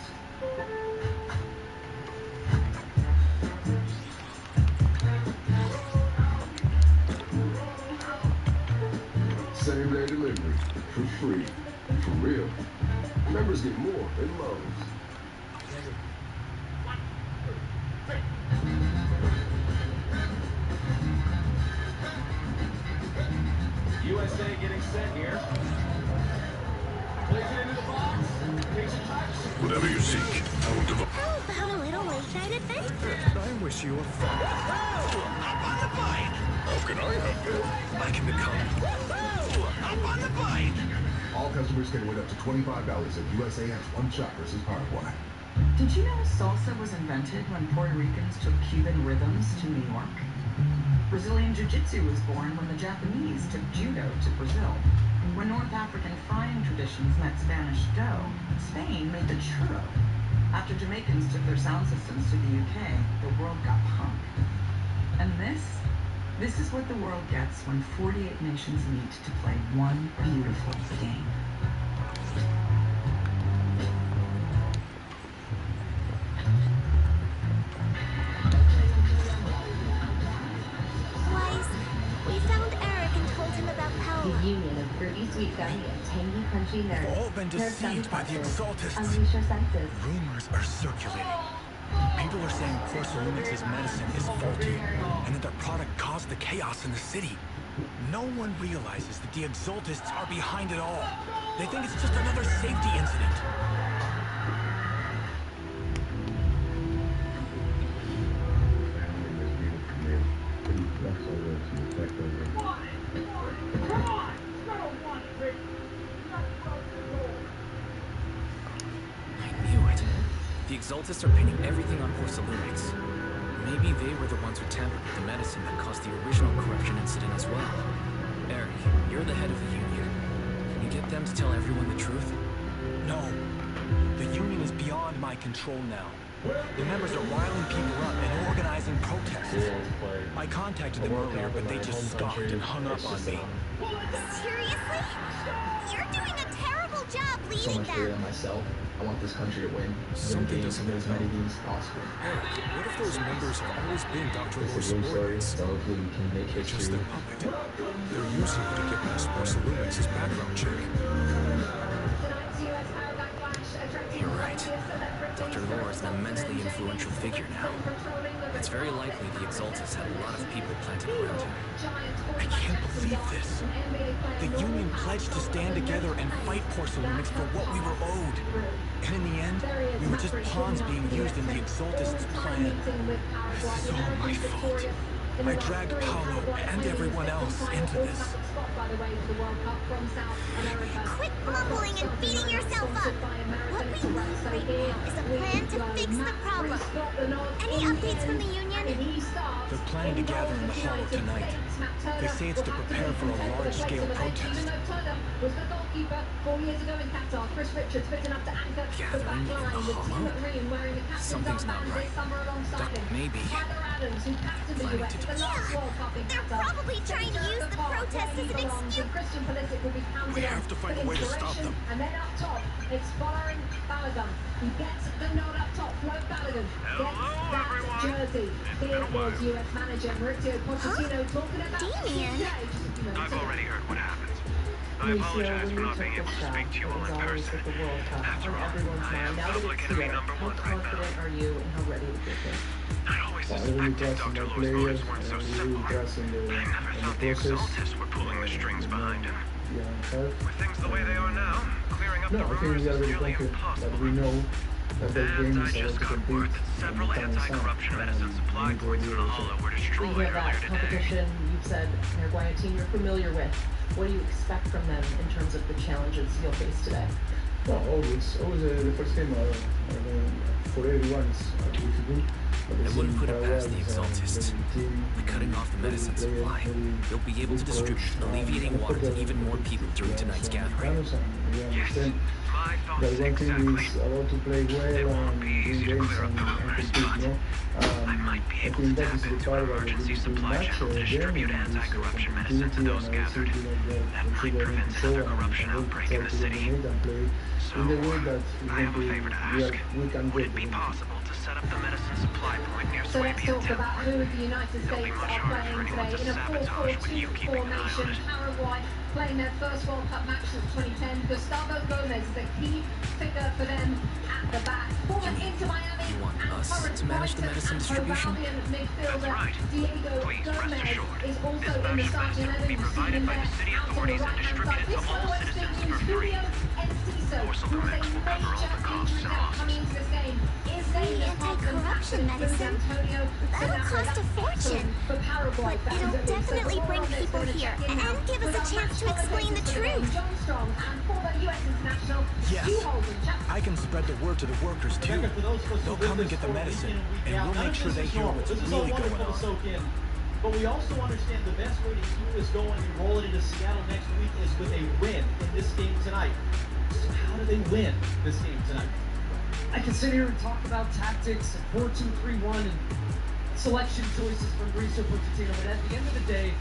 Same-day delivery, for free, for real. Members get more in Lowe's. USA getting set here. Plays it into the box. Takes a touch. Whatever you seek, I will devote. How about a little late-night adventure? I wish you a fun. Up on the bike! How can I help you? I can become. Up on the bike! All customers can win up to $25 if USA has one shot versus Paraguay. Did you know salsa was invented when Puerto Ricans took Cuban rhythms to New York? Brazilian Jiu-Jitsu was born when the Japanese took judo to Brazil. When North African frying traditions met Spanish dough, Spain made the churro. After Jamaicans took their sound systems to the UK, the world got punk. And this is what the world gets when 48 nations meet to play one beautiful game. Wise, we found Eric and told him about Paola. The union of fruity sweet gummy and tangy crunchy nerds. We've all been deceived by the exaltists. Unleash your senses. Rumors are circulating. People are saying Porcelunix's medicine is faulty, and that their product caused the chaos in the city. No one realizes that the exaltists are behind it all. They think it's just another safety incident. The Exaltists are pinning everything on Porcelunix. Maybe they were the ones who tampered with the medicine that caused the original corruption incident as well. Eric, you're the head of the Union. Can you get them to tell everyone the truth? No. The Union is beyond my control now. The members are riling people up and organizing protests. I contacted them earlier, but they just scoffed and hung up on me. Seriously? You're doing a terrible job So leading much bigger them. than myself. I want this country to win. Something doesn't as many games as possible. Eric, what if those members have always been Dr. Lore's subordinates? So hopefully we can make They're just history. their puppet. They're using it to get past Porcelunix's background check. You're right. Dr. Lore is an immensely influential figure now. It's very likely the Exaltists had a lot of people planted around him. I can't believe this. The Union pledged to stand together and fight Porcelunix for what we were owed. And in the end, we were just pawns being used in the Exaltists' plan. This is all my fault. I dragged Paolo and everyone else into this. Quit mumbling and beating yourself up. What we need right now is a plan to fix the problem. Any updates from the Union? They're planning to gather in the hall tonight. They say it's to prepare for a large-scale protest. Gathering in the hollow? Something's not right. That may be planning to do. They're probably trying to use the protest as an excuse. We have to find a way to stop them. And then up top, it's following Balogun. He gets the nod up top. Flo Balogun gets that jersey. Here was US manager Mauricio Pochettino talking about Damien. I've already heard what happened. I apologize for not being able to speak to you all in person. After all, I am public enemy number one right now. Are you and how ready to get this? I always suspected Dr. Lore's motives weren't so simple, but I never thought the Exaltists were pulling the strings behind him. With things the way they are now, clearing up the rumors is nearly impossible. And I just got word that several anti-corruption medicine supply points in the Hollow were destroyed We have earlier that today. competition. You've said they're going a team you're familiar with. What do you expect from them in terms of the challenges you'll face today? Well, always the first game for everyone is difficult. I wouldn't put it past the Exaltists. By cutting off the medicine supply, they'll be able to distribute alleviating water to even more people during tonight's gathering. Yes, my thoughts exactly. Is about to play well and win games and compete, no? I might be able to tap into an emergency supply channel to distribute anti-corruption medicine to those gathered. That might prevent another corruption outbreak in the city. So, I have a favor to ask. Would it be possible to set up the medicine supply point near So let's Swabian talk about Temple? who the United It'll be States much are harder for playing anyone today to in a sabotage with you 4-4-2 keeping an eye on formation. it. Paraguay playing their first World Cup match since 2010. Gustavo Gomez is a key figure for them at the back. Former Inter Miami You want and us current to manage the Brighton medicine and distribution? Brazilian midfielder That's right. Diego Please, rest Gomez assured, is also this in the voucher starting medicine will be 11. You see provided him by the there city out on the authorities and right-hand side. distributed to This all one citizens is for free. Julio Enciso, who Porcelunix is a will cover all major the costs injury and out losses. coming into this game. Is Free there anti-corruption medicine? That'll cost a fortune. But it'll definitely bring people here and give us a chance to explain the truth. Yes, I can spread the word to the workers too. They'll come and get the medicine, and we'll make sure they hear what's really going on. But we also understand the best way to keep this going and roll it into Seattle next week is with a win in this game tonight. So how do they win this game tonight? I can sit here and talk about tactics, 4-2-3-1, and selection choices from Mauricio Pochettino, but at the end of the day,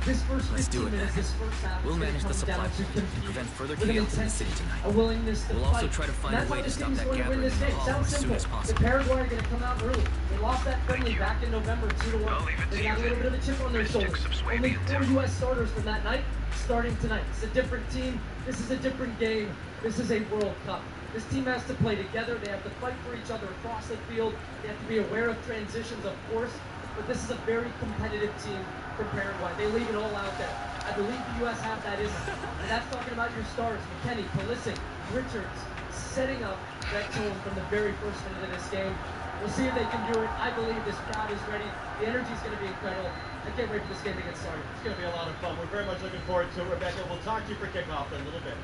this first 15 minutes, this first half, we'll manage the supply point and prevent further chaos in the city tonight. We'll also try to find a way to stop that gathering in the hall as soon as The possible. Paraguay are going to come out early. They lost that friendly back in November 2-1. They got a little bit of a chip on their shoulder. Only 4 U.S. starters from that night starting tonight. It's a different team. This is a different game. This is a World Cup. This team has to play together. They have to fight for each other across the field. They have to be aware of transitions, of course. But this is a very competitive team from Paraguay. They leave it all out there. I believe the U.S. have that in them. And that's talking about your stars, McKennie, Pulisic, Richards, setting up that tone from the very first minute of this game. We'll see if they can do it. I believe this crowd is ready. The energy is going to be incredible. I can't wait for this game to get started. It's going to be a lot of fun. We're very much looking forward to it. Rebecca, we'll talk to you for kickoff in a little bit.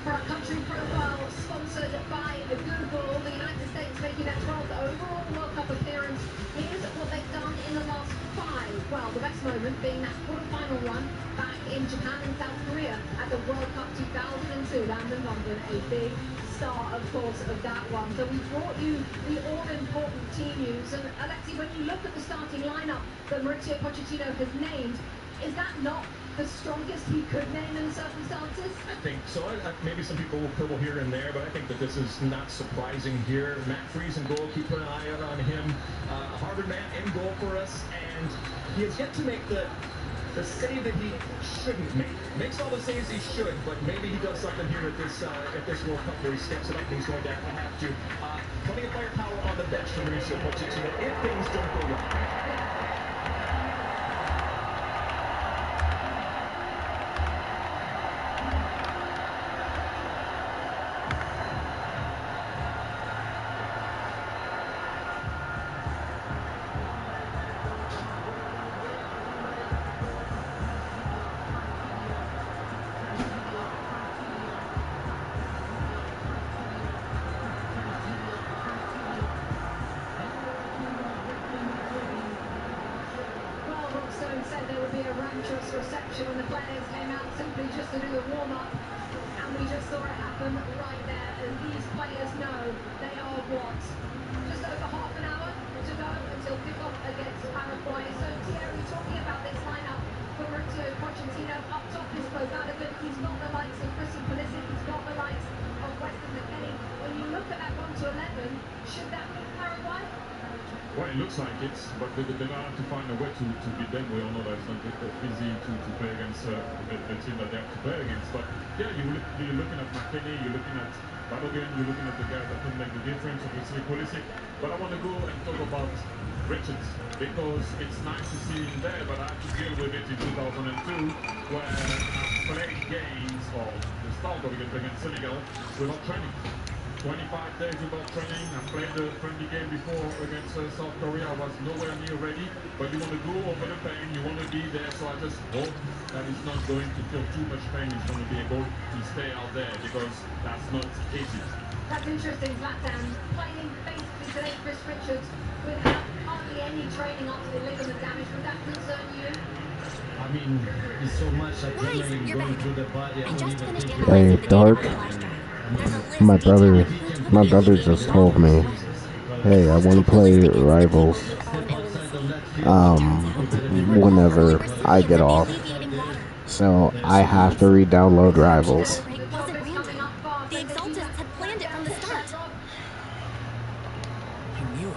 For our country profile, sponsored by Google, the United States making their 12th overall World Cup appearance. Here's what they've done in the last 5. Well, the best moment being that quarterfinal run back in Japan and South Korea at the World Cup 2002 down in London. A big star, of course, of that one. So we brought you the all-important team news. And Alexi, when you look at the starting lineup that Mauricio Pochettino has named, is that not the strongest he could name in the circumstances? I think so. Maybe some people will quibble here and there, but I think that this is not surprising here. Matt Freese in goal, keep an eye out on him. Harvard man in goal for us, and he has yet to make the save that he shouldn't make. Makes all the saves he should, but maybe he does something here at this World Cup where he steps it up and he's going to have to. Plenty of firepower on the bench for Mauricio Pochettino if things don't go well. Said there would be a rapturous reception when the players came out simply just to do the warm-up, and we just saw it happen right there, and these players know they are what? Just over half an hour to go until kickoff against Paraguay. So Thierry, talking about this lineup for Mauricio Pochettino, up top is Bogdanovich. He's got the likes of Chrissy Pulisic, he's got the likes of Weston McKennie. When you look at that 1-11, should that be Paraguay? Well, it looks like it, but they're going to have to find a way to beat them. We all know that it's not easy to play against the team that they have to play against. But yeah, you're looking at McKennie, you're looking at Balogun, you're looking at the guys that can make the difference, obviously Pulisic. But I want to go and talk about Richards, because it's nice to see him there, but I had to deal with it in 2002, where I played games, or the start of it against Senegal, without training. 25 days without training. I played the friendly game before against South Korea. I was nowhere near ready, but you want to go over the pain, you want to be there, so I just hope that it's not going to feel too much pain. It's going to be able to stay out there, because that's not easy. That's interesting, Zlatan. Playing basically today, Chris Richards, without hardly any training after the ligament damage. Would that concern you? I mean, there's so much adrenaline going through the body. I don't even think Hey, Dark. My brother just told me, hey, I want to play Rivals whenever I get off. So I have to re-download Rivals. It wasn't random. The Exaltists had planned it from the start. I knew it.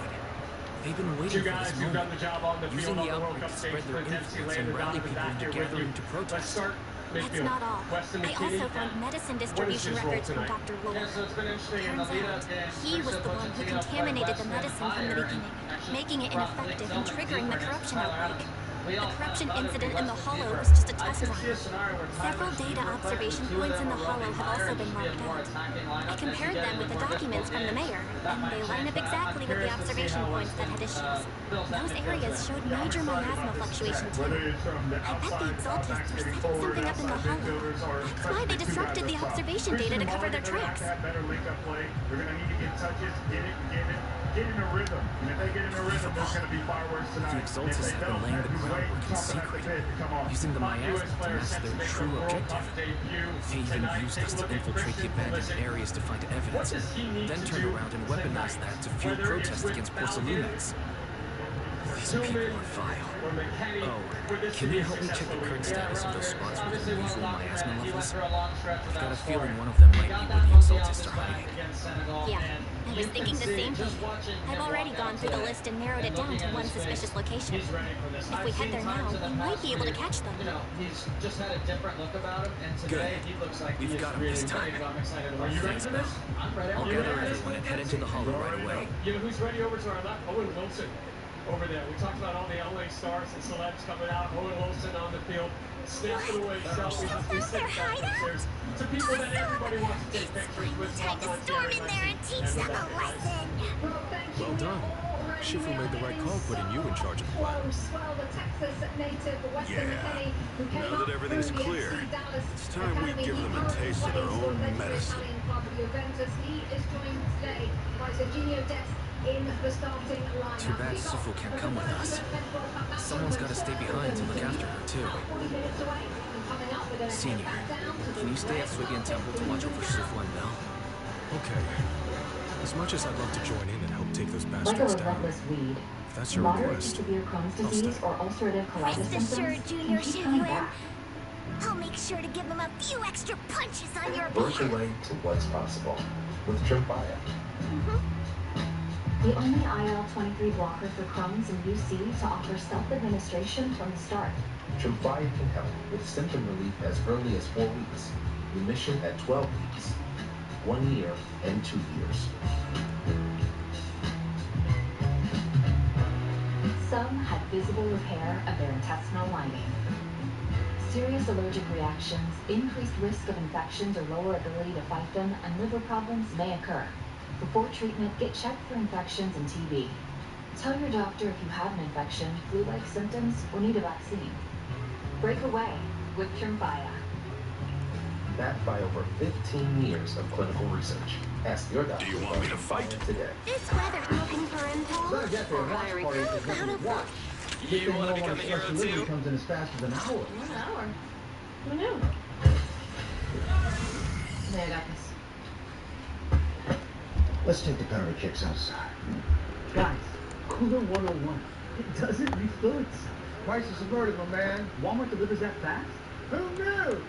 They've been waiting for this You've done the job on the moment, field using on the the World outbreak Cup to stage spread for their the Dempsey influence Lane and and rally Donovan people back into here with gathering you. to Let's protest. start That's midfield. not all. Weston They McKennie. also found medicine What is distribution his role records from tonight? Dr. Lowell. Yeah, so it's been interesting in the Turns lead out up game. he was the one who contaminated the medicine from the beginning, making it ineffective and triggering the corruption outbreak. The corruption incident in the Hollow was just a test run. Several data observation points in the Hollow have also been marked out. I compared them with the documents from the mayor, and they line up exactly with the observation points that had issues. Those areas showed major miasma fluctuation too. I bet the Exaltists are setting something up in the hollow. That's why they disrupted the observation data to cover their tracks. Better link-up play. They're going to need to get touches, get in a rhythm. And if they get in a rhythm, there's going to be fireworks tonight. The Exaltists have been laying the groundwork in secret, using the miasma to mask their true objective. They even used us to infiltrate the abandoned areas to find evidence, then turn around and weaponize that to fuel protests against Porcelumex. These people are vile. Oh, can you help me check the current status of those spots with unusual miasma levels? I've got a feeling one of them might be where the Exaltists are hiding. Yeah, I was thinking the same thing. I've already gone through the list and narrowed it down to one suspicious location. If we head there now, we might be able to catch them. You know, he's just had a different look about him, and today he looks like We've got him this time. I'm excited about it. Thanks, Mel. I'll gather everyone and head into the hollow right away. You know who's ready over to our left? Owen Wilson. Over there. We talked about all the LA stars and celebs coming out. Owen Wilson on the field, snapping away selfies as we sit back upstairs. To people that everybody wants to take pictures with. Time to storm in there and teach them a lesson. Well done. Shifu made the right call putting you in charge of the plan. Yeah. Now that everything's clear, it's time we give them a taste of their own medicine. Too bad Sifu can't come with us. Someone's got to stay behind to look after her, too. Senior, can you stay at Suibian Temple to watch over Sifu and Mel? Okay. As much as I'd love to join in and help take those Like a bastards down, relentless weed, if that's your moderate to request, severe Crohn's I'll disease stay. or ulcerative colitis Rest symptoms assured, Junior can keep coming Shinyuan. back. I'll make sure to give them a few extra punches on your Work your behalf. way to what's possible with Trimpaya. The only IL-23 blocker for Crohn's and UC to offer self-administration from the start. Trimpaya can help with symptom relief as early as 4 weeks, remission at 12 weeks, 1 year, and 2 years. Some had visible repair of their intestinal lining. Serious allergic reactions, increased risk of infections or lower ability to fight them, and liver problems may occur. Before treatment, get checked for infections and TB. Tell your doctor if you have an infection, flu-like symptoms, or need a vaccine. Break away with Trimpaya. Backed by over 15 years of clinical research. Ask your doctor. Do you want me to fight? Today. This weather's looking for impulse. Or I recall out of luck. You want to become a hero too? Comes in as fast as an hour. 1 hour. Who knew? There, I got this. Let's take the power kicks outside. Guys, Cooler 101. It doesn't refill itself. Prices are vertical, man. Walmart delivers that fast? Who knew?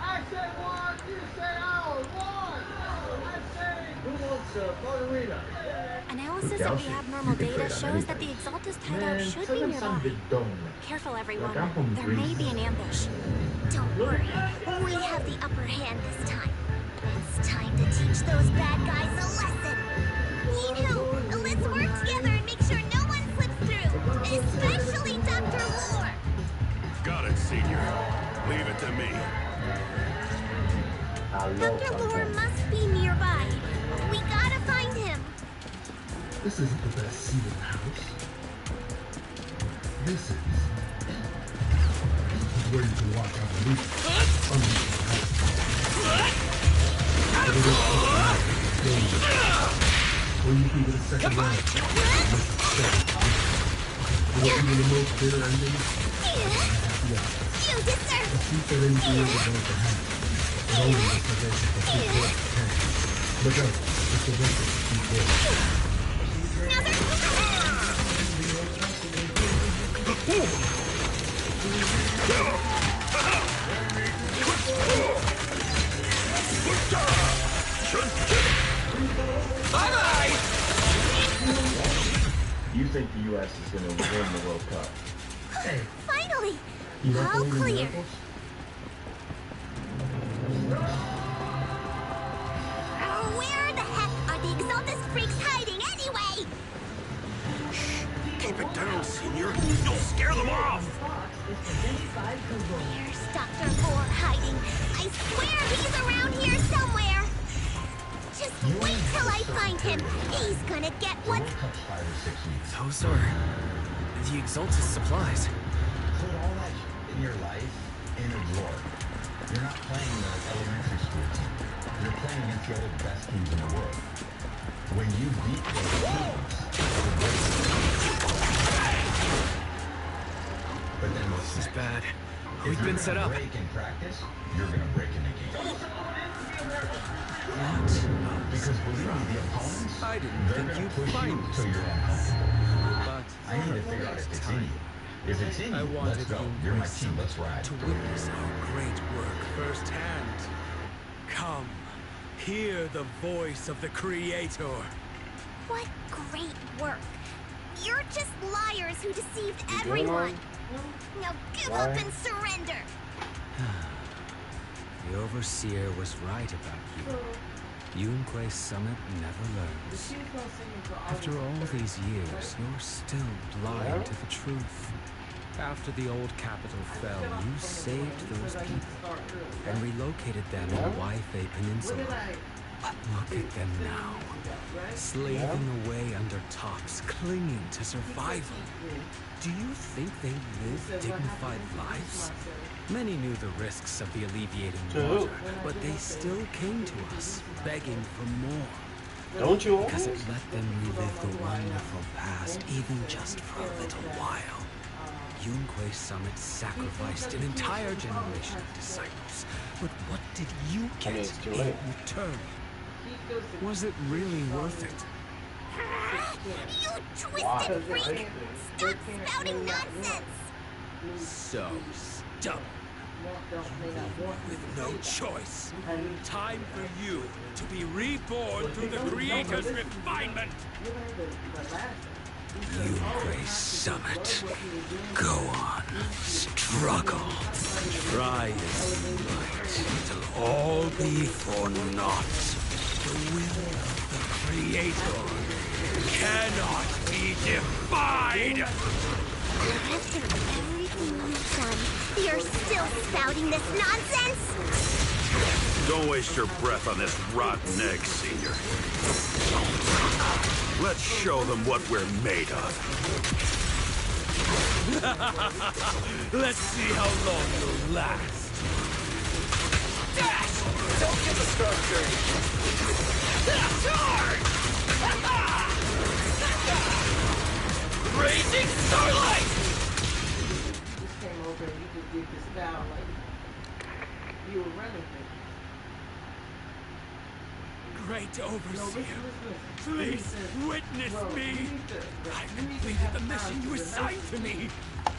I say one, you say oh, one. I say... Who wants a margarita? Analysis of the abnormal data shows that the Exaltist hideout should be nearby. Careful, everyone. There may be an ambush. Don't worry. We have the upper hand this time. It's time to teach those bad guys a lesson. Ninu, let's work together and make sure no one slips through. Especially Dr. Lore. Got it, Senior. Leave it to me. Dr. Lore must be nearby. We gotta find him. This isn't the best seat in the house. This is where you can walk out the loop. Or you can get a second round. You want even the most bitter ending? You deserve The seat that engineers are going to have. It only makes the best of the 3/4 tank. Look out, it's the best of the 3/4. Bye-bye! You think the U.S. is going to win the World Cup? Hey. Finally! You don't All believe in clear. miracles? Where the heck are the Exaltist freaks hiding anyway? Keep it down, Senior. You'll scare them off. Where's Dr. Lore hiding? I swear he's around here somewhere. Just Wait till I find him! He's gonna get what? Those are the Exaltus supplies. Put all that in your life in a drawer. You're not playing the elementary school team. You're playing against the other best teams in the world. When you beat those teams, but then what's This is next? bad. If We've you're been set gonna up. break in practice, you're gonna break in the game. What? Because believe me, the opponents, I didn't they're think gonna you'd push find you this till you're place. uncomfortable. But I need to figure out if it's in you. If it's in I you, wanted let's go. you You're my Grace team. Let's ride. to witness our great work firsthand. Come, hear the voice of the Creator. What great work. You're just liars who deceived everyone. Now give up and surrender. The Overseer was right about you. Yunque Summit never learns. After all these years, you're still blind to the truth. After the old capital fell, you saved those people and relocated them in Waifei Peninsula. But look at them now, slaving away under tops, clinging to survival. Do you think they live dignified lives? Many knew the risks of the alleviating water, but they still came to us, begging for more. Don't you Because it let them relive the wonderful past, even just for a little while. Yunque Summit sacrificed an entire generation of disciples. But what did you get in return? Was it really worth it? You twisted freak! Stop spouting nonsense! So stubborn. With no choice. Time for you to be reborn through the Creator's refinement. Yunque Summit. Go on. Struggle. Try as you might. It'll all be for naught. The will of the Creator cannot be defied! After everything you've done, you're still spouting this nonsense? Don't waste your breath on this rotten egg, Senior. Let's show them what we're made of. Let's see how long you'll last. Dash! Don't get the start dirty. Charge! Raging Starlight! Just came over and you just did this style like you were running things. Great Overseer, please witness me. I've completed the mission you assigned to me.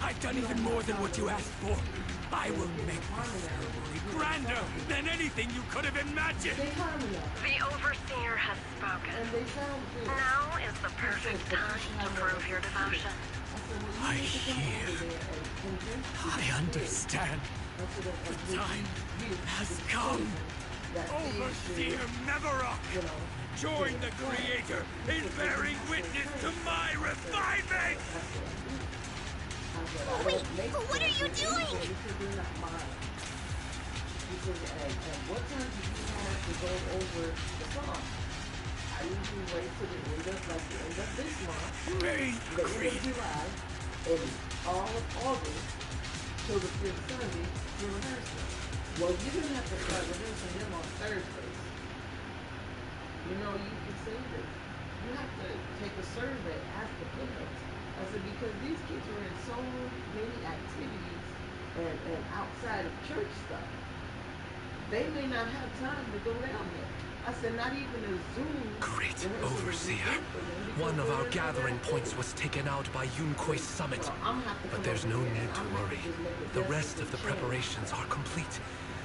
I've done even more than what you asked for. I will make this ceremony grander than anything you could have imagined. The Overseer has spoken. Now is the perfect time to prove your devotion. I hear. I understand. The time has come. Overseer Mevarok, join the Creator in bearing witness to my refinement! Wait, what are you doing? What time do you have to go over the song? I usually wait till the end of, like the end of this month, the end of July, and all of August, till the 5th Sunday, to rehearsal. Well, you didn't have to start rehearsing them on Thursdays. You know, you can say this. You have to take a survey, ask the parents. I said, because these kids are in so many activities and outside of church stuff. They may not have time to go down there. I said, not even a Zoom. Great Overseer, one of our gathering points was taken out by Yunque Summit. But there's no need to worry. The rest of the preparations are complete.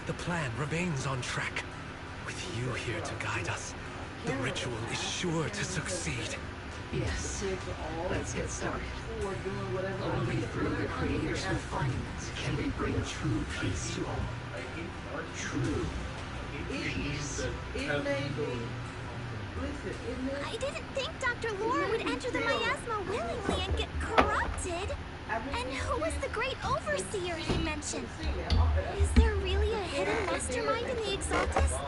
The plan remains on track. With you here to guide us, the ritual is sure to succeed. Yes. Let's get started. Only through the Creator's refinement can we bring true peace to all. True peace. It may be. Listen, I didn't think Dr. Lore would enter the miasma willingly and get corrupted. And who was the great overseer he mentioned? Is there really a hidden mastermind in the Exaltists?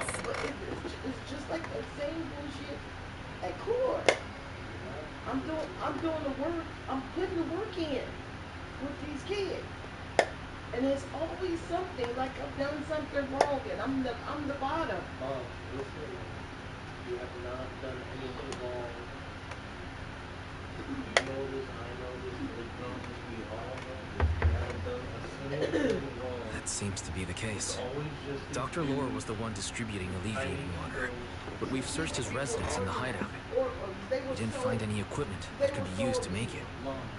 It's just like the same bullshit at core. I'm doing the work. I'm putting the work in with these kids. And there's always something like I've done something wrong and I'm the bottom. Mom, listen to me. You have not done anything wrong. You know this, I know this, Blake knows this, we all know this. You haven't done a single thing wrong. That seems to be the case. It's always just these Dr. Lore was the one distributing alleviating water, but we've searched his residence in the hideout. We didn't find any equipment that could be used to make it.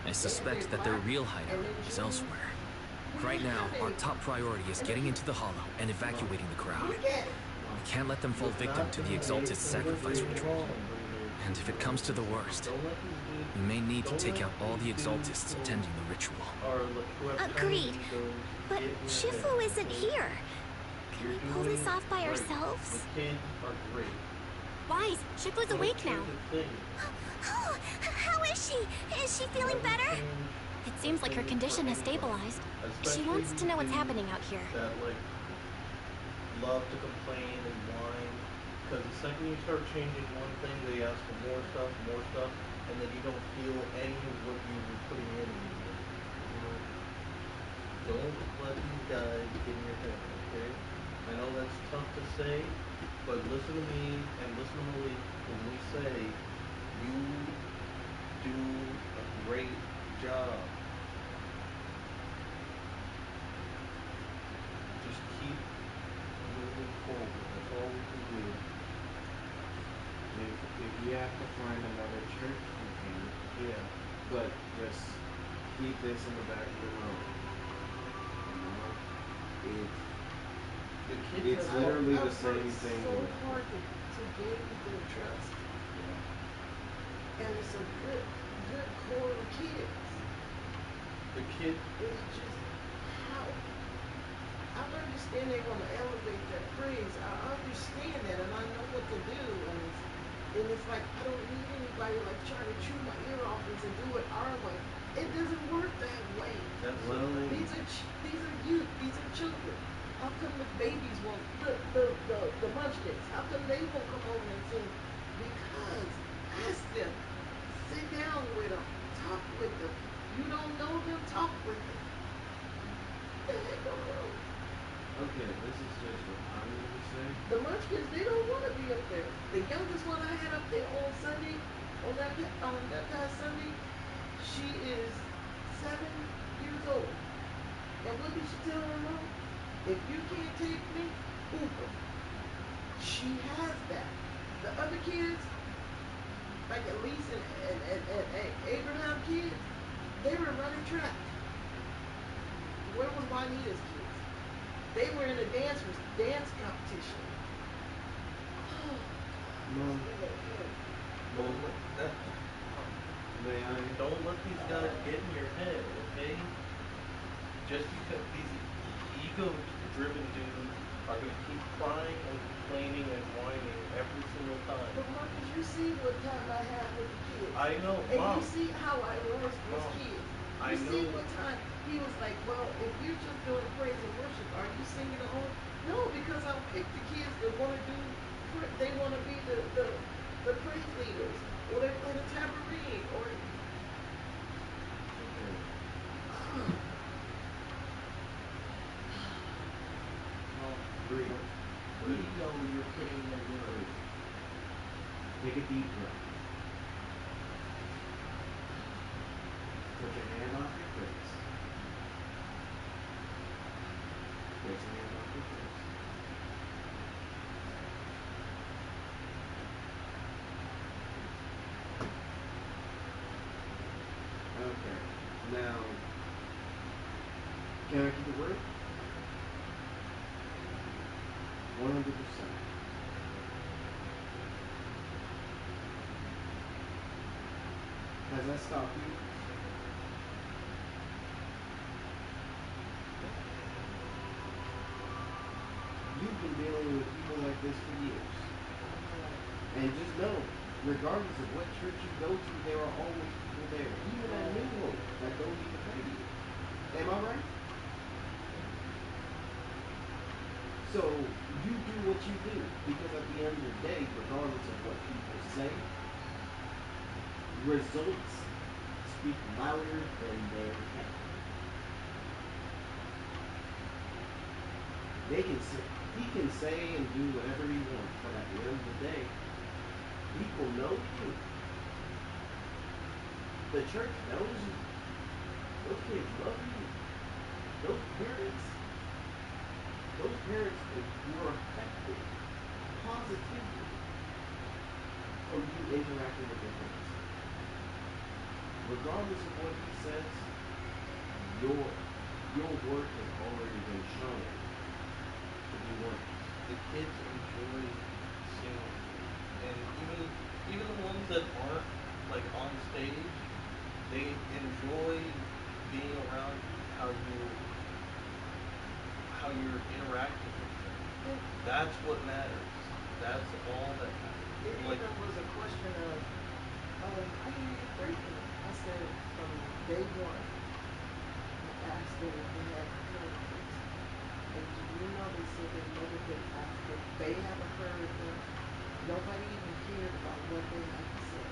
I suspect that their real hideout is elsewhere. Right now, our top priority is getting into the hollow and evacuating the crowd. We can't let them fall victim to the Exalted sacrifice ritual. And if it comes to the worst, we may need to take out all the Exaltists attending the ritual. Agreed. But Shifu isn't here. Can we pull this off by ourselves? The kids are great. Wise, Shifu's awake now. How is she? Is she feeling better? It seems like her condition has stabilized. She wants to know what's happening out here. That, like, love to complain and whine. Because the second you start changing one thing, they ask for more stuff, and then you don't feel any of what you were putting in anymore. You know? Don't let these guys get in your head, okay? I know that's tough to say, but listen to me and listen to Malik when we say you do a great job. Just keep moving forward. That's all we can do. If we have to find another church, we can. Yeah. But just keep this in the back of your mind. It's literally the same thing. So hard to gain their trust. And it's a good core of kids. The kid is just how I understand they're gonna elevate that praise. I understand that and I know what to do and it's like I don't need anybody like trying to chew my ear off and to do it our way. It doesn't work that way. These are youth, these are children. How come the babies won't the munchkins? How come they won't come over and sing? Because ask them. Sit down with them. Talk with them. You don't know them, talk with them. They don't know. Okay, this is just what I'm going to say. The munchkins, they don't want to be up there. The youngest one I had up there on Sunday, on that past Sunday, she is 7 years old. And what did she tell her mom? If you can't take me, Uber. She has that. The other kids, like Elise and Abraham kids, they were running track. Where was Juanita's kids? They were in a dance competition. Mom. Don't let these guys get in your head, okay? Just because these ego-driven dudes are going to keep crying and complaining and whining every single time. But Marcus, you see what time I had with the kids. I know, and Mom. You see how I was with kids. You see what time he was like, well, if you're just doing praise and worship, are you singing along? No, because I'll pick the kids that want to do, they want to be the praise leaders, or they play the tambourine, or Breathe. We know you're putting in work. Take a deep breath. Put your hand off your face. Place your hand off your face. Okay. Now, can I keep it real? 100%. Has that stopped you? You've been dealing with people like this for years. And just know, regardless of what church you go to, there are always people there, even at New Hope, that don't even pay you. Am I right? So, you do what you do, because at the end of the day, regardless of what people say, results speak louder than their character. He can say and do whatever he wants, but at the end of the day, people know you. The church knows you. Those kids love you. Those parents were affected positively from you interacting with your parents. Regardless of what he says, your work has already been shown to be wonders. The kids enjoy seeing you, and even the ones that aren't like on stage, they enjoy being around how you're interacting with them. That's what matters. That's all that matters. It even was a question of, I hear you breaking it. I said, from day one, I asked them if they had encouragement. And do you know they said they've never been after they have encouraged them. Nobody even cared about what they had to say.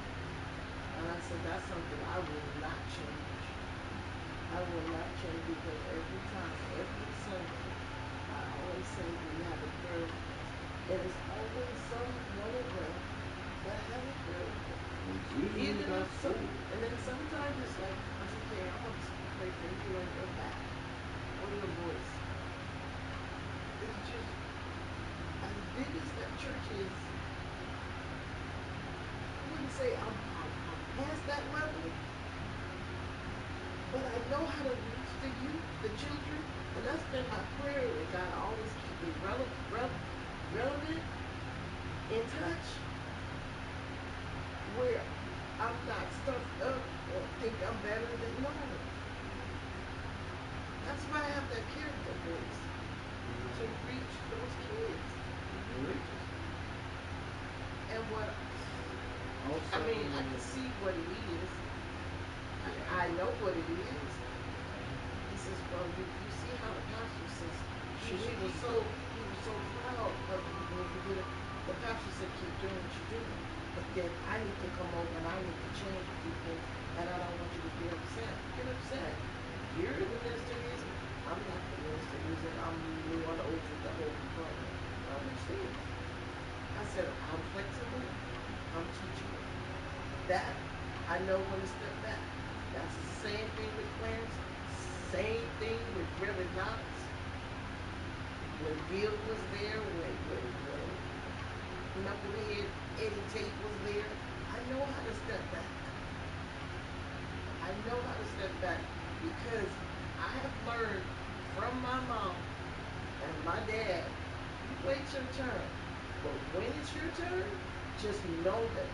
And I said, that's something I will not change. I will not change because every time, every Sunday, I always say we have encouragement. It is always someone around that have encouragement. Even if some, and then sometimes it's like, okay, I'm going to pray for you on your back or your voice. It's just, as big as that church is, I wouldn't say I'm past that level, but I know how to reach the youth, the children, and that's been my prayer, that God always keep me relevant, in touch, where I'm not stuffed up or think I'm better than no one. That's why I have that character voice, to reach those kids. And what, also, I mean, I can see what it is. I know what it is. He says, well, you see how the pastor says, he was so proud of when you did it. The pastor said, keep doing what you're doing. But then I need to come over and I need to change a few things, and I don't want you to get upset. Get upset. You're the minister of music. I'm not the minister of music. I'm the one over the whole program. I understand. I said, I'm flexible. I'm teachable. That, I know when to step back. That's the same thing with Clarence. Same thing with Reverend Knox. When Bill was there, when Knucklehead Eddie Tate was there, I know how to step back. I know how to step back because I have learned from my mom and my dad, you wait your turn. But when it's your turn, just know that.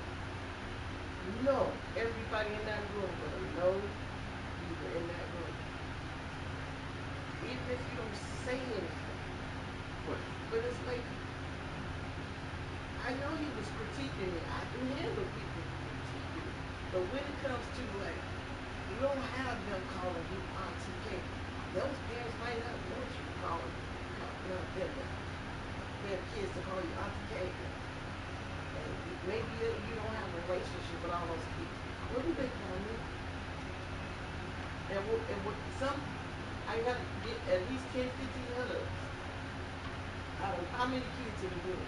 No, everybody in that room will know you were in that room. Even if you don't say anything. But it's like, I know he was critiquing me. I can handle people critiquing me. But when it comes to like, you don't have them calling you Auntie K. Those parents might not want you to call their kids to call you Auntie K. And maybe you don't have a relationship with all those kids. What do they call me? And with some, I got to get at least 10, 15 hugs out of how many kids in the room?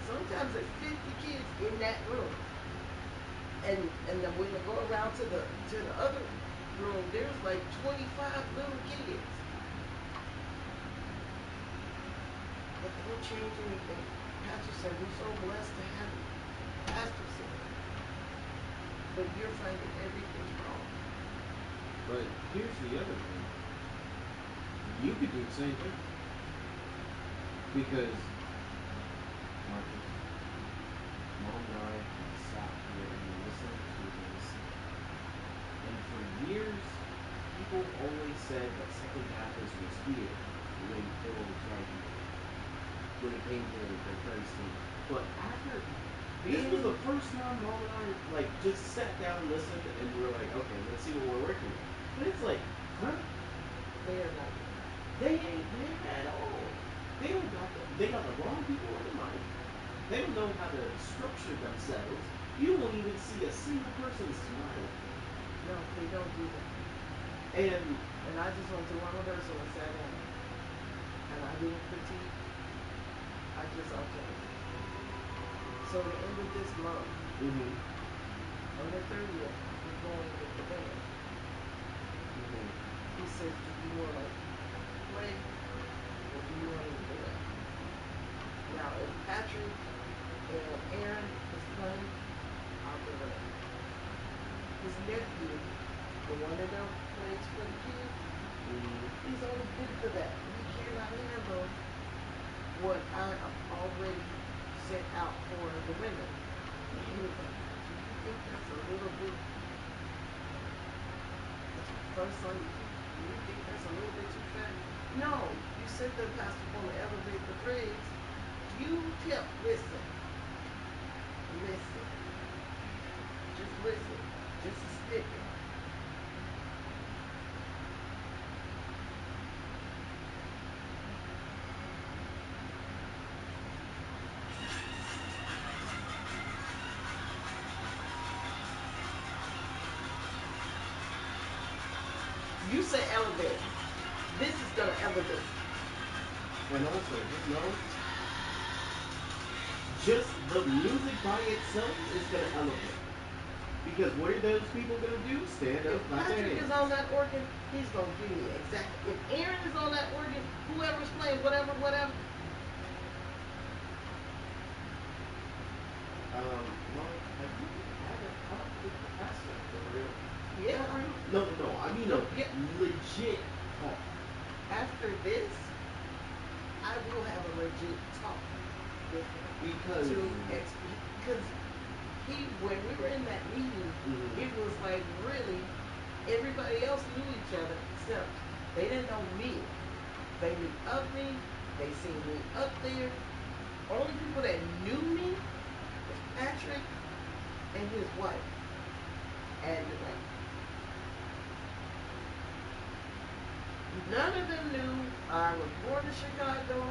Sometimes there's 50 kids in that room. And then when you go around to the other room, there's like 25 little kids. But they don't change anything. Pastor said, we're so blessed to have you. Pastor said. But you're finding everything wrong. But here's the other thing. You could do the same thing. Because, Marcus, Mom and I have sat here and listened to him sing. And for years, people always said that Second Baptist was weird when it came to the praise team. But after, this was the first time Mom and I like just sat down and listened, and we were like, okay, let's see what we're working with. But it's like, huh? They are not. They ain't there at all. They got the wrong people in the mind. They don't know how to structure themselves You won't even see a single person smile. No, they don't do that. And I just went to one rehearsal and sat down. And I didn't critique. I just okay. So at the end of this month, on the 30th, we're going with the band. He says, do you want to play or do you want to direct? Now, if Patrick and Aaron is playing, I'll direct. His nephew, the one that plays for the kids, he's only good for that. He cannot handle what I already set out for the women. He was like, do you think that's a little bit, that's my first son, do you think that's a little bit too fat? No, you said the pastor want to elevate the praise. You tell, listen, just listen, just a snippet. You say elevate. This is gonna elevate. And also, just know, just the music by itself is gonna elevate. Because what are those people gonna do? Stand up, If clap their Patrick hands. is on that organ, he's gonna give me exactly. If Aaron is on that organ, whoever's playing whatever. Mark, have you had a talk with the pastor for real? Yeah. For real? No. I mean legit talk. After this, I will have a legit talk with him. Because when we were in that meeting, it was like really everybody else knew each other except they didn't know me. They knew of me. They seen me up there. Only people that knew me was Patrick and his wife and Dwayne. None of them knew I was born in Chicago.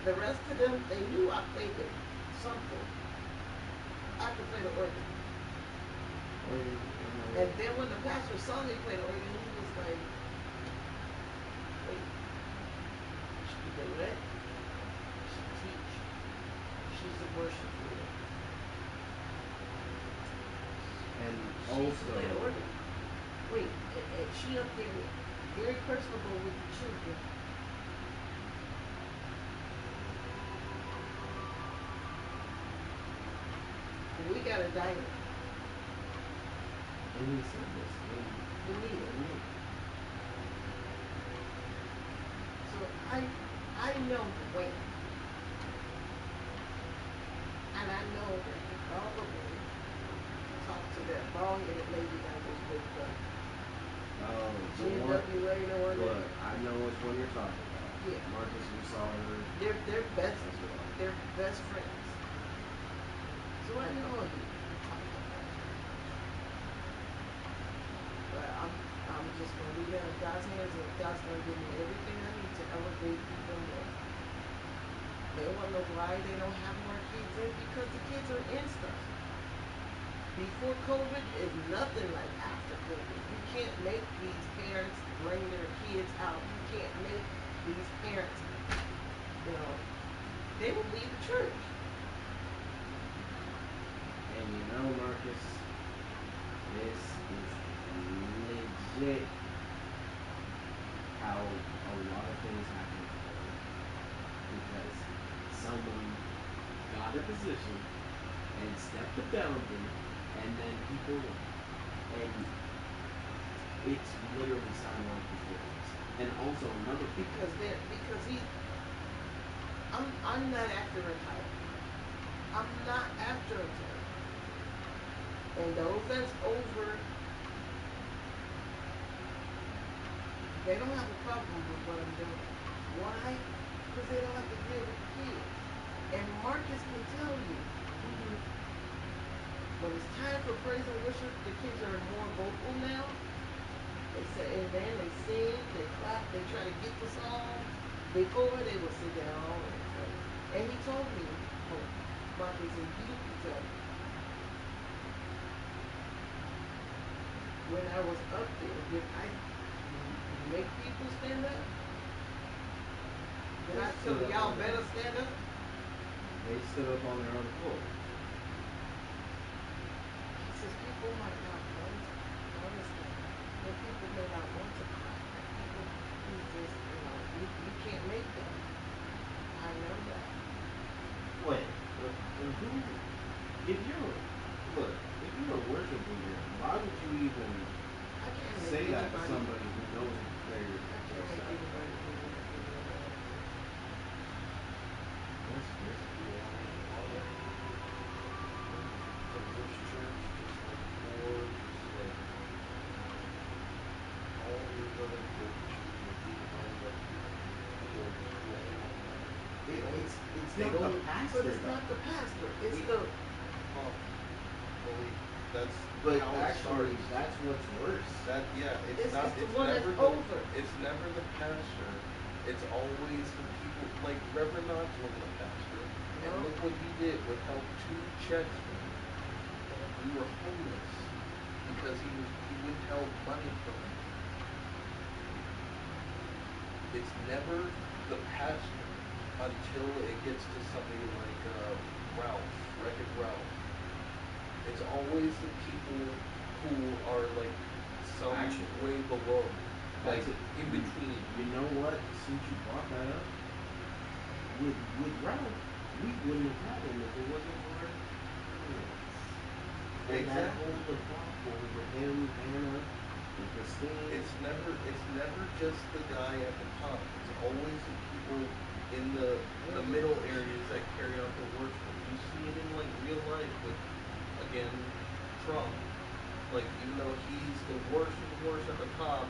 The rest of them, they knew I played something. I could play the organ. And then when the pastor saw me play the organ, he was like, wait, she can direct, she can teach, she's a worship leader. And she also, play the organ. Wait, and she up there very personable with the children. We got a diner. And he said this. We need it. So I know Dwayne. And I know that he probably talked to that bald-headed lady that was with the GNWA, the one that... Look, I know which one you're talking about. Yeah. Marcus, you saw her. They're best friends. So I know he talked to her. But I'm just gonna leave that in God's hands, and God's gonna give me everything I need to elevate even more. They wanna know why they don't have more kids in, because the kids are in stuff. Before COVID is nothing like after COVID. You can't make these parents bring their kids out. You can't make these parents, they will leave the church. And Marcus, this is legit how a lot of things happen because someone got a position and stepped the boundary, and then people, and it's literally sounding like his words. And also another because I'm not after a title. I'm not after a title. And those that's over, they don't have a problem with what I'm doing. Why? Because they don't have to deal with the kids. And Marcus can tell you, when it's time for praise and worship, the kids are more vocal now. They say amen, they sing, they clap, they try to get the song. Before, they would sit down and he told me, Marcus, and you can tell me, when I was up there, did I make people stand up? Did I tell y'all better stand up? They stood up on their own accord. He says people might not want to understand, and people may not want to cry, and people who just, you can't make them. I know that. Wait, who? If you're if you're a worship leader, why would you even I can't make say that to anybody. somebody who knows they're I can't make anybody do anything they don't want to do. That's And this church, just like more, just like all these other churches will be lined up for just rolling on money. It's They not the don't, pastor. But it's not the pastor. It's the. believe that's But how actually, it starts. that's what's worse. That It's not. the It's one never that's the. over. It's never the pastor. It's always the people. Like Reverend Knox wasn't a pastor, and No. look what he did. Withheld 2 checks from me. We were homeless because he withheld money from me. It's never the pastor until it gets to somebody like Ralph, Wreck-It Ralph. It's always the people who are like some way below, like in between. You know what? Since you brought that up, with Ralph, we wouldn't have had him if it wasn't for and that whole debacle with him, Anna, and Christine. It's never just the guy at the top. It's always the people in the middle areas that carry out the worship. You see it in like real life with, again, Trump. Like even though he's the worst of the worst at the top,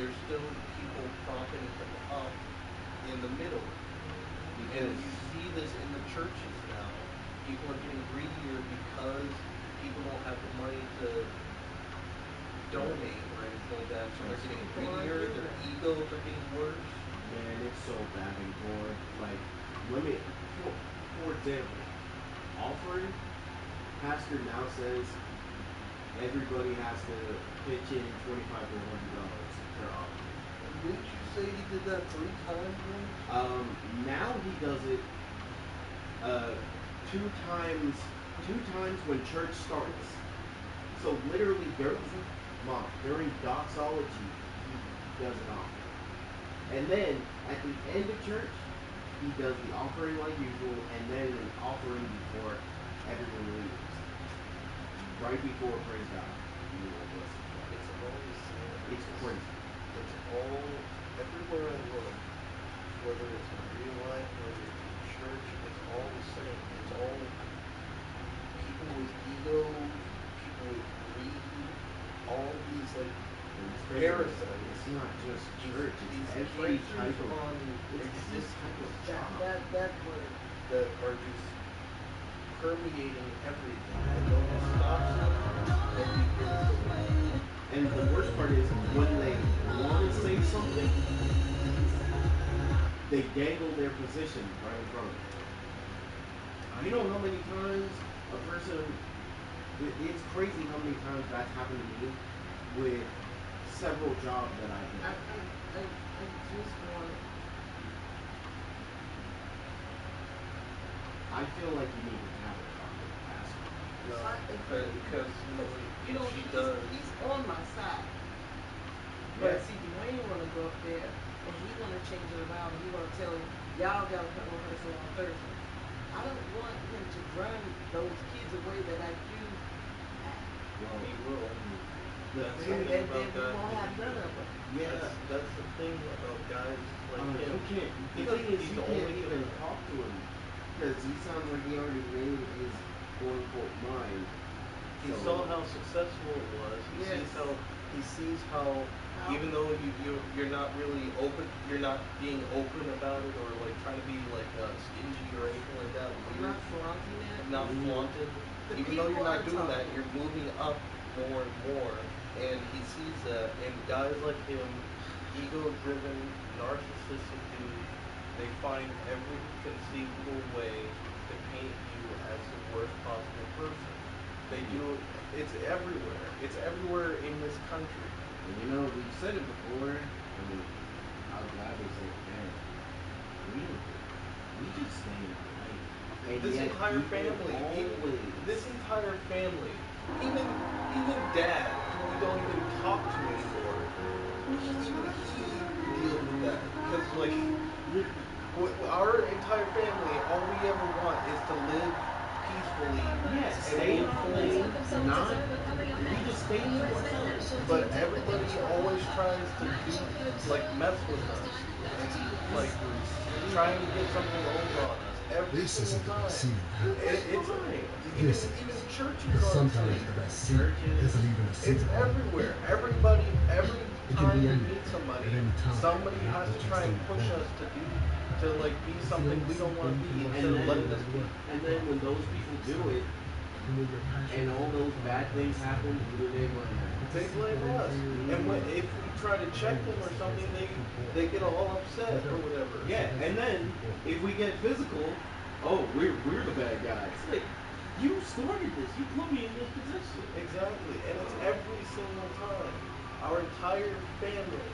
there's still people propping him up in the middle. And you see this in the churches now. People are getting greedier because people don't have the money to donate or anything like that. So they're getting greedier, their egos are getting worse. Man, it's so bad in Gore. Like, let me, for example, offering, pastor now says everybody has to pitch in $25 to $100 per offering. Didn't you say he did that 3 times once? Now he does it 2 times when church starts. So literally during doxology, he does an offering. And then at the end of church, he does the offering like usual, and then an offering before everyone leaves. Right before praise God. It's all the same. It's crazy. It's all everywhere I look, whether it's in real life, whether it's in church, it's all the same. It's all people with ego, people with greed, all these like parasites. It's not just church. It's every type of job. That word. That are just permeating everything, and nobody stops them. Nobody hears them. And the worst part is when they want to say something, they dangle their position right in front of them. You know how many times a person, it's crazy how many times that's happened to me with several jobs that I've done. I just want. I feel like you need to have a talk with the pastor. No, because she does. He's on my side. But see, Dwayne want to go up there and he want to change it around and he want to tell him, y'all got to come rehearsal on Thursday. I don't want him to run those kids away that I do have. Well, he will. That's the thing about guys. We won't have none of them. Yeah. That's the thing about guys like him. The thing is, you can't even talk to him because he sounds like he already made his quote-unquote mind. He saw how successful it was. He sees how even though you're not really open, you're not being open about it or like trying to be like stingy or anything like that. Not flaunting it. Not flaunting. Even though you're not doing that, you're moving up more and more, and he sees that. And guys like him, ego-driven, narcissistic dude, They find every conceivable way to paint you as the worst possible person. They do. It's everywhere. It's everywhere in this country. And you know, we've said it before, and I'll gladly say it again. We just stay in our lane. And This yet entire people family, always... this entire family, even dad, who we don't even talk to anymore, even he deals with that because like our entire family, all we ever want is to live peacefully and stay in live our full. lane, not... We just stay to ourselves. But everybody always tries to do like mess with us and like try and get something over on us every This single isn't the time. best seat. It's This even is. churches But are the sometimes same. the best seat isn't even a seat It's at all. everywhere. Every It can time be we anything, meet somebody, at any time, somebody not has what to you try and see push then. us to like be something we don't want to be instead of letting us be. And then when those people do it, and all those bad things happen, who do they blame? They blame us. And if we try to check them or something, they get all upset or whatever. Yeah, and then if we get physical, oh, we're the bad guys. Like, you started this. You put me in this position. Exactly, and it's every single time. Our entire family,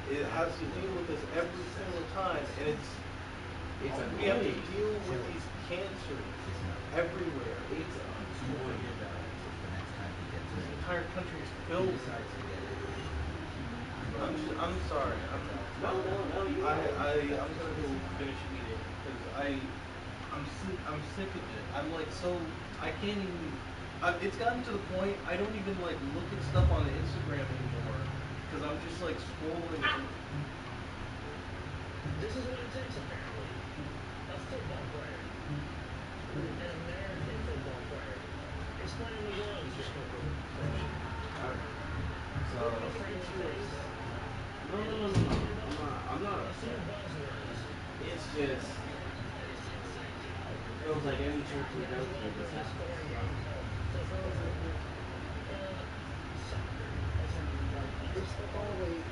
it has to deal with this every single time, and we have to deal with these cancers everywhere. It's annoying. This entire country is filled with it. I'm sorry. No, you I'm gonna go finish eating because I'm sick of it. I'm like I can't even. It's gotten to the point I don't even like look at stuff on Instagram anymore because I'm just like scrolling. This is what it takes, apparently. A football player. An American football player. Explaining the world's sport. So, no. I'm not upset. It's just, it feels like any church we go to, this happens. It's always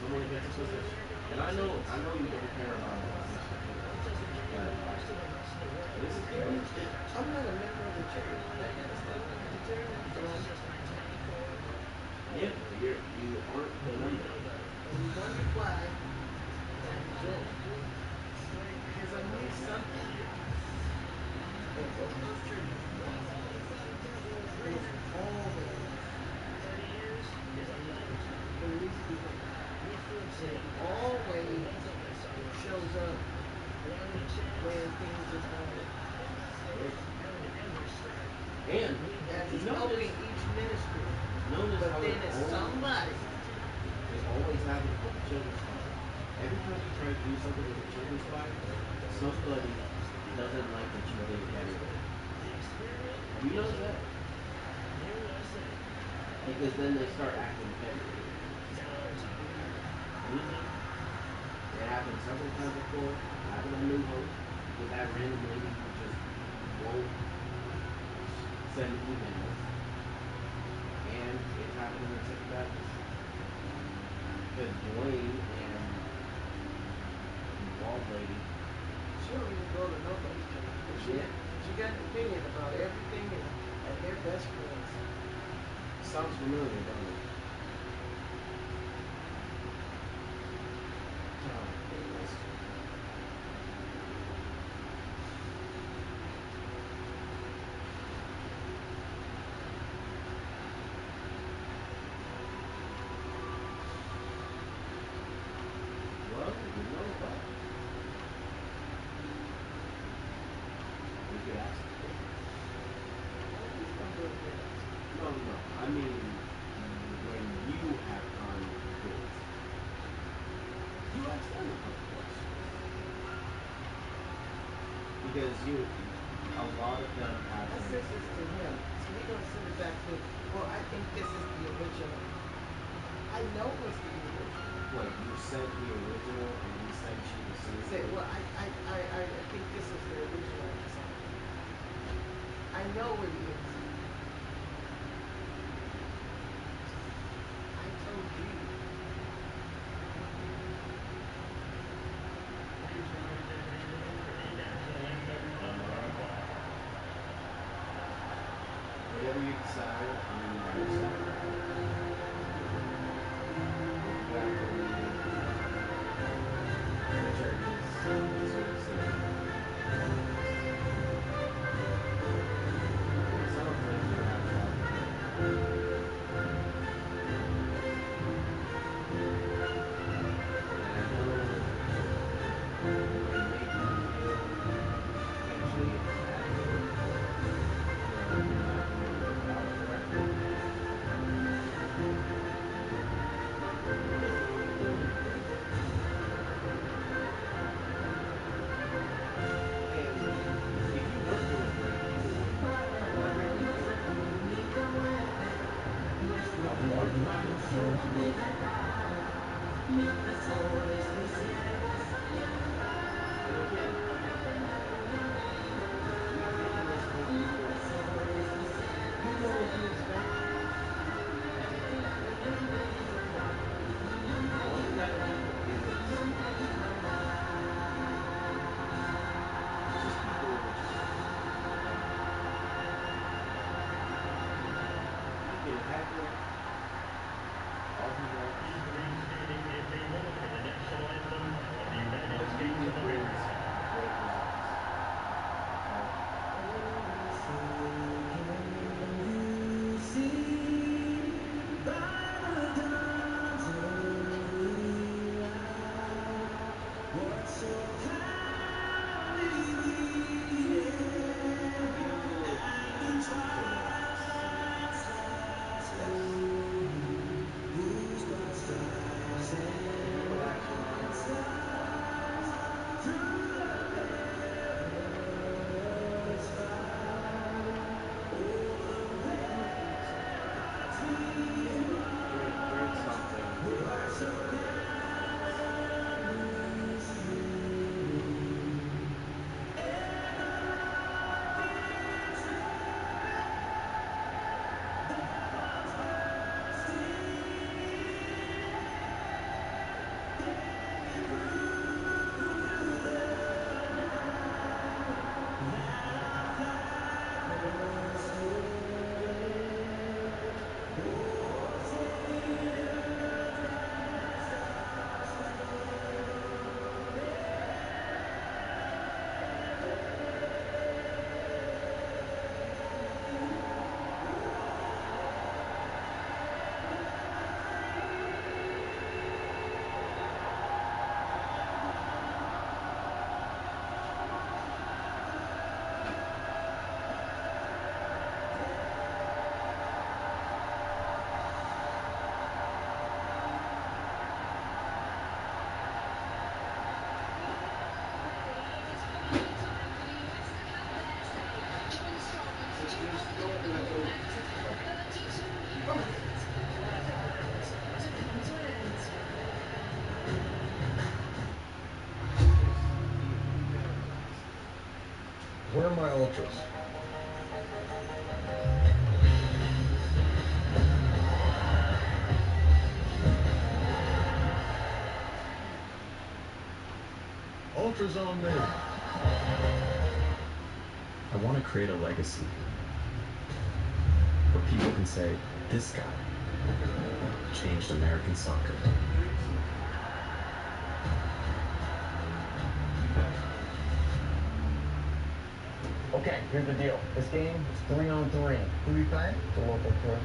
Someone gets a position. And I know you don't care about all this stuff. But this is different. I'm not a member of the church. That kind of stuff can deter me from. Yeah, you aren't the member. And you wonder why I rejoice. Because I knew something. And what those churches was always the least behaved. And it always shows up when things are going. And as it's helping each ministry. Notice But how then it's somebody. It always happens with the children's choir. Every time you try to do something with the children's choir, somebody doesn't like that you did it anyway. Have you noticed that? Because then they start acting petty. It happened several times before. It happened on New Hope with that random lady who just won't send emails. And it's happening in Second Baptist. Because Dwayne and the bald lady, She don't even go to nobody's church. But she got an opinion about everything and they're best friends. Sounds familiar, don't it? Anyways. Well, you know what? We could ask them. No. I mean, when you have time to do it, you ask them a couple questions. Because a lot of them have. I said this to him. So he gonna send it back to me. Well, I think this is the original. I know it's the original. What, you sent the original and he sent you the CD? Well, I think this is the original song. I know it is. I told you. Whatever you decide on your side, you have to leave Richard is your decision. It sounds like you don't have a problem with it. And I know it might make you feel potentially inadequate that you're not doing your job correctly. Because you're only doing it great. And if you weren't doing great, people wouldn't really care about you. I'll be honest with you. And again, we can't list those people. Do you know what you expect? One type of people isn't smart. It's just people with experience. You can heckle all you want. But music brings great results. Okay? Even though it may sort of seem yes, put action behind it. Bring something, put action behind it. Just go ahead and let go. Where are my ultras? Ultras on me. I want to create a legacy where people can say, this guy changed American soccer. Okay, here's the deal. This game is 3-on-3. Who are you playing? The local crew.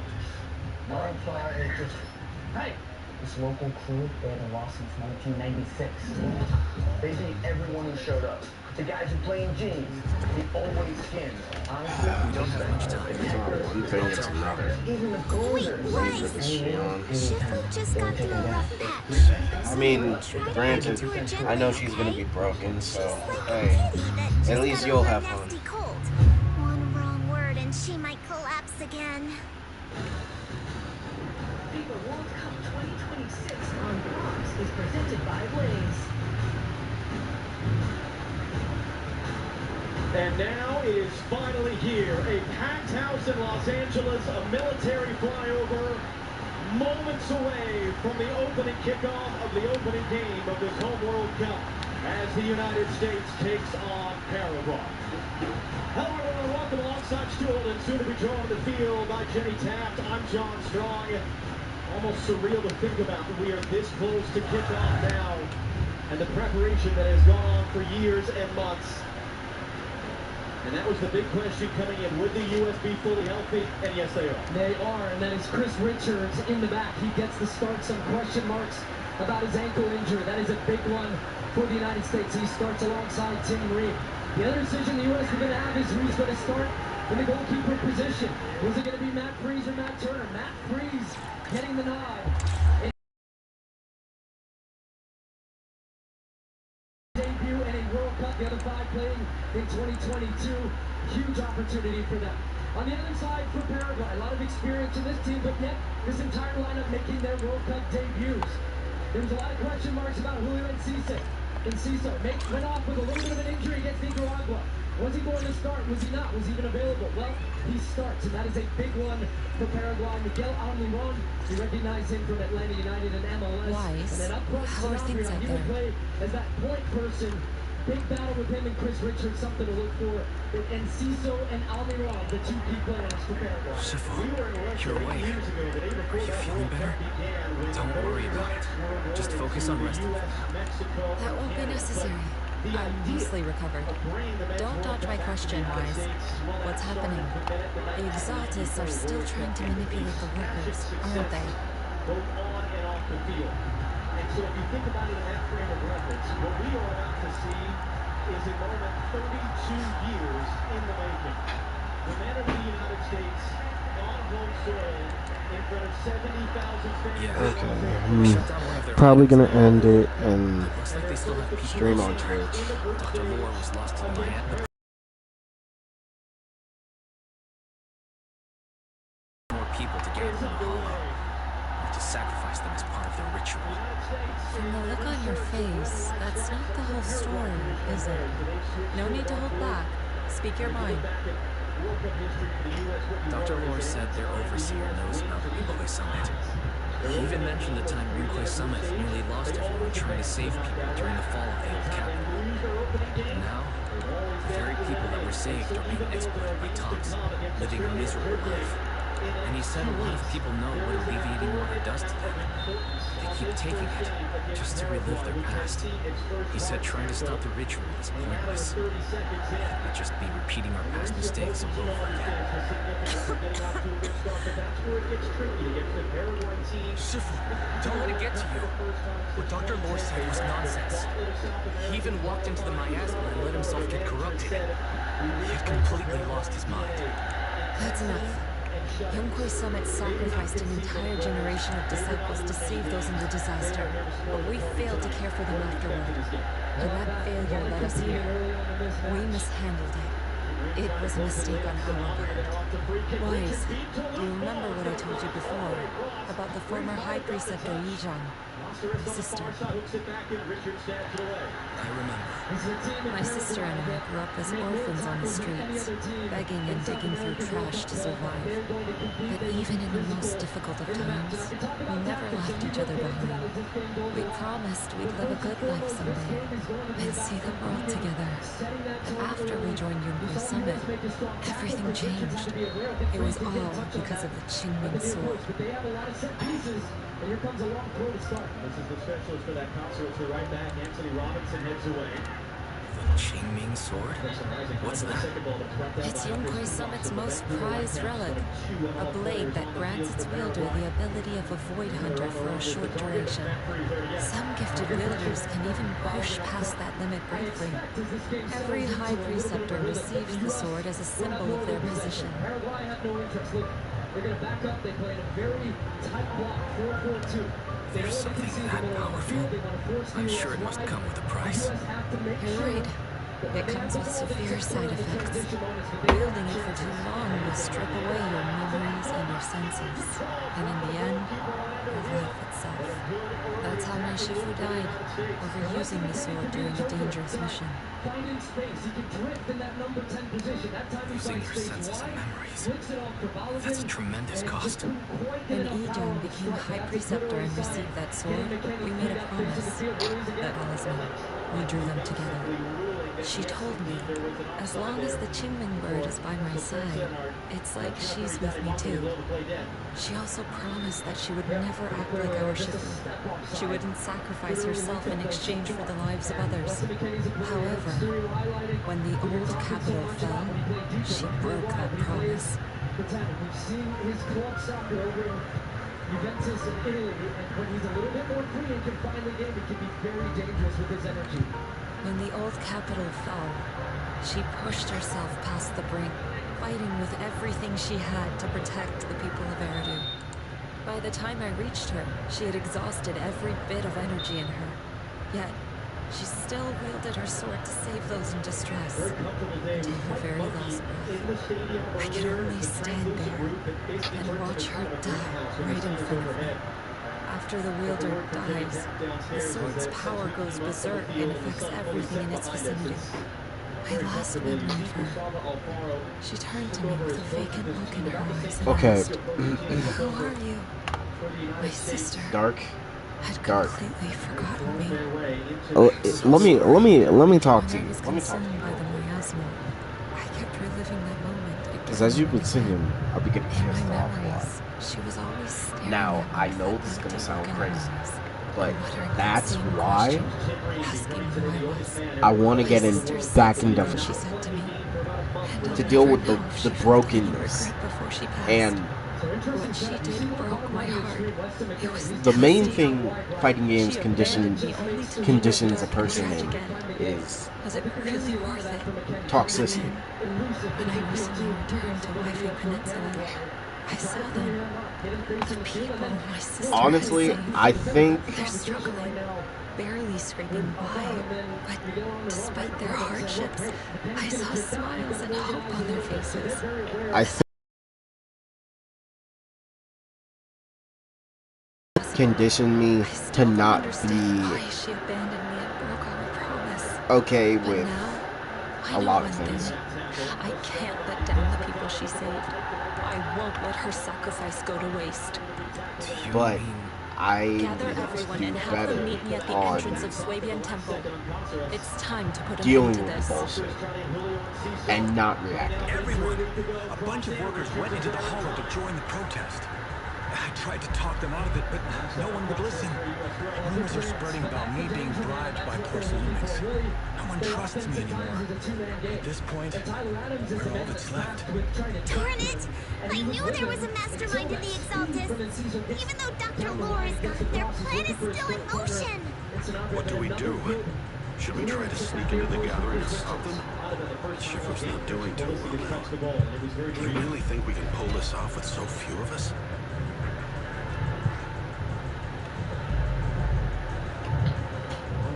My play is just... Hey! This local crew, they haven't lost since 1996. They beat everyone who showed up. The guys who play in jeans, the always skins. Honestly, We don't have much time. It's not one thing, it's another. even the closers. Wait for the Shion. Shifu just got through a rough patch. I mean, granted, I know she's gonna be broken, so hey, at least you'll have fun. One wrong word and she might collapse again. FIFA World Cup 2026 on Fox is presented by Blaze. And now it is finally here, a packed house in Los Angeles, a military flyover, moments away from the opening kickoff of the opening game of this home World Cup. as the United States takes on Paraguay. Hello everyone, welcome alongside Stuart and soon to be drawn to the field by Jenny Taft. I'm John Strong. Almost surreal to think about that we are this close to kickoff now, and the preparation that has gone on for years and months. And that was the big question coming in. Would the U.S. be fully healthy? And yes, they are. They are, and that is Chris Richards in the back. He gets the start. Some question marks about his ankle injury. That is a big one for the United States. He starts alongside Tim Reed. The other decision the U.S. is going to have is who's going to start in the goalkeeper position. Was it going to be Matt Freese or Matt Turner? Matt Freese getting the nod. Debut in a World Cup. The other 5 playing in 2022. Huge opportunity for them. On the other side for Paraguay, a lot of experience in this team, but yet this entire lineup making their World Cup debuts. There was a lot of question marks about Julio Enciso. Went off with a little bit of an injury against Nicaragua. Was he going to start? Was he not? Was he even available? Well, he starts, and that is a big one for Paraguay. Miguel Almiron, you recognize him from Atlanta United and MLS. Wise. And then up front, How are things out he there? will play as that point person. Big battle with him and Chris Richards, something to look for. With Enciso and Almiron, the 2 key players for Paraguay. Shifu, you're awake. Are you feeling better? Don't worry about it. Just focus on resting. That won't be necessary. I'm mostly recovered. Don't dodge my question, Wise. What's happening? The Exaltists are still trying to manipulate the workers, aren't they? Both on and off the field. And so if you think about it in that frame of reference, what we are about to see is a moment 32 years in the making. The men of the United States on home soil in front of 70,000 fans. Okay, probably gonna end it and Looks like they still have people stream on Twitch. Dr. Lore was lost in Miami. More people to gather in the hollow. To sacrifice them as part of their ritual. From the look on your face, that's not the whole story, is it? No need to hold back. Speak your mind. Dr. Lore said their overseer knows about the Yunque Summit. He even mentioned the time Yunque Summit nearly lost everyone trying to save people during the fall of the old capital. And now, the very people that were saved are being exploited by Tops, living a miserable life. And he said a lot of people know what alleviating water does to them. They keep taking it, just to relive their past. He said trying to stop the ritual is pointless. It would just be repeating our past mistakes all over again. Shifu, don't let it get to you. What Dr. Lore said was nonsense. He even walked into the miasma and let himself get corrupted. He had completely lost his mind. That's enough. Yunque Summit sacrificed an entire generation of disciples to save those in the disaster, but we failed to care for them afterward. And that failure led us here. We mishandled it. It was a mistake on our part. Wise, do you remember what I told you before about the former High Preceptor Yizhang? Sister. I remember. My sister and I grew up as orphans on the streets, begging and digging through trash to survive. But even in the most difficult of times, we never left each other behind. We promised we'd live a good life someday, and see the world together. But after we joined Yunque Summit, everything changed. It was all because of the Qingming sword. And here comes a long throw to start. This is the specialist for that console. It's the right back. Anthony Robinson heads away. The Qingming sword? What's that? It's Yunque Summit's most prized relic. A blade that grants its wielder the ability of a void hunter for a short duration. Some gifted wielders can even push past that limit briefly. Every High Preceptor receives the sword as a symbol of their position. Paraguay have no interest. Look, they're going to back up. They play in a very tight block, 4-4-2. There's something that powerful. I'm sure it must come with a price. You're right. It comes with severe side effects. Wielding it for too long will strip away your memories and your senses. And in the end, your life itself. That's how my Shifu died, overusing the sword during a dangerous mission. Finding space, he can drift in that number 10 position. Losing your senses and memories. That's a tremendous cost. When Idun became High Preceptor and received that sword, we made a promise. That talisman. We drew them together. She told me, as long as the Qingming bird is by my side, it's like she's with me too. She also promised that she would never act like our Shifu. She wouldn't sacrifice herself in exchange for the lives of others. However, when the old capital fell, she broke that promise. We've seen his club soccer over in Juventus in Italy, and when he's a little bit more free and can find the game, it can be very dangerous with his energy. When the old capital fell, she pushed herself past the brink, fighting with everything she had to protect the people of Eridu. By the time I reached her, she had exhausted every bit of energy in her. Yet, she still wielded her sword to save those in distress. Until her very last breath. I could only stand there and watch her die right in front of me. After the wielder dies, the sword's power goes berserk and affects everything in its vicinity. My last memory of her, she turned to me with a vacant look in her eyes and asked, "Who are you?" My sister had completely forgotten me. Let me talk to When I you. was consumed by the miasma, I kept reliving that moment. Because as you've been singing, I'll be getting In pissed my off a lot. memories, she was always staring Now, at me I with know that this is going to empty sound look in crazy, her eyes, but muttering that that's same why question, asking who I was. I want to My get sister said back in something she deficit said to me, and to I'll deal never with know the if she felt any brokenness. regret before she passed. And What she did broke my heart. It was the main devastating. thing fighting games She abandoned me only to leave conditions the a dark person passage in again. is Was it really worth it? toxicity. And then, when I recently returned to Waifu Peninsula, I saw them. The people my sister Honestly, had saved. I think They're struggling, barely scraping by, but despite their hardships, I saw smiles and hope on their faces. I think conditioned me to not be She abandoned me and broke our promise. okay But with now, I a know lot one of things. thing. I can't let down the people she saved. I won't let her sacrifice go to waste. But I Gather need to everyone do and have better them meet me at the on entrance of Swabian Temple. It's time to put an dealing end to with this. the bullshit and not reacting. Everyone! A bunch of workers went into the hollow to join the protest. I tried to talk them out of it, but no one would listen. Rumors are spreading about me being bribed by Porcelumix. No one trusts me anymore. At this point, we're all that's left. Darn it! I knew there was a mastermind in the Exaltus. Even though Dr. Lore is gone, their plan is still in motion. What do we do? Should we try to sneak into the gathering or something? Shifu's not doing too well now. Do you really think we can pull this off with so few of us?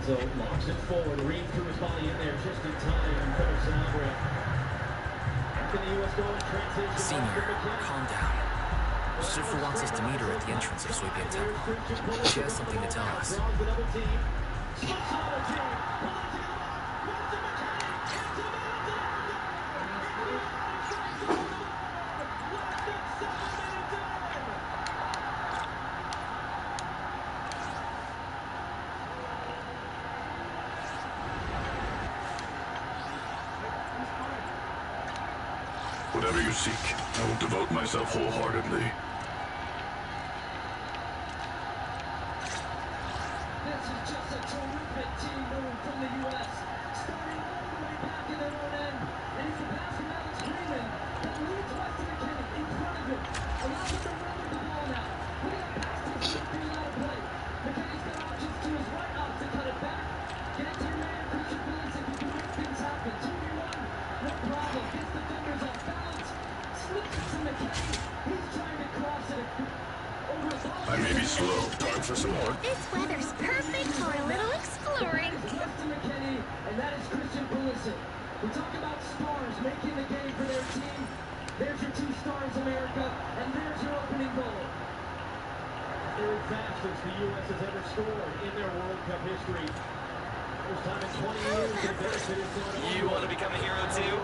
Launches it forward, Reed threw his body in there just in time and finish Sanabria. Back in the U.S. going transition. Senior, calm down. Shifu wants us to meet her at the entrance of Swabian Temple. She has something to tell us. Whatever you seek, I will devote myself wholeheartedly. This is just a terrific team moving from the U.S. Starting all the way back in their own end. And he's a pass from Alex Freeman that leads Weston McKinney in front of him. Allows him to run with the ball now. Putting it past his foot, being out of play. McKinney's got options to his right, opts to cut it back. Get it to your man, Christian Pulisic, who can make things happen. 2v1, no problem. Gets the fingers off balance. Slips it to McKinney. He's trying to cross it. I may be slow. Time for some more. This weather's perfect for a little exploring. Weston McKinney, and that is Christian Pulisic. We talk about stars making the game for their team. There's your 2 stars, America, and there's your opening goal. Third fastest the U.S. has ever scored in their World Cup history. First time in 20 years they benefited from it. You want to become a hero too?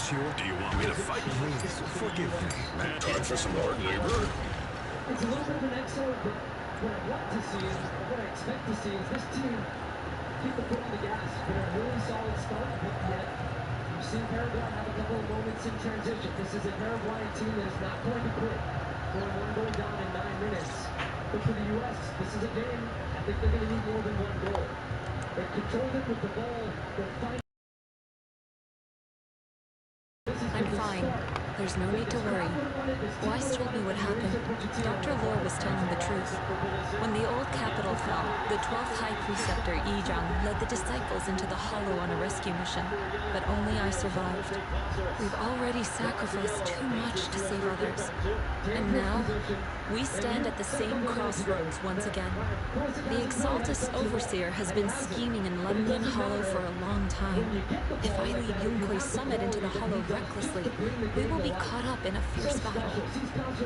monsieur. Do you want me to fight? Please, forgive me. Time for some hard labor? It's a little bit of an exo, but what I want to see is, or what I expect to see is this team keep the foot on the gas. Been a really solid start, but yet you've seen Paraguay have a couple of moments in transition. This is a Paraguayan team that is not going to quit. Going one goal down in 9 minutes. But for the U.S., this is a game I think they're going to need more than one goal. They controlled it with the ball. They're fine. I'm fine. There's no need to worry. Weiss told me what happened. Dr. Lore was telling the truth. When the old capital fell, the 12th High Preceptor Yizhang led the disciples into the hollow on a rescue mission, but only I survived. We've already sacrificed too much to save others. And now, we stand at the same crossroads once again. The Exaltus Overseer has been scheming in Lundian Hollow for a long time. If I lead Yunkui's summit into the hollow recklessly, we will be caught up in a fierce battle.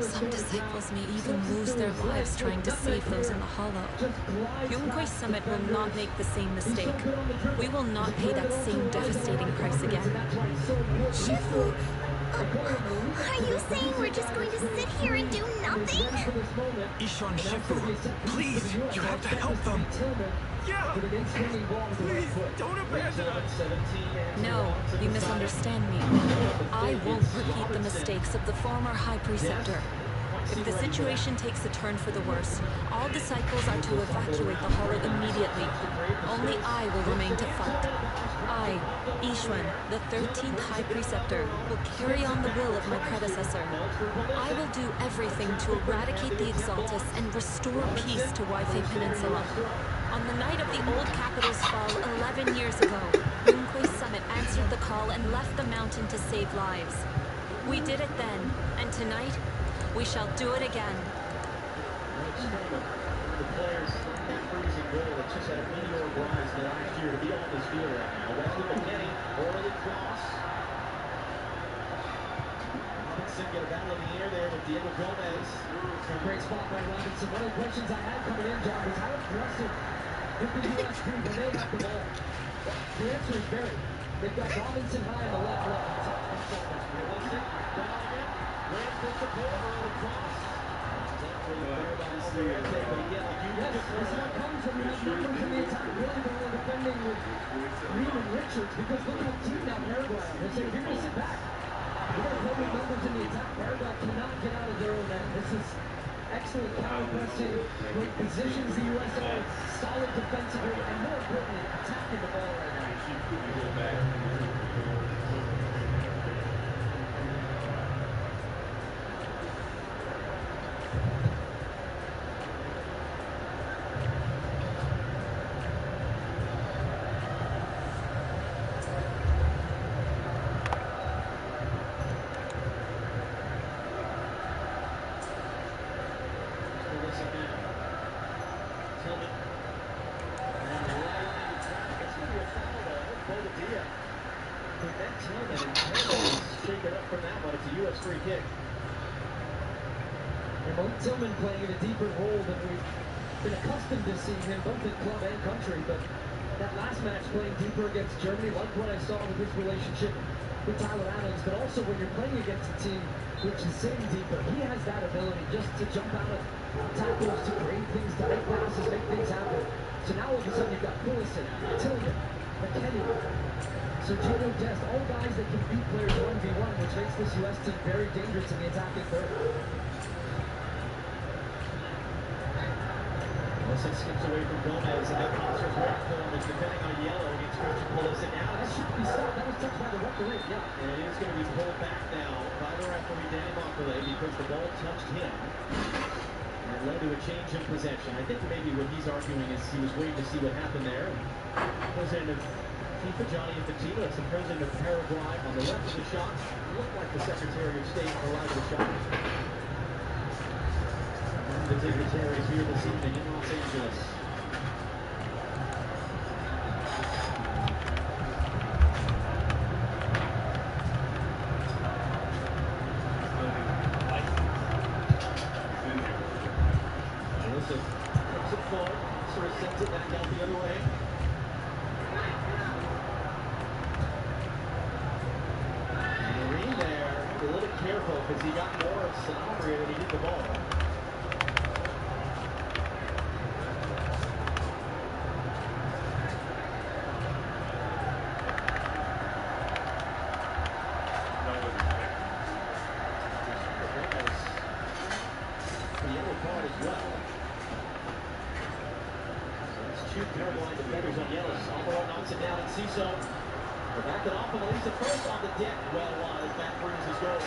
Some disciples may even lose their lives trying to save those in the hollow. Yunkui's summit will not make the same mistake. We will not pay that same devastating price again. Shifu, are you saying we're just going to sit here and do nothing? Ishan Shifu, please, you have to help them. Yeah! Please, don't abandon us! No, you misunderstand me. I won't repeat the mistakes of the former High Preceptor. If the situation takes a turn for the worse, all disciples are to evacuate the hollow immediately. Only I will remain to fight. I, Yixuan, the 13th High Preceptor, will carry on the will of my predecessor. I will do everything to eradicate the Exaltus and restore peace to Waifei Peninsula. On the night of the old capital's fall 11 years ago, Yunkui's summit answered the call and left the mountain to save lives. We did it then, and tonight, we shall do it again. The players, that freezing goal that just had a meteoric rise the last year to be on this field right now. Wesley McKinney, early cross. Robinson get a battle in the air there with Diego Gomez. Great spot by Robinson. One of the questions I had coming in, John, was how aggressive with the U.S. team when they have the ball. The answer is very. They've got Robinson high on the left leg. Realistic, down again. Grant puts the ball early cross. Yes, this one comes when you have numbers in the attack. Really, they're only defending with Reed and Richards because look how deep now Paraguay are. They say, you're going to sit back. You're going to play with numbers in the attack. Paraguay cannot get out of their own end. This is excellent counter pressing. Great positions the U.S. are. Solid defensively, and more importantly, attacking the ball right now. Free kick. And Malik Tillman playing in a deeper role than we've been accustomed to seeing him, both in club and country. But that last match playing deeper against Germany, like what I saw with his relationship with Tyler Adams, but also when you're playing against a team which is sitting deeper, he has that ability just to jump out of tackles, to create things, to make passes, make things happen. So now all of a sudden you've got Pulisic, Tillman, McKenny, Sergio Dest, all guys that can beat players 1v1, which makes this U.S. team very dangerous in the attacking third. Pulisic skips away from Gomez, and then Monsters waiting for him. It's defending on yellow against Christian Pulisic. Now that should be stopped. That was touched by the referee. Yeah. And it is going to be pulled back now by the referee, Danny Makale, because the ball touched him. And it led to a change in possession. I think maybe what he's arguing is he was waiting to see what happened there. President of FIFA, Johnny Infantino, it's the president of Paraguay on the left of the shot. Looked like the Secretary of State on the right of the shot. The dignitaries here this evening in Los Angeles. Joseph puts it forward, sort of sends it back out the other way. because he got Morris and Aubrey than he did the ball. The yellow card as well. So that's two Paraguayan defenders on yellow. Alvaro knocks it down and Ciso. They back it off and Elisa first on the deck. Well, that brings his goal.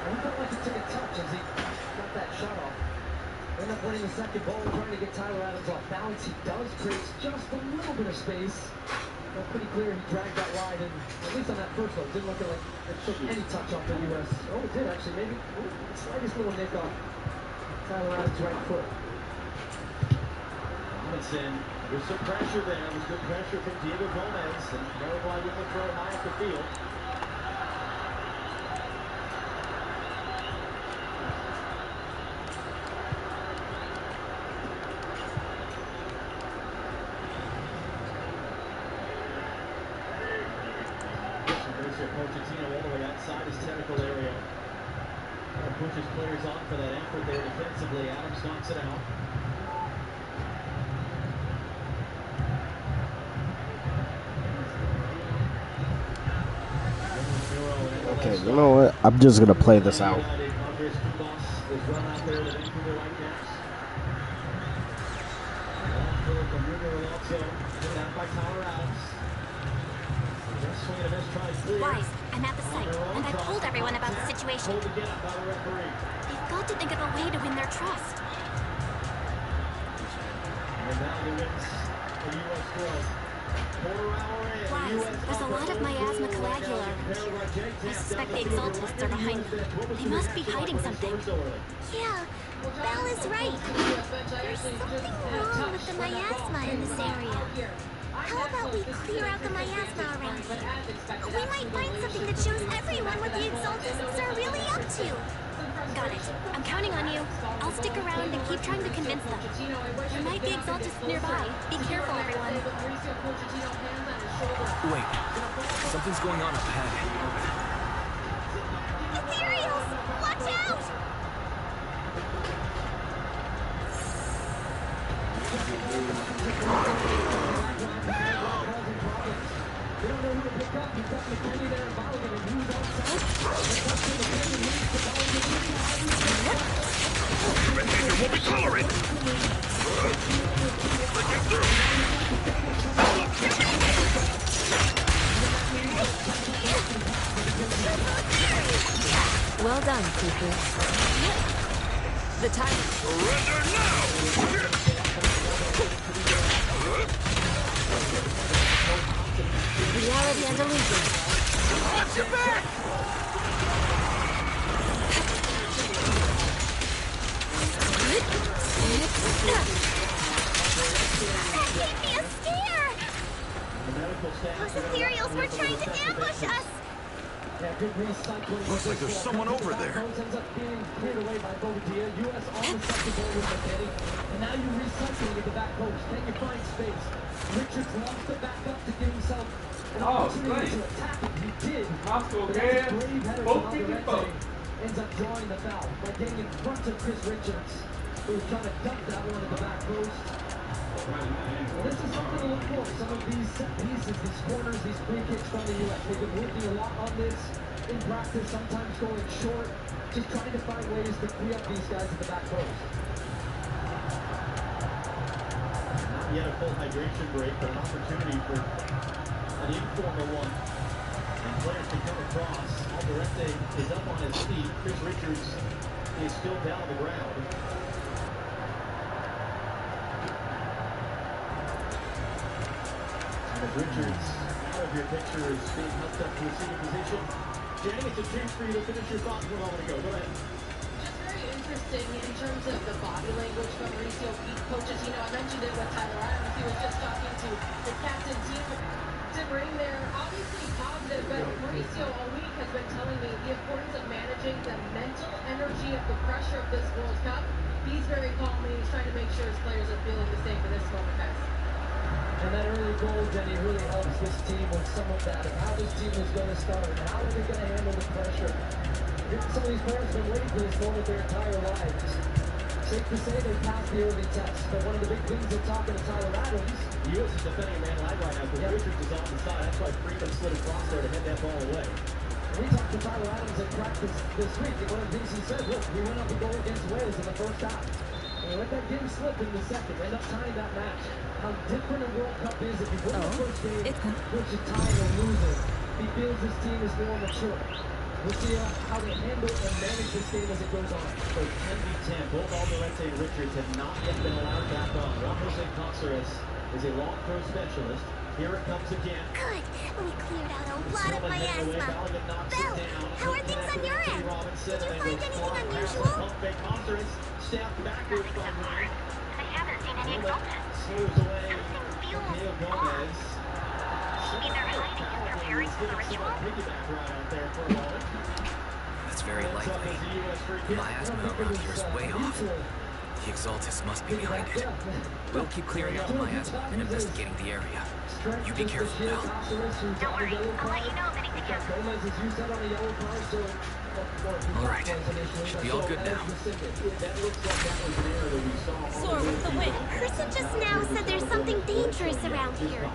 He felt like he took a touch as he got that shot off. Ended up winning the second ball, trying to get Tyler Adams off balance. He does create just a little bit of space. But pretty clear he dragged that wide, and at least on that first one, it didn't look like it took any touch off the U.S. Oh, it did actually. Maybe the slightest little nick off Tyler Adams' right foot. Robinson, there's some pressure there. There's good pressure from Diego Gomez, and Paraguay with the throw high up the field. Pochettino all the way outside his technical area. Pushes players on for that effort there defensively. Adams knocks it out. Okay, you know what? I'm just gonna play this out. Wise, I'm at the site, and I've told everyone about the situation. They've got to think of a way to win their trust. Wise, there's a lot of miasma coagula around here. I suspect the Exaltists are behind them. They must be hiding something. Yeah, Belle is right. There's something wrong with the miasma in this area. How about we clear out the miasma around here? We might find something that shows everyone what the Exaltists are really up to. Got it. I'm counting on you. I'll stick around and keep trying to convince them. There might be Exaltists nearby. Be careful, everyone. Wait, something's going on up ahead. Ethereals! Watch out! There will be tolerant. Well done, Cuckoo. The time. Surrender now! Reality and illusion. Watch your back! That gave me a scare! Those ethereals were trying to ambush us! Looks like there's someone over there. Ends up being cleared away by Bobadilla. U.S. on the second goal with McKinney. And now you're recycling at the back post. Can you find space? Richards wants to back up to give himself an opportunity to attack it. He did. But that's a brave header from Alderete. Ends up drawing the foul by getting in front of Chris Richards, who was trying to dump that one at the back post. Well, this is something to look for. Some of these set pieces, these corners, these free kicks from the U.S. They've been working a lot on this in practice, sometimes going short, just trying to find ways to free up these guys at the back post. Not yet a full hydration break, but an opportunity for an informal one. And players can come across. Alderete is up on his feet. Chris Richards is still down on the ground. Richards out of your picture is being helped up to the seating position. Jenny, it's a chance for you to finish your thoughts a moment ago. Go ahead. Just very interesting in terms of the body language from Mauricio Pochettino. I mentioned it with Tyler Adams. He was just talking to the captain, Tim Ring there. Obviously positive, but Mauricio all week has been telling me the importance of managing the mental energy of the pressure of this World Cup. He's very calm and he's trying to make sure his players are feeling the same for this moment, guys. And that early goal, Jenny, really helps this team with some of that, of how this team is going to start, and how are they going to handle the pressure. Some of these players have been waiting for this moment their entire lives. Safe to say they passed the early test, but one of the big things they're talking to Tyler Adams. The U.S. is defending man line right now, but Richards is on the side. That's why Freeman slid across there to head that ball away. We talked to Tyler Adams at practice this week, and one of the things he said, look, we went up a goal against Wales in the first half. And we let that game slip in the second, end up tying that match. How different a World Cup is if you win the first game, which is tying or losing. He feels this team is more mature. We'll see how they handle and manage this game as it goes on. So 10v10, both Alderete and Richards have not yet been allowed back on. Juan Jose Cáceres is a long throw specialist. Here it comes again. Good. We cleared out a lot of miasma. Belle, how are things on your end? Did you find anything unusual? Stabbed backwards by Ryan. I haven't seen any exalted. Smooths away. Something feels off. Maybe they're hiding and preparing for the ritual? Piggyback right out there for a moment. That's very likely. The miasma around here is way off. The Exaltus must be behind it. We'll keep clearing out the miasma and investigating the area. You be careful, Belle. Don't worry, I'll let you know if anything happens. Alright, should be all good now. Soar with the wind. Person just now said there's something dangerous around here.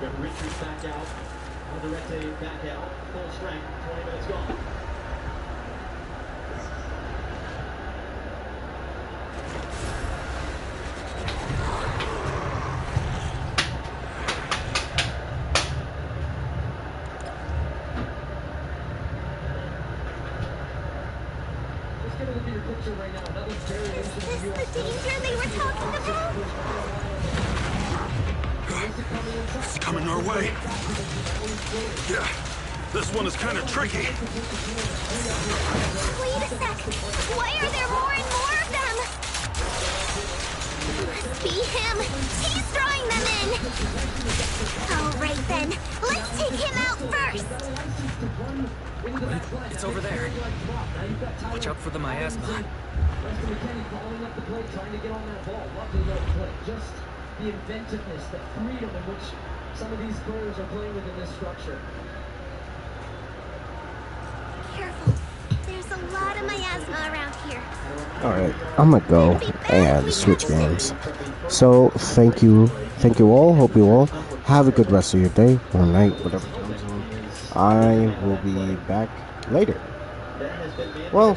Got Richards back out. Alderete back out. Full strength. 20 minutes gone. Is this the danger they were talking about? It's coming our way. Yeah, this one is kind of tricky. Wait a sec. Why are there more and more of them? Must be him. He's drawing them in. All right then. Let's take him out first. Wait, it's over there. Watch out for the miasma. Following up the play, trying to get on that ball. Lovely little play. Just the inventiveness, the freedom in which some of these players are playing within this structure. Careful. There's a lot of miasma around here. Alright, I'm gonna go and switch games. So, thank you all. Hope you all have a good rest of your day or night, whatever comes on. I will be back later. Well,